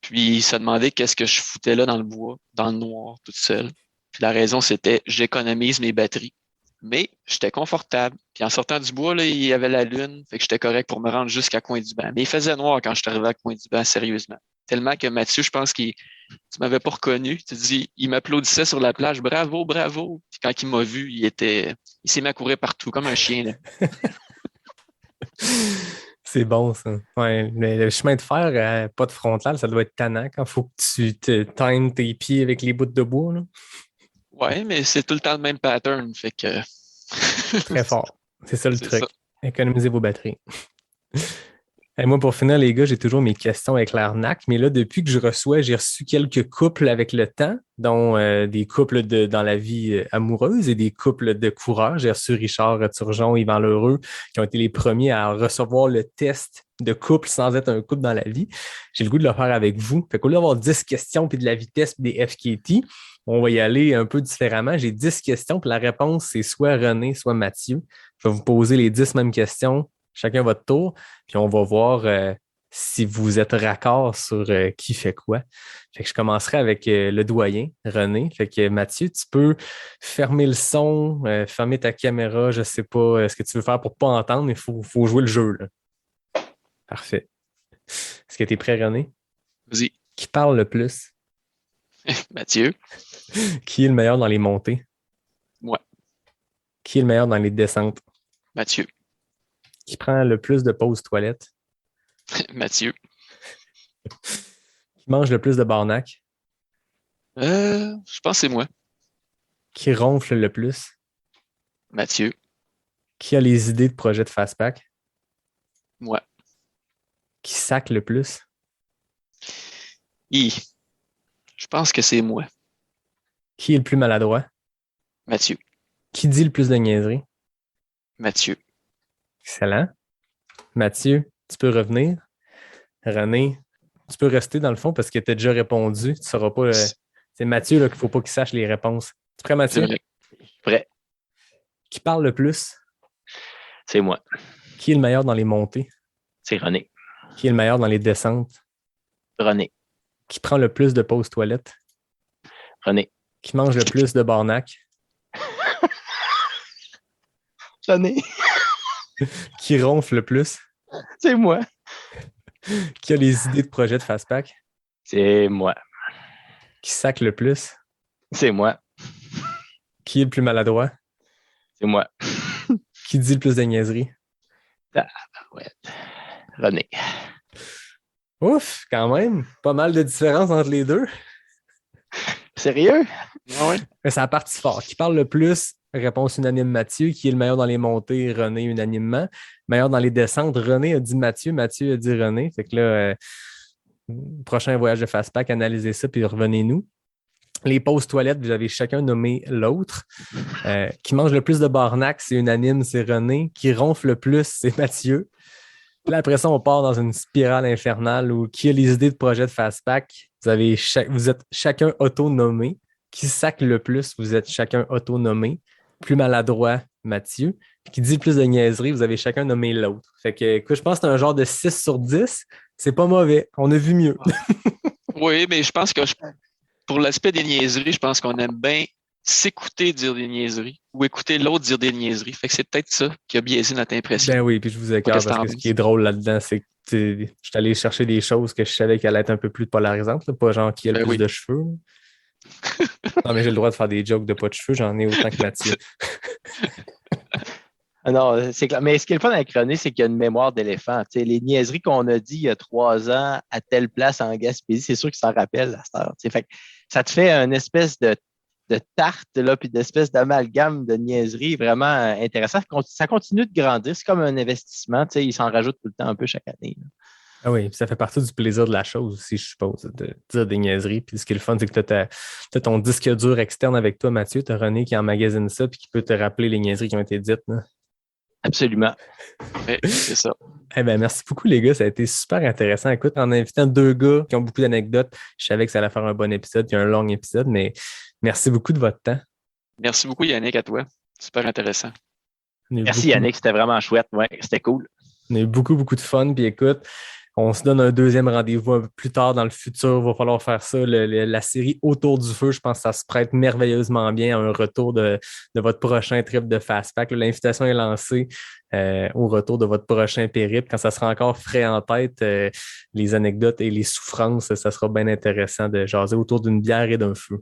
Puis, il se demandait qu'est-ce que je foutais là dans le bois, dans le noir, toute seule. Puis, la raison, c'était j'économise mes batteries. Mais j'étais confortable. Puis en sortant du bois, là, il y avait la lune, fait que j'étais correct pour me rendre jusqu'à Coin-du-Banc. Mais il faisait noir quand je suis arrivé à Coin-du-Banc, sérieusement. Tellement que Mathieu, je pense tu m'avais pas reconnu. Tu dis, il m'applaudissait sur la plage, bravo, bravo. Puis quand il m'a vu, il s'est mis à courir partout, comme un chien, là. C'est bon, ça. Ouais, le chemin de fer, pas de frontal, ça doit être tannant quand il faut que tu te times tes pieds avec les bouts de bois, là. Ouais, mais c'est tout le temps le même pattern, fait que... Très fort. C'est ça le truc. Ça. Économisez vos batteries. Et moi, pour finir, les gars, j'ai toujours mes questions avec l'arnaque, mais là, depuis que j'ai reçu quelques couples avec le temps, dont des couples dans la vie amoureuse et des couples de coureurs. J'ai reçu Richard Turgeon, Yvan Lheureux, qui ont été les premiers à recevoir le test de couple sans être un couple dans la vie. J'ai le goût de le faire avec vous. Fait qu'au lieu d'avoir 10 questions puis de la vitesse puis des FKT, on va y aller un peu différemment. J'ai 10 questions puis la réponse, c'est soit René, soit Mathieu. Je vais vous poser les 10 mêmes questions, chacun votre tour, puis on va voir si vous êtes raccord sur qui fait quoi. Fait que je commencerai avec le doyen, René. Fait que Mathieu, tu peux fermer le son, fermer ta caméra, je sais pas ce que tu veux faire pour pas entendre, mais il faut jouer le jeu, là. Parfait. Est-ce que tu es prêt, René? Vas-y. Qui parle le plus? Mathieu. Qui est le meilleur dans les montées? Moi. Qui est le meilleur dans les descentes? Mathieu. Qui prend le plus de pauses toilettes? Mathieu. Qui mange le plus de barnac? Je pense que c'est moi. Qui ronfle le plus? Mathieu. Qui a les idées de projet de fast-pack? Moi. Qui sac le plus? Je pense que c'est moi. Qui est le plus maladroit? Mathieu. Qui dit le plus de niaiseries? Mathieu. Excellent. Mathieu, tu peux revenir. René, tu peux rester dans le fond parce que tu as déjà répondu. Tu ne sauras pas. C'est Mathieu là, qu'il ne faut pas qu'il sache les réponses. Tu es prêt, Mathieu? C'est vrai. Prêt. Qui parle le plus? C'est moi. Qui est le meilleur dans les montées? C'est René. Qui est le meilleur dans les descentes? René. Qui prend le plus de pauses toilettes? René. Qui mange le plus de barnac? René. Qui ronfle le plus? C'est moi. Qui a les idées de projet de fast-pack? C'est moi. Qui sac le plus? C'est moi. Qui est le plus maladroit? C'est moi. Qui dit le plus de niaiseries? Ouais. René. Ouf, quand même. Pas mal de différence entre les deux. Sérieux? Ouais. Mais ça a parti fort. Qui parle le plus? Réponse unanime Mathieu. Qui est le meilleur dans les montées? René unanimement. Meilleur dans les descentes? René a dit Mathieu. Mathieu a dit René. Fait que là, prochain voyage de Fastpack, analysez ça puis revenez-nous. Les pauses toilettes, vous avez chacun nommé l'autre. Qui mange le plus de barnac, c'est unanime, c'est René. Qui ronfle le plus, c'est Mathieu. Là, après ça, on part dans une spirale infernale où qui a les idées de projet de Fastpack? Vous êtes chacun auto-nommé. Qui sac le plus? Vous êtes chacun auto-nommé. Plus maladroit, Mathieu. Qui dit le plus de niaiseries? Vous avez chacun nommé l'autre. Fait que, écoute, je pense que c'est un genre de 6 sur 10. C'est pas mauvais. On a vu mieux. Oui, mais je pense que pour l'aspect des niaiseries, je pense qu'on aime bien s'écouter dire des niaiseries ou écouter l'autre dire des niaiseries. Fait que c'est peut-être ça qui a biaisé notre impression. Ben oui, puis je vous écarte parce que ce qui est drôle là-dedans, c'est que je suis allé chercher des choses que je savais qu'elles allaient être un peu plus polarisantes, là, pas genre qui a le plus de cheveux. Non, mais j'ai le droit de faire des jokes de pas de cheveux, j'en ai autant que Mathieu. Non, c'est clair. Mais ce qui est le fun avec René, c'est qu'il y a une mémoire d'éléphant. Tu sais, les niaiseries qu'on a dit il y a 3 ans à telle place en Gaspésie, c'est sûr qu'il s'en rappelle à cette heure. Tu sais, fait que ça te fait une espèce de tarte, là, puis d'espèce d'amalgame de niaiseries vraiment intéressant. Ça continue de grandir. C'est comme un investissement. Tu sais, il s'en rajoute tout le temps un peu chaque année, là. Ah oui, ça fait partie du plaisir de la chose aussi, je suppose, de dire des niaiseries. Puis ce qui est le fun, c'est que tu as ton disque dur externe avec toi, Mathieu. Tu as René qui emmagasine ça puis qui peut te rappeler les niaiseries qui ont été dites, là. Absolument. Ouais, c'est ça. Eh bien, merci beaucoup, les gars. Ça a été super intéressant. Écoute, en invitant 2 gars qui ont beaucoup d'anecdotes, je savais que ça allait faire un bon épisode puis un long épisode, mais merci beaucoup de votre temps. Merci beaucoup, Yannick, à toi. Super intéressant. Merci, Yannick. C'était vraiment chouette. Ouais, c'était cool. On a eu beaucoup de fun. Puis écoute, on se donne un deuxième rendez-vous un peu plus tard dans le futur. Il va falloir faire ça. La série Autour du feu, je pense que ça se prête merveilleusement bien à un retour de votre prochain trip de Fastpack. L'invitation est lancée au retour de votre prochain périple. Quand ça sera encore frais en tête, les anecdotes et les souffrances, ça sera bien intéressant de jaser autour d'une bière et d'un feu.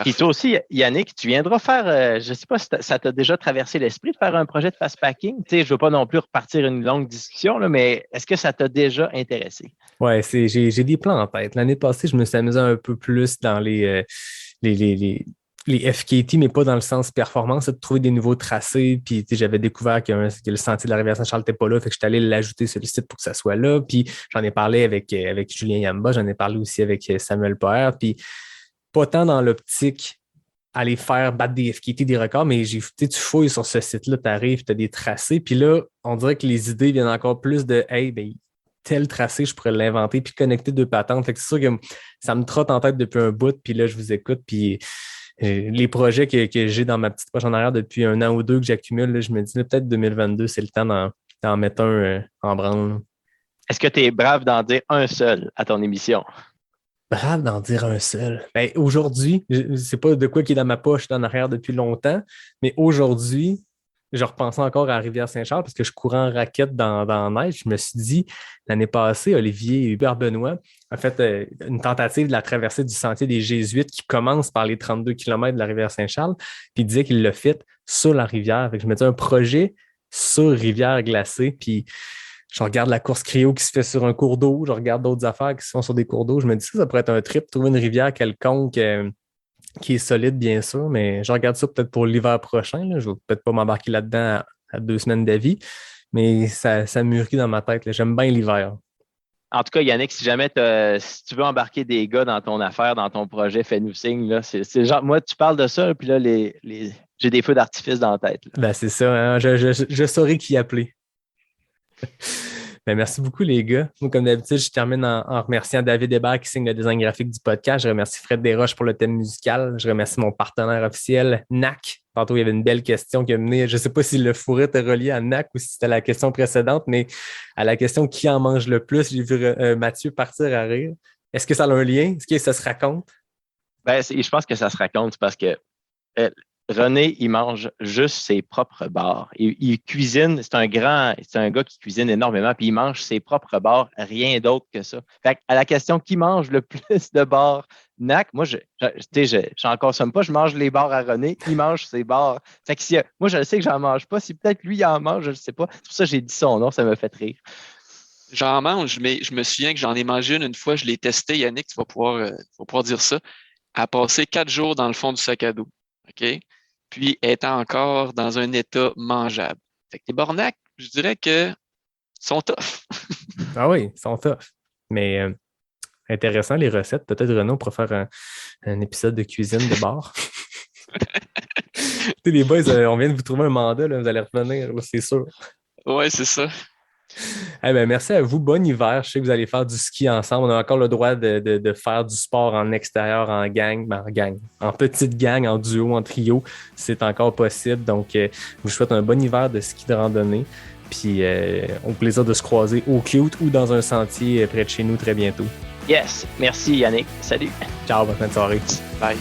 Et toi aussi, Yannick, tu viendras faire, je ne sais pas si ça t'a déjà traversé l'esprit de faire un projet de fastpacking. Tu sais, je ne veux pas non plus repartir une longue discussion, là, mais est-ce que ça t'a déjà intéressé? Oui, j'ai des plans en tête. L'année passée, je me suis amusé un peu plus dans les FKT, mais pas dans le sens performance, de trouver des nouveaux tracés. Puis j'avais découvert que le sentier de la rivière Saint-Charles n'était pas là, fait que je suis allé l'ajouter sur le site pour que ça soit là. Puis j'en ai parlé avec Julien Yamba, j'en ai parlé aussi avec Samuel Poher. Puis pas tant dans l'optique aller faire battre des FKT, des records, mais tu fouilles sur ce site-là, tu arrives, tu as des tracés, puis là, on dirait que les idées viennent encore plus de « Hey, ben, tel tracé, je pourrais l'inventer, puis connecter 2 patentes. » Fait que c'est sûr que ça me trotte en tête depuis un bout, puis là, je vous écoute, puis les projets que j'ai dans ma petite poche en arrière depuis 1 an ou 2 que j'accumule, là, je me dis là, peut-être 2022, c'est le temps d'en mettre un en branle. Est-ce que tu es brave d'en dire un seul à ton émission? Brave d'en dire un seul. Ben, aujourd'hui, je ne sais pas de quoi qui est dans ma poche en arrière depuis longtemps, mais aujourd'hui, je repensais encore à Rivière-Saint-Charles parce que je courais en raquette dans la neige. Je me suis dit, l'année passée, Olivier Hubert-Benoît a fait une tentative de la traversée du sentier des Jésuites qui commence par les 32 km de la Rivière-Saint-Charles, puis il disait qu'il l'a fait sur la rivière. Fait que je me disais un projet sur rivière glacée, puis je regarde la course cryo qui se fait sur un cours d'eau, je regarde d'autres affaires qui se font sur des cours d'eau. Je me dis ça pourrait être un trip, trouver une rivière quelconque qui est solide, bien sûr, mais je regarde ça peut-être pour l'hiver prochain. Là. Je ne vais peut-être pas m'embarquer là-dedans à 2 semaines d'avis, mais ça mûrit dans ma tête. Là. J'aime bien l'hiver. En tout cas, Yannick, si jamais si tu veux embarquer des gars dans ton affaire, dans ton projet, fais-nous signe. Là. C'est genre, moi, tu parles de ça, puis là, j'ai des feux d'artifice dans la tête. Là. Ben, c'est ça. Hein? Je saurai qui appeler. Ben, merci beaucoup, les gars. Moi, comme d'habitude, je termine en remerciant David Hébert qui signe le design graphique du podcast. Je remercie Fred Desroches pour le thème musical. Je remercie mon partenaire officiel, NAC. Tantôt, il y avait une belle question qui a mené. Je ne sais pas si le fourré était relié à NAC ou si c'était la question précédente, mais à la question qui en mange le plus, j'ai vu Mathieu partir à rire. Est-ce que ça a un lien? Est-ce que ça se raconte? Ben, je pense que ça se raconte parce que René, il mange juste ses propres bars. Il cuisine, c'est un gars qui cuisine énormément, puis il mange ses propres bars, rien d'autre que ça. Fait à la question qui mange le plus de bars, NAC, moi, j'en consomme pas, je mange les bars à René, il mange ses bars. Fait que moi, je le sais que j'en mange pas, si peut-être lui, il en mange, je le sais pas. C'est pour ça que j'ai dit son nom, ça me fait rire. J'en mange, mais je me souviens que j'en ai mangé une fois, je l'ai testé, Yannick, tu vas pouvoir dire ça, à passer 4 jours dans le fond du sac à dos. OK? Puis étant encore dans un état mangeable. Fait que les bornacs, je dirais que sont tough. Ah oui, ils sont tough. Mais intéressant, les recettes. Peut-être Renaud pourra faire un épisode de cuisine de bar. Les boys, on vient de vous trouver un mandat, là, vous allez revenir, là, c'est sûr. Oui, c'est ça. Eh bien, merci à vous. Bon hiver. Je sais que vous allez faire du ski ensemble. On a encore le droit de faire du sport en extérieur, en gang, en petite gang, en duo, en trio. C'est encore possible. Donc, je vous souhaite un bon hiver de ski de randonnée. Puis, au plaisir de se croiser au Cute ou dans un sentier près de chez nous très bientôt. Yes. Merci, Yannick. Salut. Ciao, bonne fin de soirée. Bye.